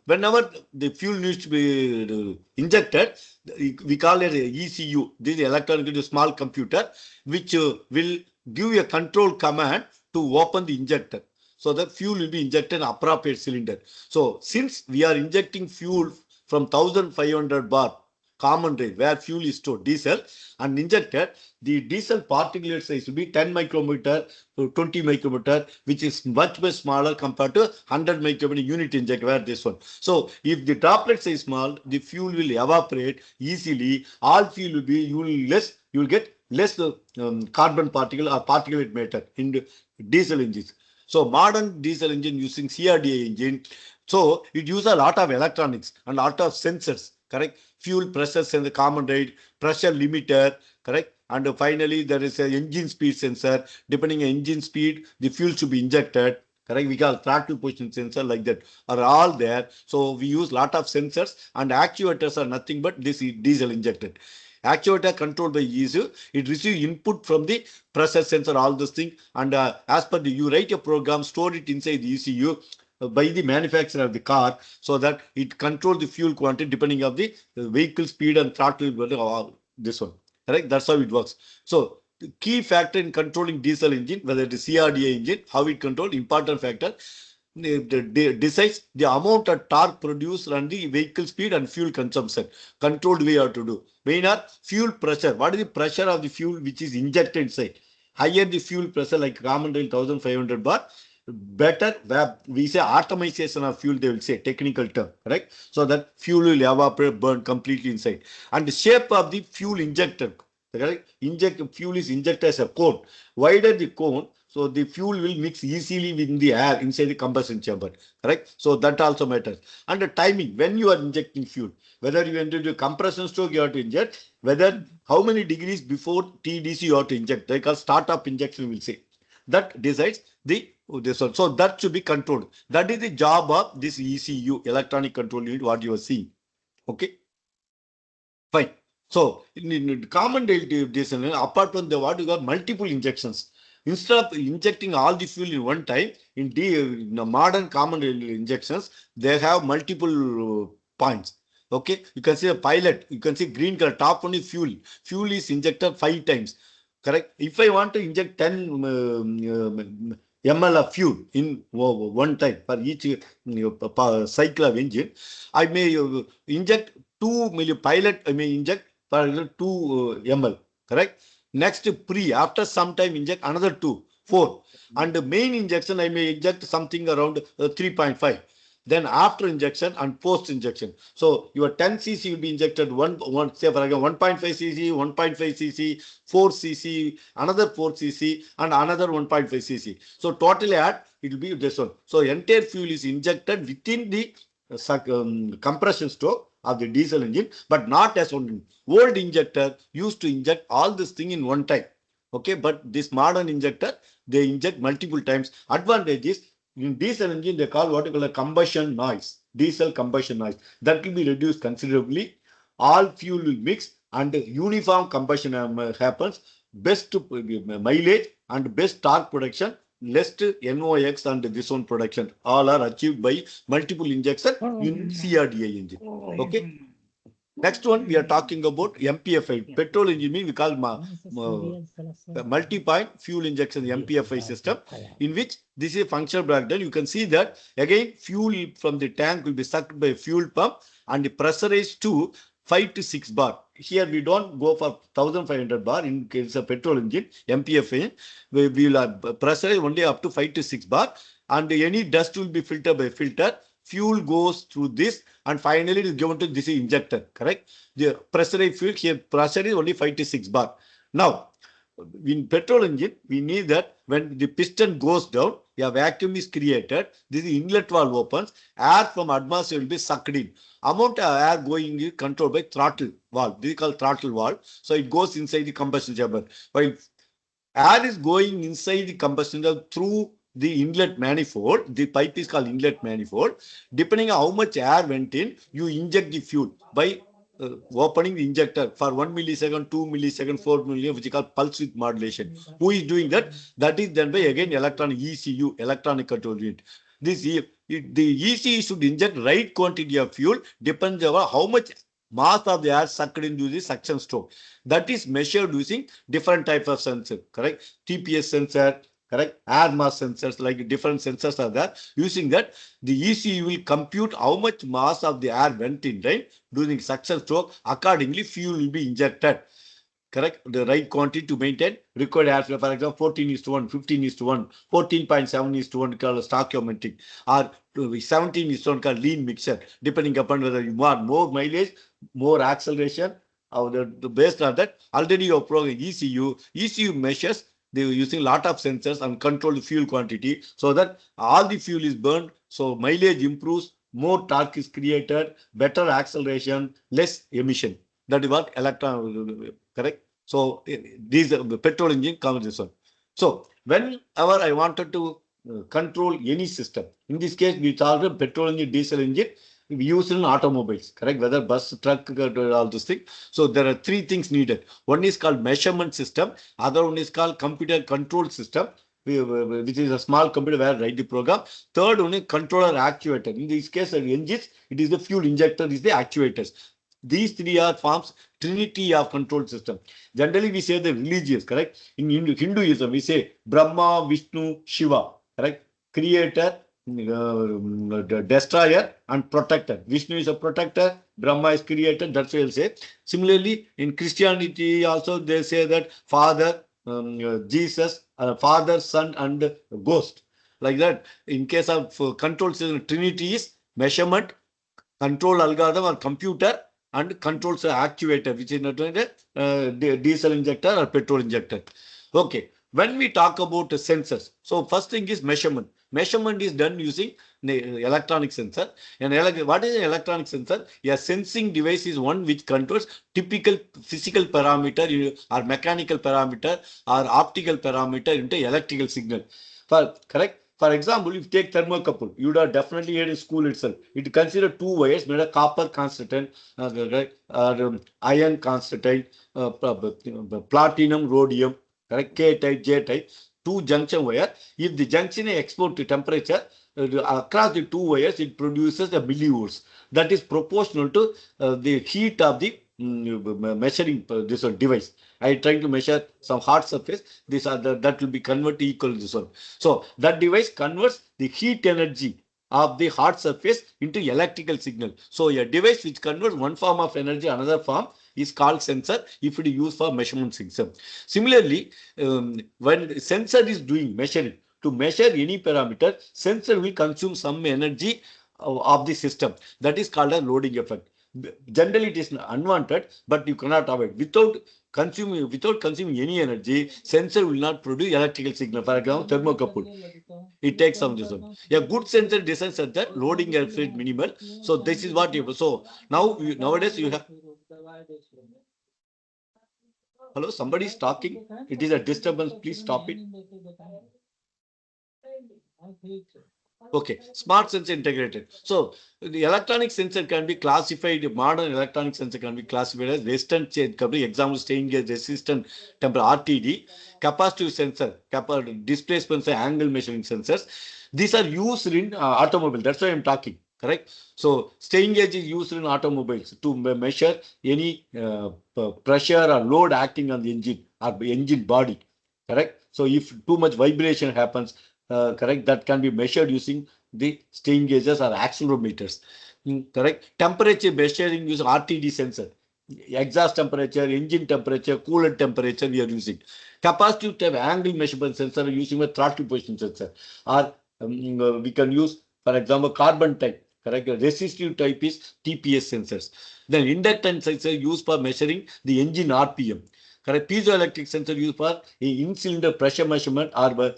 whenever the fuel needs to be injected, we call it ECU. This is electronic small computer which will give a control command to open the injector. So the fuel will be injected in appropriate cylinder. So since we are injecting fuel from 1500 bar common rail where fuel is stored, diesel, and injected, the diesel particulate size will be 10 micrometer to 20 micrometer, which is much smaller compared to 100 micrometer unit injector where this one. So if the droplet size is small, the fuel will evaporate easily. All fuel will be, you will get less carbon particle or particulate matter in the diesel engines. So modern diesel engine using CRDA engine, so it uses a lot of electronics and a lot of sensors, correct? Fuel pressure sensor, common rate, pressure limiter, correct? And finally, there is an engine speed sensor. Depending on engine speed, the fuel should be injected, correct? We call throttle position sensor like that are all there. So we use a lot of sensors, and actuators are nothing but this diesel injected. Actuator controlled by ECU, it receives input from the pressure sensor, all those things, and as per the, you write a program, store it inside the ECU by the manufacturer of the car, so that it controls the fuel quantity depending on the vehicle speed and throttle, this one, right? That's how it works. So the key factor in controlling diesel engine, whether it is CRDA engine, how it controls, important factor, decides the amount of torque produced and the vehicle speed and fuel consumption. Controlled way how to do. Main are fuel pressure. What is the pressure of the fuel which is injected inside? Higher the fuel pressure, like common rail 1500 bar, better, we say atomization of fuel, they will say, technical term, correct? So that fuel will evaporate, burn completely inside. And the shape of the fuel injector, correct? Fuel is injected as a cone. Wider the cone, so the fuel will mix easily within the air inside the combustion chamber, correct? So that also matters. And the timing, when you are injecting fuel, whether you enter the compression stroke you have to inject, whether how many degrees before TDC you have to inject, they call startup injection, will say. That decides this one. So that should be controlled. That is the job of this ECU, electronic control unit, what you are seeing. Okay. Fine. So in common diesel, apart from the what you got multiple injections. Instead of injecting all the fuel in one time, in the modern common injections, they have multiple points. Okay, you can see a pilot, you can see green color, top one is fuel. Fuel is injected 5 times. Correct. If I want to inject 10 ml of fuel in one time for each cycle of engine, I may inject 2 pilot, I may inject for 2 ml. Correct. Next after some time inject another 2, 4. And the main injection, I may inject something around 3.5. Then after injection and post injection. So your 10 cc will be injected say for example 1.5 cc, 1.5 cc, 4 cc, another 4 cc, and another 1.5 cc. So totally it will be this one. So entire fuel is injected within the compression stroke of the diesel engine, but not as one. Old injector used to inject all this thing in one time. Okay, but this modern injector, they inject multiple times. Advantage is, in diesel engine, they call what you call a combustion noise, diesel combustion noise. That will be reduced considerably. All fuel will mix and uniform combustion happens, best mileage and best torque production, less NOx and this one production, all are achieved by multiple injection in CRDI engine. Okay. Next one, we are talking about MPFI. Petrol engine mean we call multi-point fuel injection MPFI system, in which this is functional breakdown. You can see that again fuel from the tank will be sucked by a fuel pump and pressurized to 5 to 6 bar. Here we don't go for 1500 bar in case of petrol engine MPFA. We will pressurize only up to 5 to 6 bar, and any dust will be filtered by filter. Fuel goes through this and finally it is given to this injector, correct? The pressurized fuel here, pressure is only 5 to 6 bar. Now, in petrol engine, we need that when the piston goes down, a vacuum is created, this inlet valve opens, air from atmosphere will be sucked in. Amount of air going is controlled by throttle valve. This is called throttle valve. So it goes inside the combustion chamber. While air is going inside the combustion chamber through the inlet manifold, the pipe is called inlet manifold. Depending on how much air went in, you inject the fuel by opening the injector for 1 millisecond, 2 millisecond, 4 millisecond, which is called pulse width modulation. Who is doing that? That is done by again electronic ECU, electronic control unit. This the ECU should inject right quantity of fuel, depends on how much mass of the air sucked into the suction stroke. That is measured using different types of sensor, correct? TPS sensor, correct? Air mass sensors, like different sensors are there. Using that, the ECU will compute how much mass of the air went in, right? During suction stroke, accordingly, fuel will be injected. Correct? The right quantity to maintain required air flow. For example, 14:1, 15:1, 14.7:1 called stoichiometric, or 17:1 called lean mixture, depending upon whether you want more mileage, more acceleration, or the based on that. Already your program ECU measures. They are using a lot of sensors and control the fuel quantity so that all the fuel is burned. So mileage improves, more torque is created, better acceleration, less emission. That is what electron, correct? So these the petrol engine comes this one. So whenever I wanted to control any system, in this case we target petrol engine, diesel engine, we use in automobiles, correct? Whether bus, truck, all those things. So there are three things needed. One is called measurement system. Other one is called computer control system, which is a small computer where I write the program. Third one is controller actuator. In this case of engines, it is the fuel injector, is the actuators. These three are forms trinity of control system. Generally, we say the religious, correct? In Hinduism, we say Brahma, Vishnu, Shiva, correct? Creator, destroyer, and protector. Vishnu is a protector, Brahma is creator, that's what they'll say. Similarly, in Christianity also, they say that Father, Jesus, Father, Son, and Ghost. Like that. In case of control system, trinity is measurement, control algorithm or computer, and controls actuator, which is not a diesel injector or petrol injector. Okay. When we talk about sensors, so first thing is measurement. Measurement is done using the electronic sensor. And what is an electronic sensor? A sensing device is one which controls typical physical parameter or mechanical parameter or optical parameter into electrical signal. Correct? For example, if you take thermocouple, you would have definitely heard in school itself. It considered two wires made of copper constituent, iron constituent, platinum, rhodium, correct? K type, J type, two junction wire. If the junction is exposed to temperature, across the two wires, it produces a millivolts. That is proportional to the heat of the measuring this one device. I trying to measure some hard surface. This that will be converted equal to this one. So that device converts the heat energy of the hard surface into electrical signal. So a device which converts one form of energy another form is called sensor if it is used for measurement system. Similarly, when sensor is doing measuring, to measure any parameter, sensor will consume some energy of the system. That is called a loading effect. Generally, it is unwanted, but you cannot avoid. Without consuming any energy, sensor will not produce electrical signal. For example, thermocouple. It takes some result. A good sensor design such that loading effect minimal. So this is what you. So now nowadays you have. Hello, somebody is talking. It is a disturbance. Please stop it. Okay, smart sensor integrated. So the electronic sensor can be classified, modern electronic sensor can be classified as resistant change, example, strain gauge, resistant temperature, RTD, capacitive sensor, displacement sensor, angle measuring sensors. These are used in automobile. That's why I'm talking. Correct. So strain gauge is used in automobiles to measure any pressure or load acting on the engine or engine body. Correct. So if too much vibration happens, correct, that can be measured using the strain gauges or accelerometers. Correct. Temperature measuring using RTD sensor. Exhaust temperature, engine temperature, coolant temperature we are using. Capacitive type angle measurement sensor using a throttle position sensor. Or we can use, for example, carbon type. Correct. Resistive type is TPS sensors. Then inductance sensor used for measuring the engine RPM. Correct. Piezoelectric sensor used for in-cylinder pressure measurement or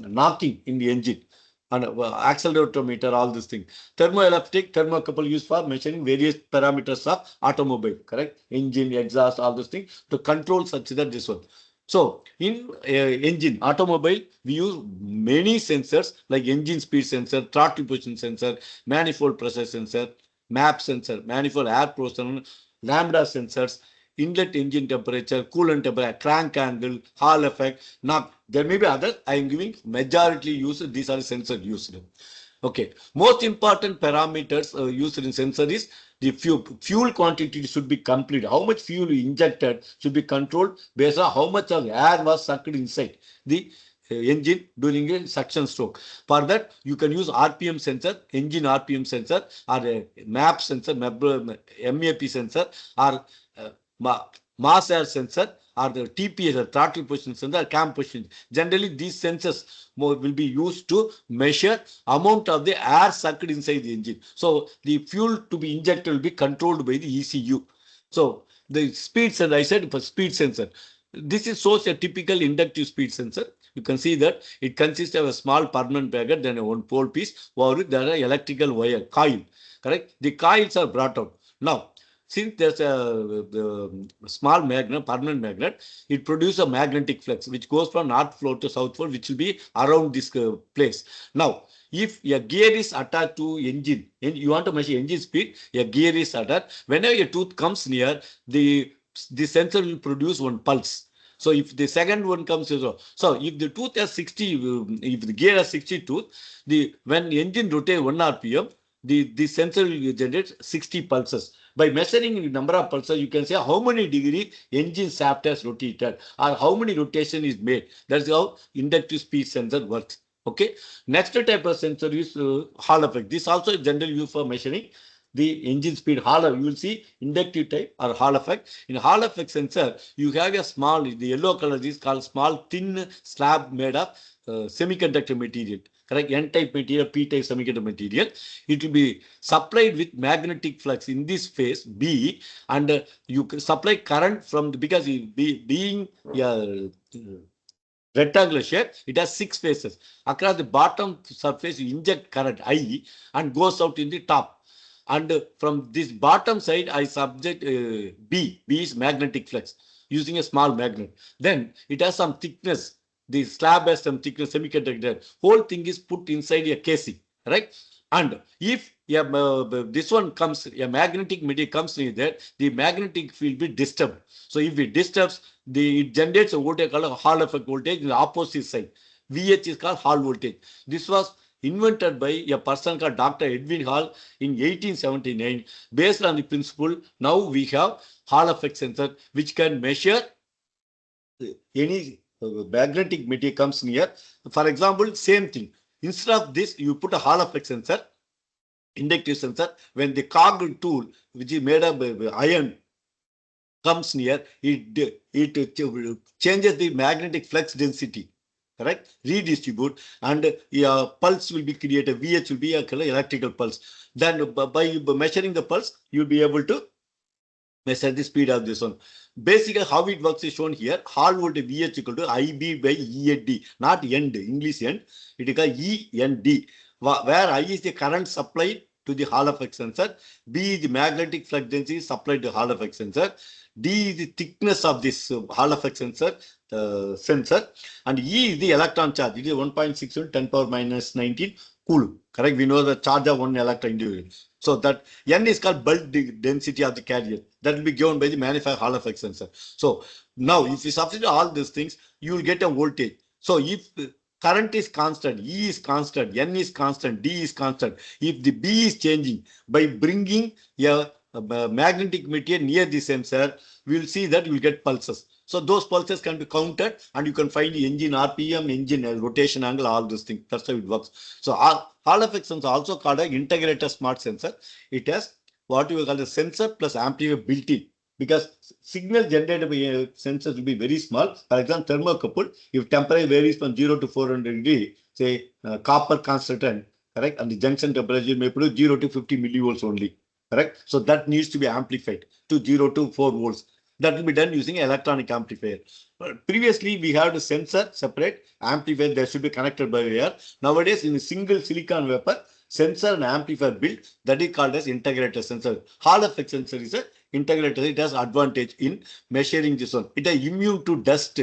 knocking in the engine. And accelerometer, all these things. Thermoelastic, thermocouple used for measuring various parameters of automobile, correct? Engine, exhaust, all those things to control such that this one. So in engine, automobile, we use many sensors like engine speed sensor, throttle position sensor, manifold pressure sensor, map sensor, manifold air pressure, lambda sensors, inlet engine temperature, coolant temperature, crank angle, Hall effect. Now, there may be others. I am giving majority used. These are sensors used. Okay. Most important parameters used in sensor is the fuel quantity should be complete. How much fuel you injected should be controlled based on how much of air was sucked inside the engine during a suction stroke. For that, you can use RPM sensor, engine RPM sensor, or a MAP sensor, MAP sensor, or mass air sensor, or the TPS, or throttle position sensor, or cam position. Generally, these sensors will be used to measure amount of the air sucked inside the engine. So the fuel to be injected will be controlled by the ECU. So the speed sensor, I said for speed sensor. This is shows a typical inductive speed sensor. You can see that it consists of a small permanent magnet, then a one pole piece. Over it, there are electrical wire, coil. Correct? The coils are brought out. Now, since there's a small magnet, permanent magnet, it produces a magnetic flux which goes from north pole to south pole, which will be around this place. Now, if a gear is attached to engine, and you want to measure engine speed, a gear is attached. Whenever a tooth comes near, the sensor will produce one pulse. So if the second one comes, so if the tooth has 60, if the gear has 60 tooth, when the engine rotates 1 RPM, the sensor will generate 60 pulses. By measuring the number of pulses, you can say how many degree engine shaft has rotated or how many rotation is made. That's how inductive speed sensor works. Okay. Next type of sensor is Hall effect. This also is generally used for measuring the engine speed. Hall, you will see inductive type or Hall effect. In Hall effect sensor, you have a small, the yellow color is called small thin slab made of semiconductor material. Correct? N-type material, P-type semiconductor material. It will be supplied with magnetic flux in this phase B, and you supply current from the, because being rectangular shape, it has 6 phases. Across the bottom surface, you inject current I and goes out in the top. And from this bottom side, I subject B. B is magnetic flux using a small magnet. Then it has some thickness. The slab has some thickness, semiconductor. Whole thing is put inside a casing, right? And if this one comes, a magnetic material comes in there, the magnetic field will be disturbed. So if it disturbs, it generates a voltage called a Hall effect voltage in the opposite side. VH is called Hall voltage. This was invented by a person called Dr. Edwin Hall in 1879. Based on the principle, now we have Hall effect sensor which can measure any magnetic material comes near. For example, same thing. Instead of this, you put a Hall effect sensor, inductive sensor. When the cog tool, which is made of iron, comes near, it changes the magnetic flux density. Correct? Redistribute, and pulse will be created. VH will be a electrical pulse. Then by measuring the pulse, you'll be able to measure the speed of this one. Basically, how it works is shown here. Hall voltage VH equal to IB by END, not end, English end. It is called END, where I is the current supplied to the Hall effect sensor. B is the magnetic flux density supplied to Hall effect sensor. D is the thickness of this Hall effect sensor, and E is the electron charge. It is 1.61 10 power minus 19 cool. Correct. We know the charge of one electron individual. So that N is called bulk density of the carrier. That will be given by the manufacturer Hall effect sensor. So now if you substitute all these things, you will get a voltage. So if current is constant, E is constant, N is constant, D is constant. If the B is changing by bringing a magnetic material near the sensor, we will see that you will get pulses. So those pulses can be counted and you can find the engine RPM, engine rotation angle, all those things. That's how it works. So Hall effect sensor also called an integrated smart sensor. It has what you will call a sensor plus amplifier built in, because signal generated by sensors will be very small. For example, thermocouple, if temperature varies from 0 to 400 degrees, say copper constant, correct, and the junction temperature may produce 0 to 50 millivolts only, correct. So that needs to be amplified to 0 to 4 volts. That will be done using electronic amplifier. Previously, we had a sensor separate, amplifier, they should be connected by wire. Nowadays, in a single silicon wafer, sensor and amplifier built, that is called as integrated sensor. Hall effect sensor is a integrated. It has advantage in measuring this one. It is immune to dust,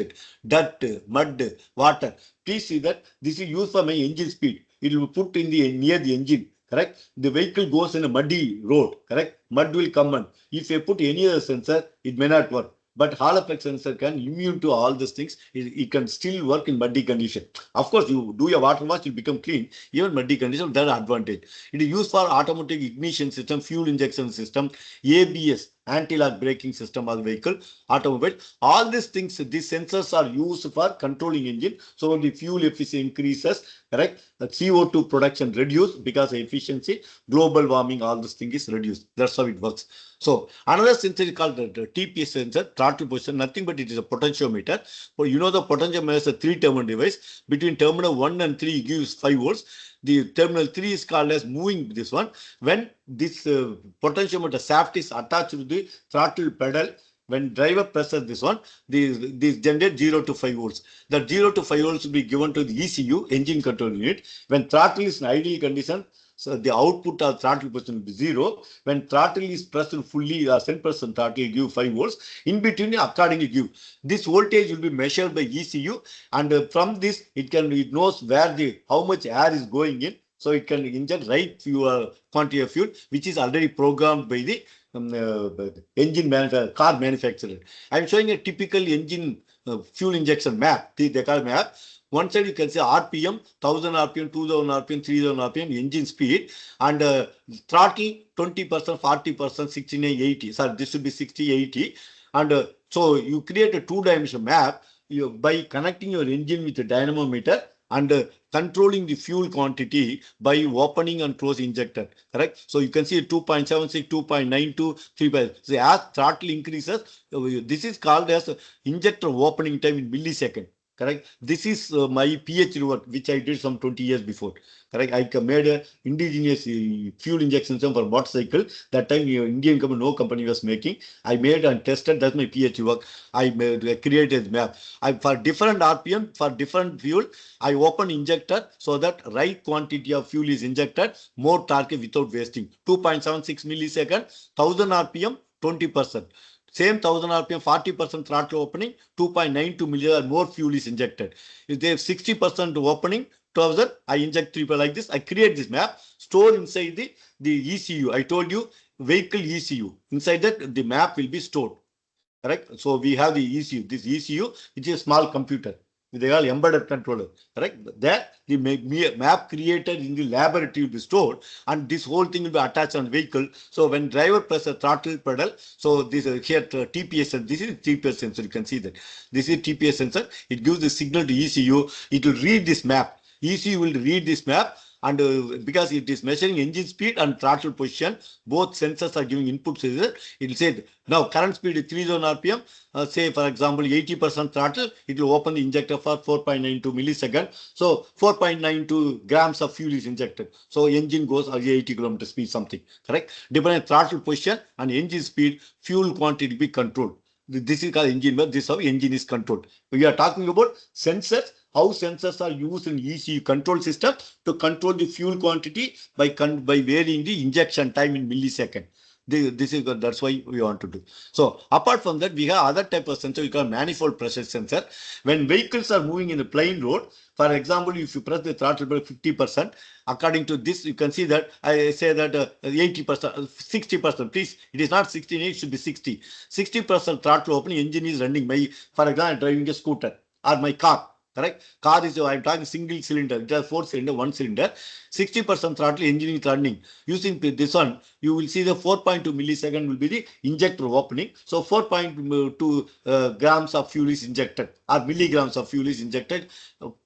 dirt, mud, water. Please see that this is used for my engine speed. It will be put in the near the engine. Correct. The vehicle goes in a muddy road. Correct. Mud will come on. If you put any other sensor, it may not work. But Hall effect sensor can immune to all these things. It can still work in muddy condition. Of course, you do your water wash, it will become clean. Even muddy condition, that advantage. It is used for automatic ignition system, fuel injection system, ABS, anti-lock braking system of the vehicle, automobile. All these things, these sensors are used for controlling engine. So the fuel efficiency increases, correct? The CO2 production reduced because of efficiency, global warming, all this thing is reduced. That's how it works. So another sensor is called the TPS sensor, throttle position, nothing but it is a potentiometer. But you know the potentiometer is a 3-terminal device. Between terminal 1 and 3 gives 5 volts. The terminal 3 is called as moving this one. When this potentiometer shaft is attached to the throttle pedal, when driver presses this one, this generate 0 to 5 volts. That 0 to 5 volts will be given to the ECU, engine control unit. When throttle is in ideal condition, so the output of throttle position will be 0. When throttle is pressed fully, 10% throttle will give 5 volts. In between, accordingly give. This voltage will be measured by ECU, and from this, it knows where how much air is going in. So it can inject right fuel, quantity of fuel, which is already programmed by the engine manufacturer, car manufacturer. I am showing a typical engine fuel injection map. They call map. One side you can say RPM, 1000 RPM, 2000 RPM, 3000 RPM, engine speed, and throttle 20%, 40%, 60, 80. Sorry, this should be 60, 80. And so you create a two-dimensional map by connecting your engine with a dynamometer and controlling the fuel quantity by opening and closing injector. Correct. So you can see 2.76, 2.92, 3. So as throttle increases, this is called as injector opening time in millisecond. Correct. This is my PhD work, which I did some 20 years before. Correct. I made a indigenous fuel injection system for motorcycle. That time, Indian company, no company was making. I made and tested. That's my PhD work. I created map. For different RPM, for different fuel, I open injector so that right quantity of fuel is injected, more torque without wasting. 2.76 millisecond, 1000 RPM, 20%. Same 1000 RPM, 40% throttle opening, 2.92 million more fuel is injected. If they have 60% opening, 1000, I inject 3 like this. I create this map, store inside the ECU. I told you vehicle ECU. Inside that, the map will be stored. Correct. So we have the ECU. This ECU, which is a small computer. They are embedded controller. Correct. There, the map created in the laboratory will be stored, and this whole thing will be attached on the vehicle. So when driver presses a throttle pedal, so this is here TPS sensor. This is TPS sensor. You can see that this is TPS sensor. It gives the signal to ECU. It will read this map. ECU will read this map. And because it is measuring engine speed and throttle position, both sensors are giving inputs. It will say now current speed is 3000 RPM. Say for example 80% throttle, it will open the injector for 4.92 milliseconds. So 4.92 grams of fuel is injected. So engine goes at 80 km speed something. Correct. Depending on throttle position and engine speed, fuel quantity will be controlled. This is called engine, but this is how engine is controlled. We are talking about sensors. How sensors are used in ECU control system to control the fuel quantity by varying the injection time in millisecond. This is good. That's why we want to do. So apart from that, we have other type of sensor. We call manifold pressure sensor. When vehicles are moving in a plain road, for example, if you press the throttle by 50%, according to this, you can see that I say that 80%, 60%. Please, it is not 16, it should be 60. 60% throttle open, engine is running. For example, I'm driving a scooter or my car. Correct? Car is, I'm talking single cylinder. It has 4 cylinder, 1 cylinder. 60% throttle, engine is running. Using this one, you will see the 4.2 millisecond will be the injector opening. So 4.2 grams of fuel is injected or milligrams of fuel is injected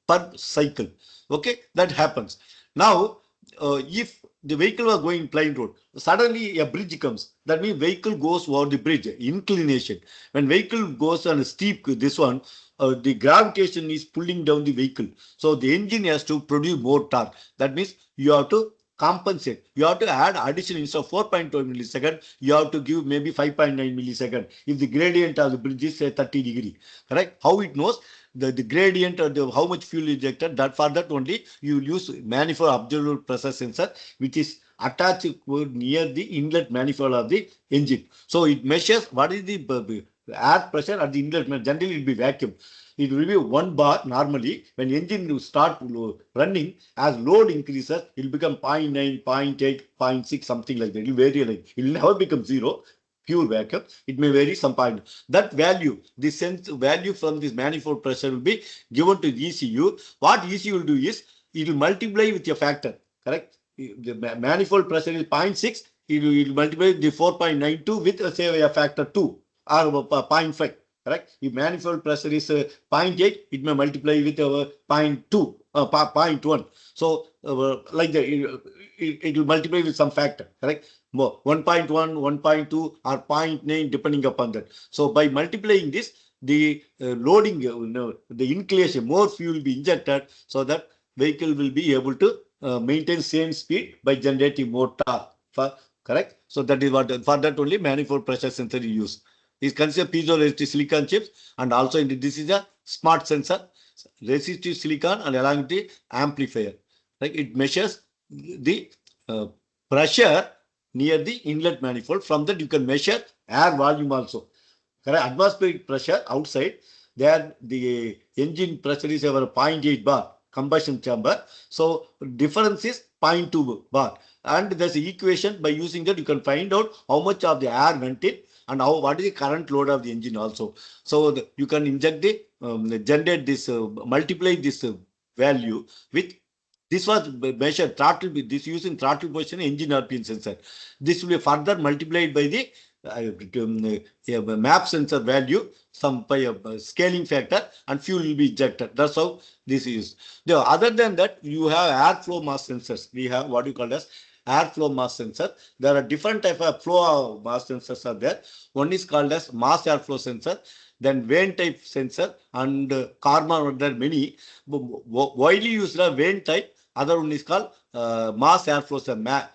per cycle. Okay, that happens. Now, if the vehicle was going plain road, suddenly a bridge comes. That means vehicle goes over the bridge, inclination. When vehicle goes on a steep, this one, the gravitation is pulling down the vehicle. So the engine has to produce more torque. That means you have to compensate. You have to add additional instead of 4.2 millisecond, you have to give maybe 5.9 millisecond. If the gradient of the bridge is say 30 degree, correct? How it knows? The gradient or how much fuel injected, that for that only you use manifold observable pressure sensor, which is attached near the inlet manifold of the engine. So it measures what is the air pressure at the inlet. Generally it will be vacuum. It will be 1 bar normally. When engine will start running, as load increases, it will become 0.9, 0.8, 0.6, something like that. It will vary. It will never become 0. Pure vacuum, it may vary some point. That value, the sense value from this manifold pressure will be given to the ECU. What ECU will do is, it will multiply with your factor, correct? The manifold pressure is 0.6, it will multiply the 4.92 with say a factor 2 or 0.5, correct? If manifold pressure is 0.8, it may multiply with 0.2, 0.1. So like that, it will multiply with some factor, correct? More 1.1, 1.2 or 0.9 depending upon that. So by multiplying this, the loading, the inclination, more fuel will be injected so that vehicle will be able to maintain same speed by generating more torque. Correct? So that is what, for that only manifold pressure sensor is used. Is considered piezoresistive silicon chips, and also this is a smart sensor, resistive silicon and along with the amplifier. Like it measures the pressure near the inlet manifold. From that you can measure air volume also. Correct? Atmospheric pressure outside, there the engine pressure is over 0.8 bar, combustion chamber. So difference is 0.2 bar. And there's an equation, by using that you can find out how much of the air went in and what is the current load of the engine also. So you can inject the generate this, multiply this value with. This was measured throttle, this using throttle position engine RPM sensor. This will be further multiplied by the map sensor value, some by a scaling factor, and fuel will be injected. That's how this is. Now, other than that, you have airflow mass sensors. We have what you call as airflow mass sensor. There are different type of flow mass sensors are there. One is called as mass airflow sensor, then vane type sensor, and Karman. There are many. Widely used are vane type. Other one is called mass airflow sensor,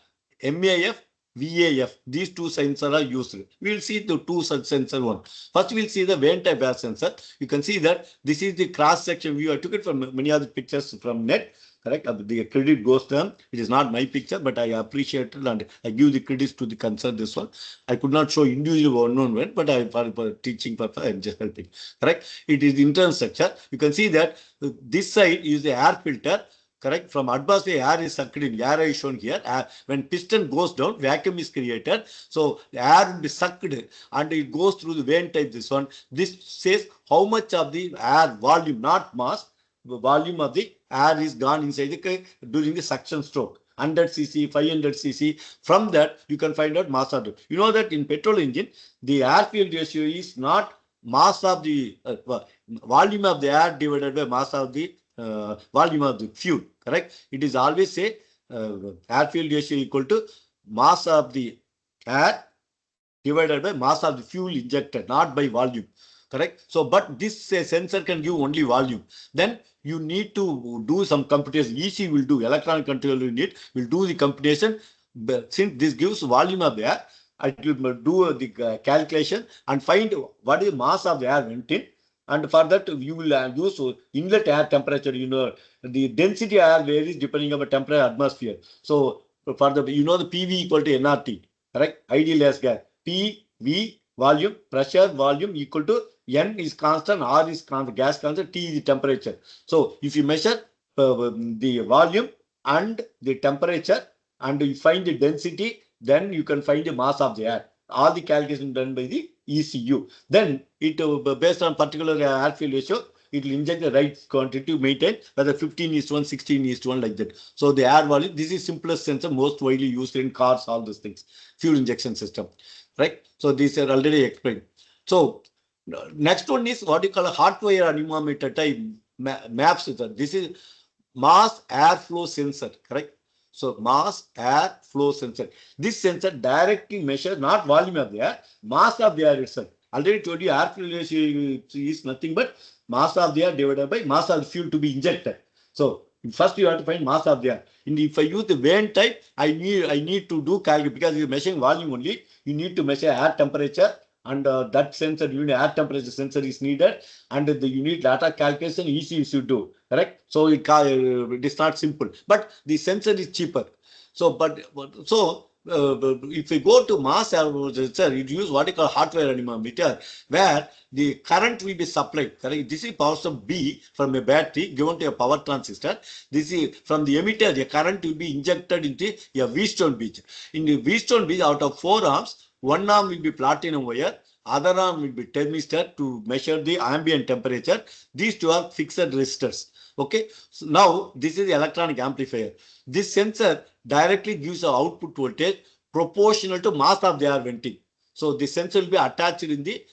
MAF, VAF. These two sensors are used. We will see the two such sensor one. First, we will see the vane type air sensor. You can see that this is the cross section view. I took it from many other pictures from net. Correct. The credit goes to them. It is not my picture, but I appreciate it and I give the credits to the concern. This one I could not show individual unknown one, but for teaching purpose I am just helping. Correct. It is the internal structure. You can see that this side is the air filter. Correct. From atmosphere, air is sucked in. Air is shown here. When piston goes down, vacuum is created. So the air will be sucked and it goes through the vane type. This one. This says how much of the air volume, not mass, the volume of the air is gone inside the during the suction stroke. 100 cc, 500 cc. From that, you can find out mass of the. You know that in petrol engine, the air fuel ratio is not mass of the volume of the air divided by mass of the volume of the fuel. Correct? It is always say air fuel ratio equal to mass of the air divided by mass of the fuel injected, not by volume. Correct? So, but this sensor can give only volume. Then you need to do some computation. EC will do, electronic control unit will do the computation. Since this gives volume of the air, it will do the calculation and find what is the mass of the air went in. And for that, you will use inlet air temperature. You know, the density air varies depending on the temperature atmosphere. So, for the, you know, the PV equal to nRT. correct? Ideal gas gas. P, V, volume, pressure, volume equal to N is constant, R is constant, gas constant, T is the temperature. So if you measure the volume and the temperature and you find the density, then you can find the mass of the air. All the calculations done by the ECU. Then it based on particular air fuel ratio, it will inject the right quantity to maintain whether 15:1, 16:1 like that. So the air volume, this is simplest sensor, most widely used in cars, all these things, fuel injection system, right? So these are already explained. So next one is what you call a hot wire anemometer type map sensor. This is mass airflow sensor, correct? So mass airflow sensor. This sensor directly measures not volume of the air, mass of the air itself. Already told you air fuel ratio is nothing but mass of the air divided by mass of the fuel to be injected. So first you have to find mass of the air. And if I use the Vane type, I need to do calculation because you're measuring volume only. You need to measure air temperature, and that sensor unit air temperature sensor is needed, and the unit data calculation easy to do, correct? So it is not simple, but the sensor is cheaper. So if we go to mass sensor, it use what you call hot wire anemometer, where the current will be supplied, correct? This is power source B from a battery given to a power transistor. This is from the emitter, the current will be injected into a V-stone bridge. In the V-stone bridge, out of 4 arms, one arm will be platinum wire, other arm will be thermistor to measure the ambient temperature. These two are fixed resistors. Okay, so now this is the electronic amplifier. This sensor directly gives an output voltage proportional to mass of the air venting. So the sensor will be attached in the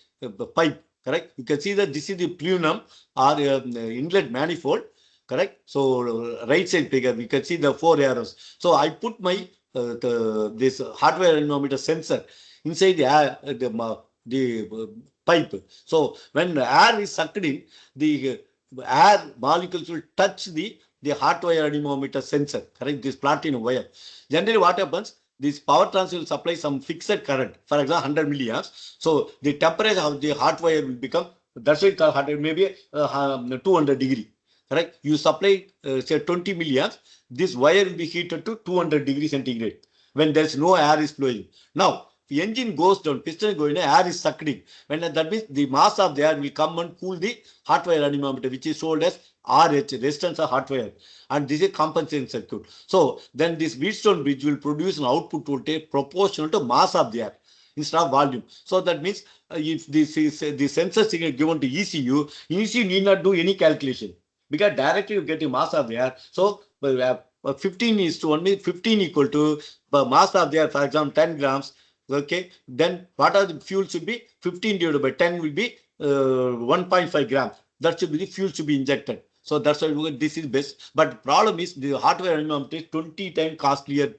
pipe, correct? You can see that this is the plenum or inlet manifold, correct? So right side figure, we can see the 4 arrows. So I put my this hardware anemometer sensor inside the air, the pipe. So when the air is sucked in, the air molecules will touch the hot wire anemometer sensor, correct? This platinum wire. Generally, what happens? This power transistor will supply some fixed current, for example, 100 milliamps. So the temperature of the hot wire will become, that's why it's called hot wire, maybe 200 degree, correct? You supply say 20 milliamps, this wire will be heated to 200 degrees centigrade when there's no air is flowing. Now, the engine goes down, piston going down, air is sucked in. When that means the mass of the air will come and cool the hot wire anemometer, which is sold as RH, resistance of hot wire. And this is compensating circuit. So then this Wheatstone bridge will produce an output voltage proportional to mass of the air instead of volume. So that means if this is the sensor signal given to ECU need not do any calculation because directly you get the mass of the air. So 15:1 means 15 equal to mass of the air, for example, 10 grams. Okay, then what are the fuel should be 15 divided by 10 will be 1.5 grams. That should be the fuel should be injected. So that's why this is best. But the problem is the hardware anemometer is 20 times costlier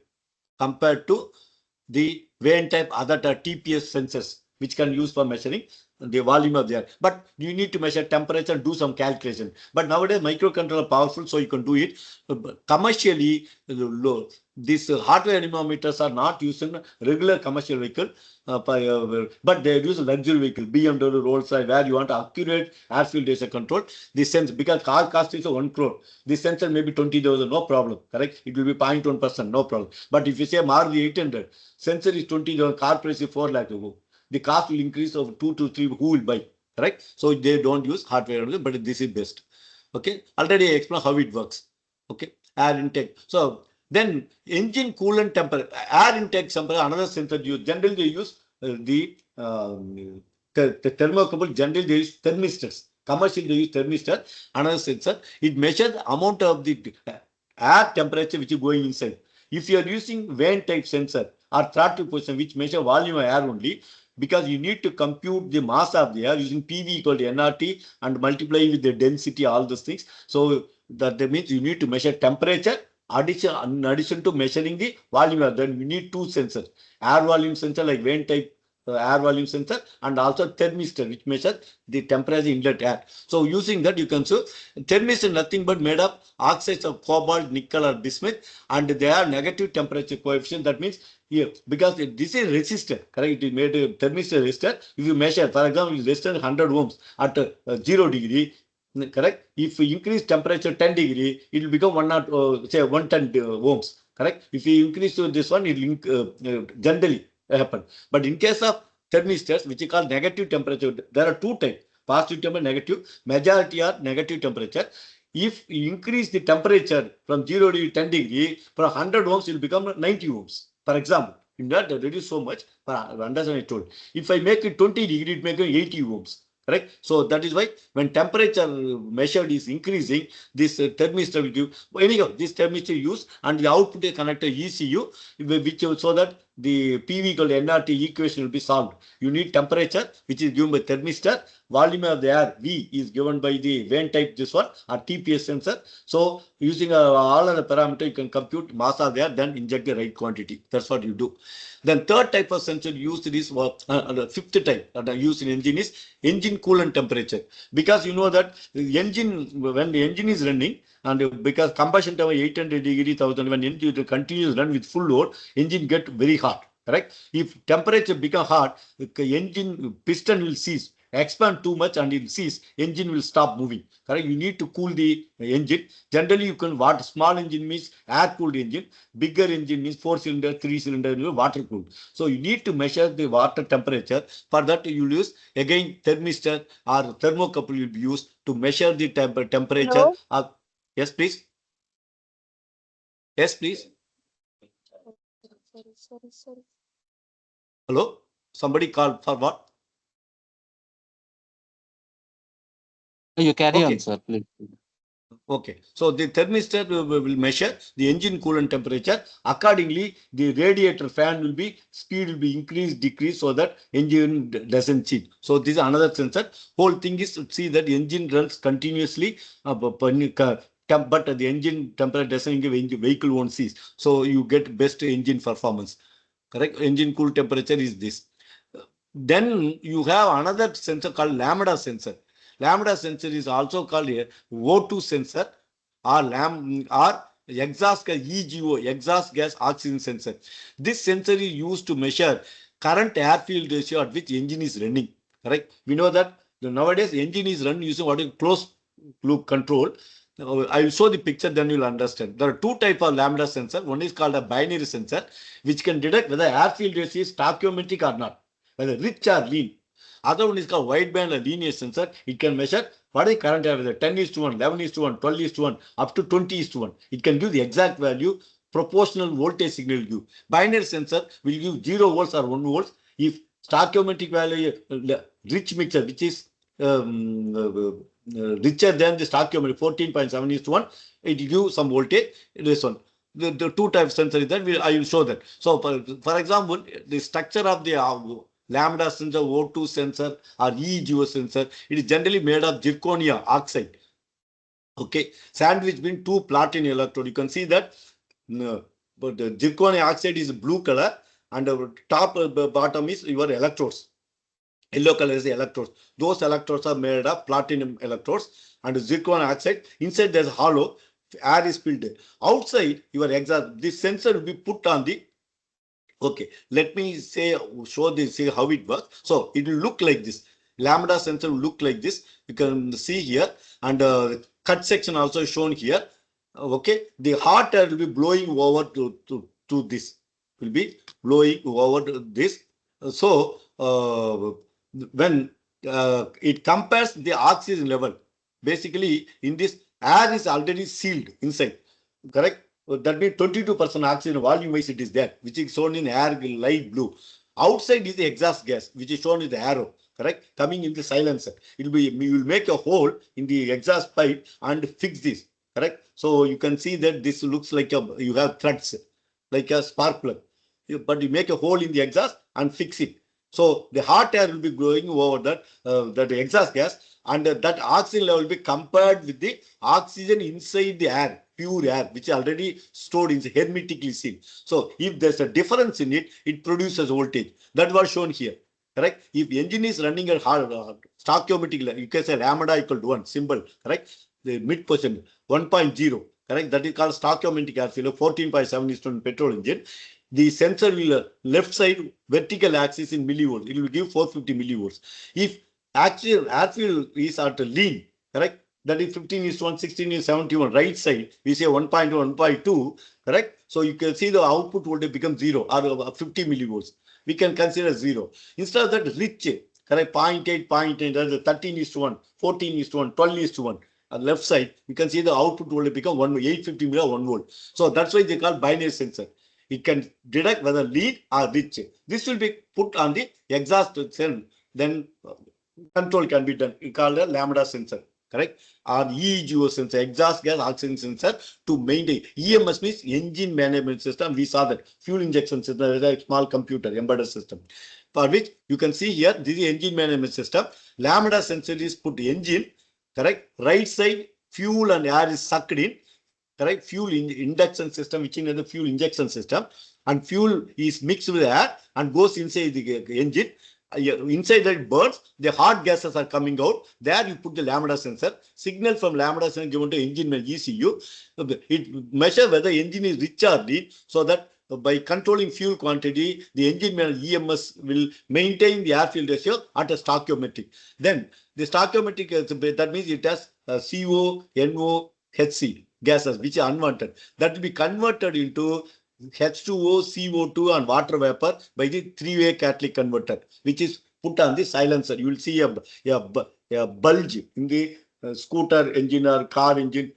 compared to the Vane type other TPS sensors, which can use for measuring the volume of the air. But you need to measure temperature and do some calculation. But nowadays microcontroller powerful, so you can do it. Commercially, these hardware anemometers are not used in regular commercial vehicle, but they use luxury vehicle, BMW, Rolls-Royce, where you want accurate air fuel ratio control. This sensor, because car cost is 1 crore, this sensor may be 20,000, no problem, correct? It will be 0.1%, no problem. But if you say Maruti 800, sensor is 20,000, car price is 4 lakh, the cost will increase of 2 to 3, who will buy, correct? So they don't use hardware, but this is best. Okay, already I explained how it works. Okay, air intake. So then engine coolant temperature, air intake temperature, another sensor used. Generally they use the thermocouple. Generally they use thermistors. Commercially they use thermistor. Another sensor. It measures the amount of the air temperature which is going inside. If you are using Vane type sensor or throttle position which measure volume of air only, because you need to compute the mass of the air using PV equal to nRT and multiplying with the density, all those things. So that means you need to measure temperature in addition to measuring the volume. Then we need 2 sensors, air volume sensor like Vane type air volume sensor and also thermistor which measures the temperature inlet air. So using that you can show thermistor nothing but made up oxides of cobalt, nickel or bismuth, and they are negative temperature coefficient. That means here, because this is resistor, correct? It is made a thermistor resistor. If you measure, for example, resistor 100 ohms at 0 degree, correct? If we increase temperature 10 degree, it will become 110 ohms, correct? If you increase to this one, it will generally happen. But in case of thermistors, which is called negative temperature, there are two types, positive temperature, negative. Majority are negative temperature. If you increase the temperature from 0 to 10 degree, for 100 ohms, it will become 90 ohms. For example, in that reduce so much, understand I told. If I make it 20 degree, it make it 80 ohms. Correct. So that is why when temperature measured is increasing, this thermistor will give. Anyhow, this thermistor use and the output is connected ECU, which so that the PV equal to nRT equation will be solved. You need temperature, which is given by thermistor. Volume of the air V is given by the vane type, this one, or TPS sensor. So using all of the parameter, you can compute mass of the air, then inject the right quantity. That's what you do. Then third type of sensor used is the fifth type that used in engine is engine coolant temperature. Because you know that the engine, when the engine is running, and because combustion time 800 degree, 1000, when engine continues run with full load, engine get very hot. Correct? If temperature become hot, the engine piston will cease, expand too much, and it cease, engine will stop moving. Correct? You need to cool the engine. Generally, you can water. Small engine means air cooled engine. Bigger engine means 4-cylinder, 3-cylinder, water cooled. So you need to measure the water temperature. For that, you use again thermistor or thermocouple will be used to measure the temperature. Hello? Yes, please. Yes, please. Sorry. Hello. Somebody called for what? You carry Okay. on, sir, please. Okay, so the thermistor will measure the engine coolant temperature. Accordingly, the radiator fan will be speed will be increased, decreased, so that engine doesn't cheat. So this is another sensor. Whole thing is to see that engine runs continuously, but the engine temperature doesn't give engine vehicle won't cease. So you get best engine performance. Correct? Engine cool temperature is this. Then you have another sensor called lambda sensor. Lambda sensor is also called a O2 sensor or exhaust gas EGO, exhaust gas oxygen sensor. This sensor is used to measure current air-fuel ratio at which engine is running. Correct? We know that nowadays engine is run using what is closed loop control. I will show the picture, then you'll understand. There are two types of lambda sensor. One is called a binary sensor, which can detect whether air-fuel ratio is stoichiometric or not, whether rich or lean. Other one is called wideband or linear sensor. It can measure what is current air, whether 10 is to 1, 11 is to 1, 12 is to 1, up to 20 is to 1. It can give the exact value, proportional voltage signal give. Binary sensor will give 0 volts or 1 volts. If stoichiometric value, rich mixture, which is richer than the stoichiometric, 14.7 is to 1, it gives some voltage. This one. The two types sensor is that I will show that. So, for example, the structure of the lambda sensor, O2 sensor, or EGO sensor, it is generally made of zirconia oxide. Okay, sandwich between two platinum electrode. You can see that, but the zirconia oxide is blue color, and the top bottom is your electrodes. Yellow color is the electrodes. Those electrodes are made of platinum electrodes, and zircon oxide. Inside there's hollow. Air is filled. Outside your exhaust. This sensor will be put on the. Okay, let me show this, see how it works. So it will look like this. Lambda sensor will look like this. You can see here, and cut section also shown here. Okay, the hot air will be blowing over to this. Will be blowing over to this. So when it compares the oxygen level, basically in this air is already sealed inside. Correct? That means 22% oxygen volume wise it is there, which is shown in air light blue. Outside is the exhaust gas, which is shown in the arrow. Correct? Coming in the silencer. You will make a hole in the exhaust pipe and fix this. Correct? So you can see that this looks like you have threads, like a spark plug. But you make a hole in the exhaust and fix it. So the hot air will be blowing over that exhaust gas, and that oxygen level will be compared with the oxygen inside the air, pure air, which is already stored in hermetically sealed. So if there's a difference in it, it produces voltage. That was shown here. Correct? If engine is running at stoichiometric, you can say lambda equal to 1 symbol. Correct? The mid position 1.0. Correct? That is called stoichiometric air fuel. 14.7 is to petrol engine. The sensor will left side vertical axis in millivolts. It will give 450 millivolts. If actual air fuel is at lean, correct? That is 15 is to 1, 16 is 71. Right side, we say 1.1, 1.2, correct? So you can see the output voltage become 0 or 50 millivolts. we can consider 0. Instead of that, rich, correct, 0.8, 0.8, that's 13:1, 14:1, 12:1. On the left side, you can see the output will become 850 million 1 volt. So that's why they call binary sensor. It can detect whether lead or rich. This will be put on the exhaust cell. Then control can be done. We call it lambda sensor, correct? Or EEGO sensor, exhaust gas oxygen sensor, to maintain. EMS means engine management system. We saw that fuel injection system is a small computer embedded system, for which you can see here this is engine management system. Lambda sensor is put engine, correct? Right side fuel and air is sucked in, correct? Fuel induction system, which is the fuel injection system, and fuel is mixed with air and goes inside the engine. Inside that burns, the hot gases are coming out. There you put the lambda sensor. Signal from lambda sensor given to engine ECU. It measures whether engine is rich or lean, so that by controlling fuel quantity, the engine EMS will maintain the air fuel ratio at a stoichiometric. Then the stoichiometric, that means it has CO, NO, HC gases, which are unwanted. That will be converted into H2O, CO2 and water vapor by the three-way catalytic converter, which is put on the silencer. You will see a bulge in the scooter engine or car engine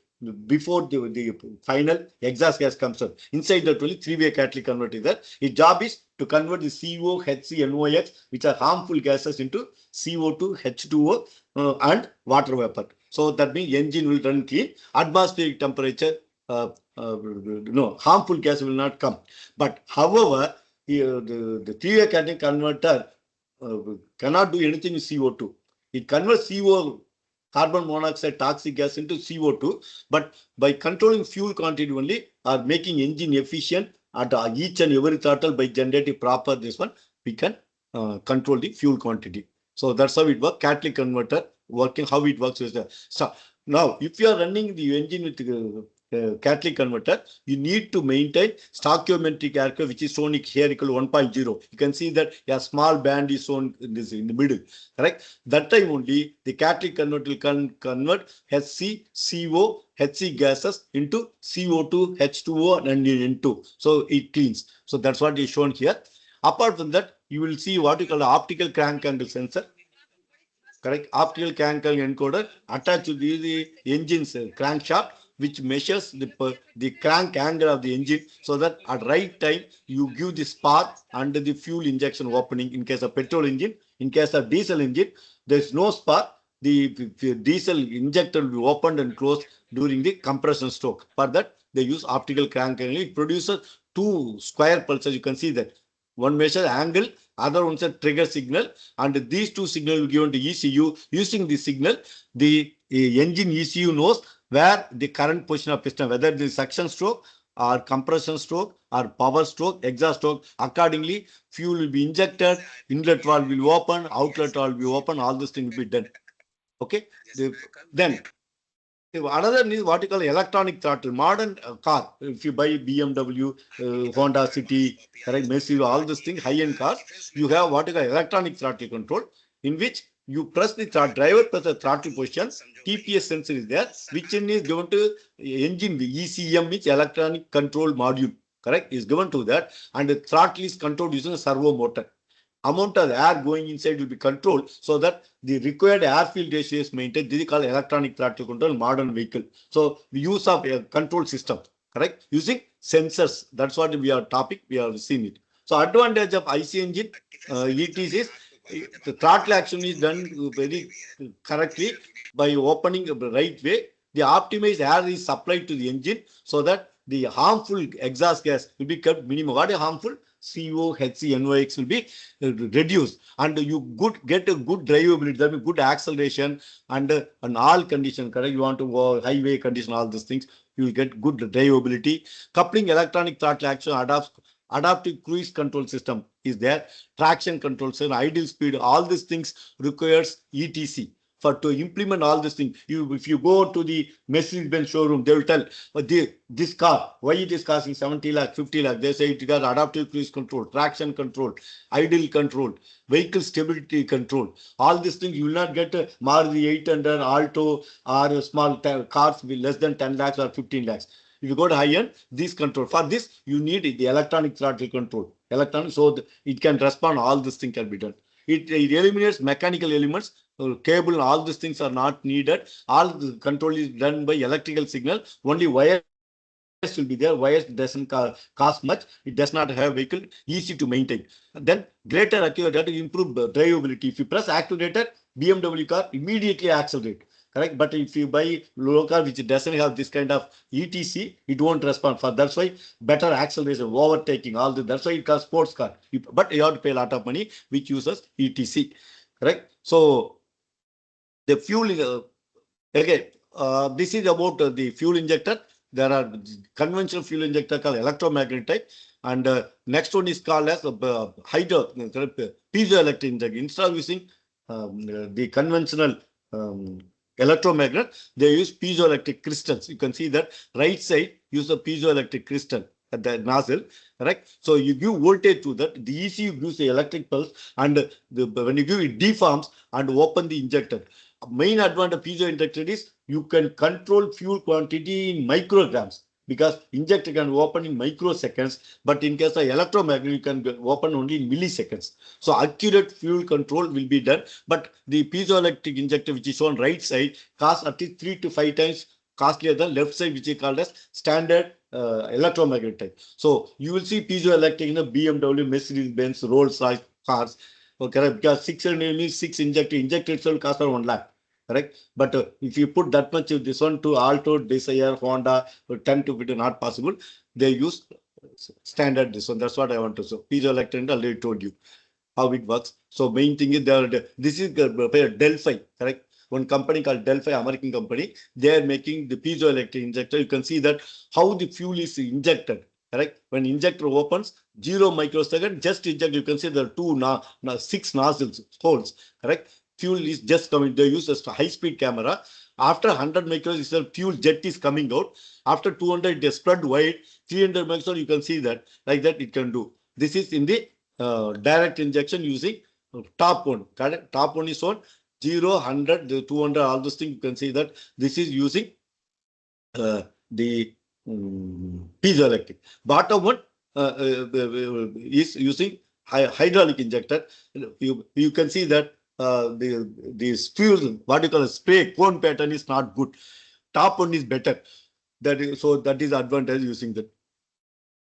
before the final exhaust gas comes out. Inside that only three-way catalytic converter is there. Its job is to convert the CO, HC, NOx, which are harmful gases, into CO2, H2O and water vapor. So that means engine will run clean. Atmospheric temperature, no, harmful gas will not come. But however, the three-way catalytic converter cannot do anything with CO2. It converts CO, carbon monoxide, toxic gas, into CO2, but by controlling fuel quantity only, or making engine efficient at each and every throttle by generating proper this one, we can control the fuel quantity. So that's how it works. Catalytic converter working, how it works is that. So now, if you are running the engine with catalytic converter, you need to maintain stoichiometric air curve, which is shown here equal to 1.0. You can see that a small band is shown in the middle, correct? That time only the catalytic converter will convert HC, CO, HC gases into CO2, H2O and N2. So it cleans. So that's what is shown here. Apart from that, you will see what you call the optical crank angle sensor. Correct, optical crank angle encoder attached to the engine's crankshaft, which measures the crank angle of the engine, so that at right time you give the spark under the fuel injection opening. In case of petrol engine, in case of diesel engine, there is no spark. The diesel injector will be opened and closed during the compression stroke. For that, they use optical crank angle. It produces two square pulses. You can see that. One measure angle, other one's a trigger signal, and these two signals will given to ECU. Using the signal, the engine ECU knows where the current position of piston, whether it is suction stroke or compression stroke or power stroke, exhaust stroke. Accordingly, fuel will be injected, inlet valve will open, outlet valve will be open, all this thing will be done. Okay. Then another is what you call electronic throttle. Modern car, if you buy BMW, Honda City, correct, Mercedes, all these things, high-end cars, you have what you call electronic throttle control, in which you press the driver press the throttle position. TPS sensor is there, which is given to engine. The ECM, which electronic control module, correct, is given to that, and the throttle is controlled using a servo motor. Amount of air going inside will be controlled, so that the required air-fuel ratio is maintained. This is called electronic throttle control, modern vehicle. So the use of a control system, correct, using sensors. That's what we are topic. We have seen it. So advantage of IC engine, ETs is the throttle action is done very correctly by opening the right way. The optimized air is supplied to the engine, so that the harmful exhaust gas will be kept minimum. What is harmful? CO, HC, NOx will be reduced, and you get a good drivability, that means good acceleration and an all condition, correct? You want to go highway condition, all these things, you will get good drivability. Coupling electronic throttle action, adaptive cruise control system is there, traction control system, ideal speed, all these things requires ETC. For to implement all these things, if you go to the Mercedes-Benz showroom, they will tell, this car, why it is costing 70 lakh, 50 lakh. They say it got adaptive cruise control, traction control, idle control, vehicle stability control. All these things you will not get Maruti 800, Alto, or small cars with less than 10 lakhs or 15 lakhs. If you go to high end, this control. For this, you need the electronic throttle control. Electronic, so it can respond. All this thing can be done. It eliminates mechanical elements. Cable, all these things are not needed. All the control is done by electrical signal. Only wires will be there. Wires doesn't cost much. It does not have vehicle, easy to maintain. Then greater accuracy to improve drivability. If you press accelerator, BMW car immediately accelerate. Correct. But if you buy low car which doesn't have this kind of ETC, it won't respond. For that's why better acceleration, overtaking, all this. That's why it calls sports car. But you have to pay a lot of money which uses ETC. Correct. So the fuel again. This is about the fuel injector. There are conventional fuel injector called electromagnetic type, and next one is called as piezoelectric injector. Instead of using the conventional electromagnet, they use piezoelectric crystals. You can see that right side use a piezoelectric crystal at the nozzle, right? So you give voltage to that. The ECU gives the electric pulse, and when you give it deforms and open the injector. Main advantage of piezo injector is you can control fuel quantity in micrograms, because injector can open in microseconds, but in case of electromagnet, you can open only in milliseconds. So accurate fuel control will be done, but the piezoelectric injector, which is shown right side, costs at least 3 to 5 times costlier than left side, which is called as standard electromagnet type. So you will see piezoelectric in a BMW, Mercedes-Benz, Rolls-Royce cars. Okay, because 600 means 6 injector itself costs around 1 lakh. Correct. But if you put that much of this one to Alto, Desire, Honda, 10 to 50, not possible. They use standard this one. That's what I want to say. Piezoelectric, I already told you how it works. So main thing is this is Delphi. Correct. One company called Delphi, American company. They are making the piezoelectric injector. You can see that how the fuel is injected. Correct. When injector opens, 0 microsecond, just inject. You can see there are 6 nozzles holes. Correct. Fuel is just coming. They use a high-speed camera. After 100 micros, the fuel jet is coming out. After 200, it is spread wide. 300 micros, you can see that. Like that, it can do. This is in the direct injection using top one. Correct? Top one is on 0, 100, 200, all those things. You can see that this is using the piezoelectric. Bottom one is using hydraulic injector. You can see that this fuel, what you call a spray cone pattern, is not good. Top one is better. That is advantage using that.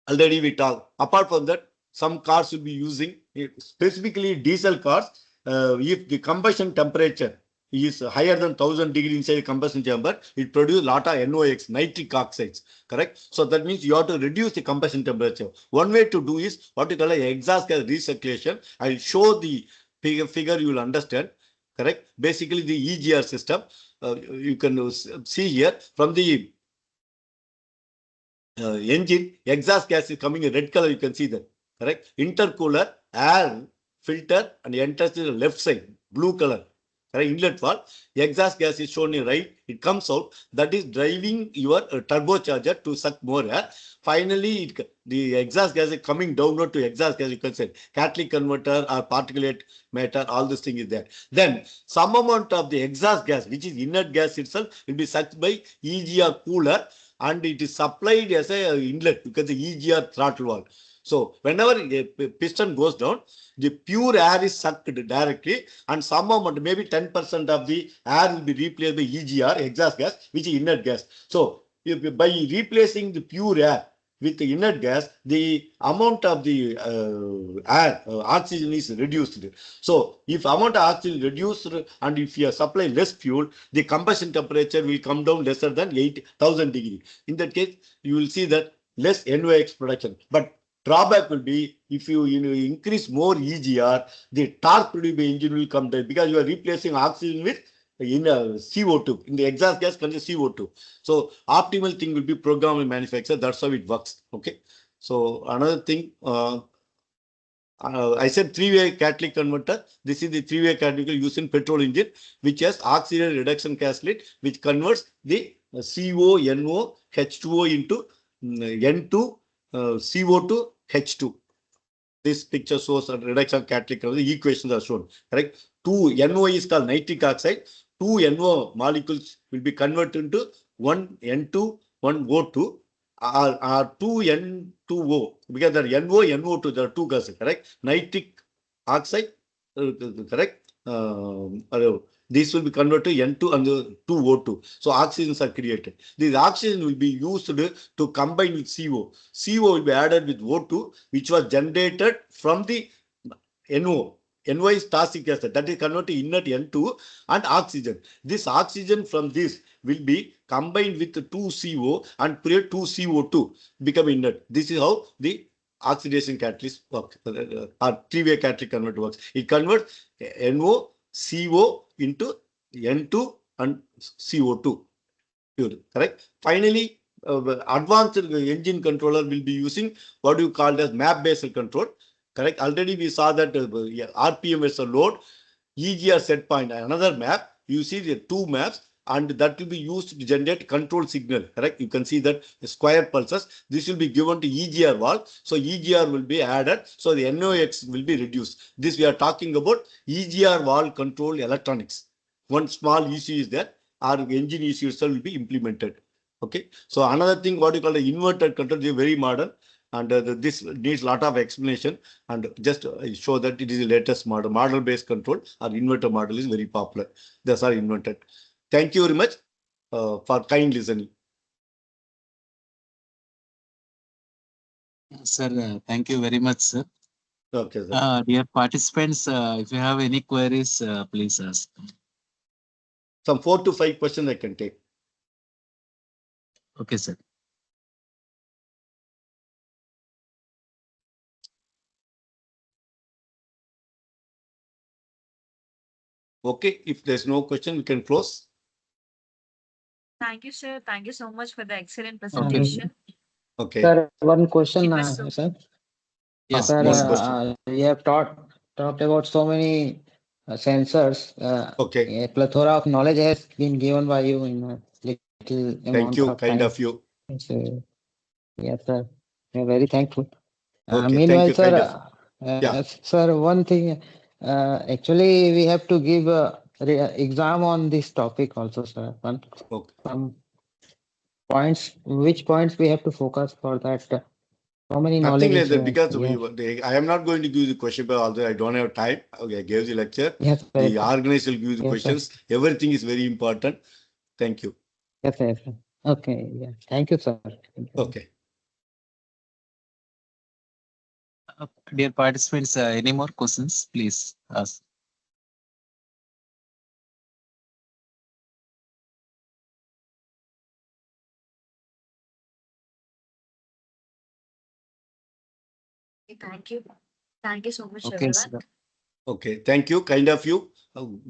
Already we talk. Apart from that, some cars will be using, specifically diesel cars, if the combustion temperature is higher than 1000 degrees inside the combustion chamber, it produces a lot of NOx, nitric oxides. Correct. So that means you have to reduce the combustion temperature. One way to do is what you call a exhaust gas recirculation. I'll show the figure, you will understand. Correct. Basically, the EGR system, you can see here from the engine, exhaust gas is coming in red color. You can see that. Correct. Intercooler, air filter, and enters the left side, blue color. Correct. Inlet valve, exhaust gas is shown in right. It comes out. That is driving your turbocharger to suck more air. Finally, the exhaust gas is coming downward to exhaust gas. You can say catalytic converter or particulate matter. All this thing is there. Then some amount of the exhaust gas, which is inert gas itself, will be sucked by EGR cooler, and it is supplied as a inlet because the EGR throttle valve. So whenever a piston goes down, the pure air is sucked directly, and some amount, maybe 10% of the air will be replaced by EGR, exhaust gas, which is inert gas. So by replacing the pure air with the inert gas, the amount of the oxygen is reduced. So if amount of oxygen is reduced, and if you supply less fuel, the combustion temperature will come down lesser than 8000 degrees. In that case, you will see that less NOx production. But drawback will be if you increase more EGR, the torque produced by engine will come down, because you are replacing oxygen with CO2. In the exhaust gas contains CO2. So optimal thing will be program and manufacture. That's how it works. Okay. So another thing, I said 3-way catalytic converter. This is the 3-way catalytic used in petrol engine, which has oxygen reduction catalyst, which converts the CO, NO, H2O into N2, CO2, H2. This picture shows a reduction catalytic converter. The equations are shown. Correct. 2 NO is called nitric oxide. 2 NO molecules will be converted into 1 N2, 1 O2. are 2N2O, because there are NO, NO2, there are two gases, correct? Nitric oxide, correct? This will be converted to N2 and 2O2. So oxygens are created. These oxygen will be used to combine with CO. CO will be added with O2, which was generated from the NO. NO is toxic acid, that is converted to inert N2 and oxygen. This oxygen from this will be combined with 2CO and create 2CO2, become inert. This is how the oxidation catalyst works, or three-way catalytic converter works. It converts NO, CO into N2 and CO2. Correct? Finally, advanced engine controller will be using what you call as map-based control. Correct? Already we saw that RPM is a load, EGR set point, another map. You see the two maps, and that will be used to generate control signal. Correct? You can see that square pulses. This will be given to EGR valve. So EGR will be added. So the NOx will be reduced. This we are talking about EGR valve control electronics. One small ECU is there. Our engine ECU itself will be implemented. Okay. So another thing, what you call the inverter control, is very modern, and this needs a lot of explanation. And just show that it is the latest model. Model-based control or inverter model is very popular. Those are invented. Thank you very much for kind listening. Sir, thank you very much, sir. Okay, sir. Dear participants, if you have any queries, please ask. Some 4 to 5 questions I can take. Okay, sir. Okay, if there's no question, we can close. Thank you, sir. Thank you so much for the excellent Okay. presentation. Okay. Sir, one question, Keep us so- sir. Yes, Sir, please. One question. you have talked about so many sensors. Okay. A plethora of knowledge has been given by you in a little Thank amount you. of Kind time. of you. So, yes, sir. We are very thankful. Okay. Meanwhile, Thank you. sir, Kind of. Yeah. sir, one thing. Actually, we have to give exam on this topic also, sir. Okay. Some points. Which points we have to focus for that? So many Nothing like knowledge. that, because Yeah. I am not going to give the question, but although I don't have time. Okay, I gave the lecture. Yes, sir. The organizer will give the Yes, questions. Everything is very important. Thank you. Yes, sir. Okay. Yeah. Thank you, sir. Thank you. Okay. Dear participants, any more questions, please ask. Thank you. Thank you so much, Okay, everyone. sir. Okay. Thank you. Kind of you. Good.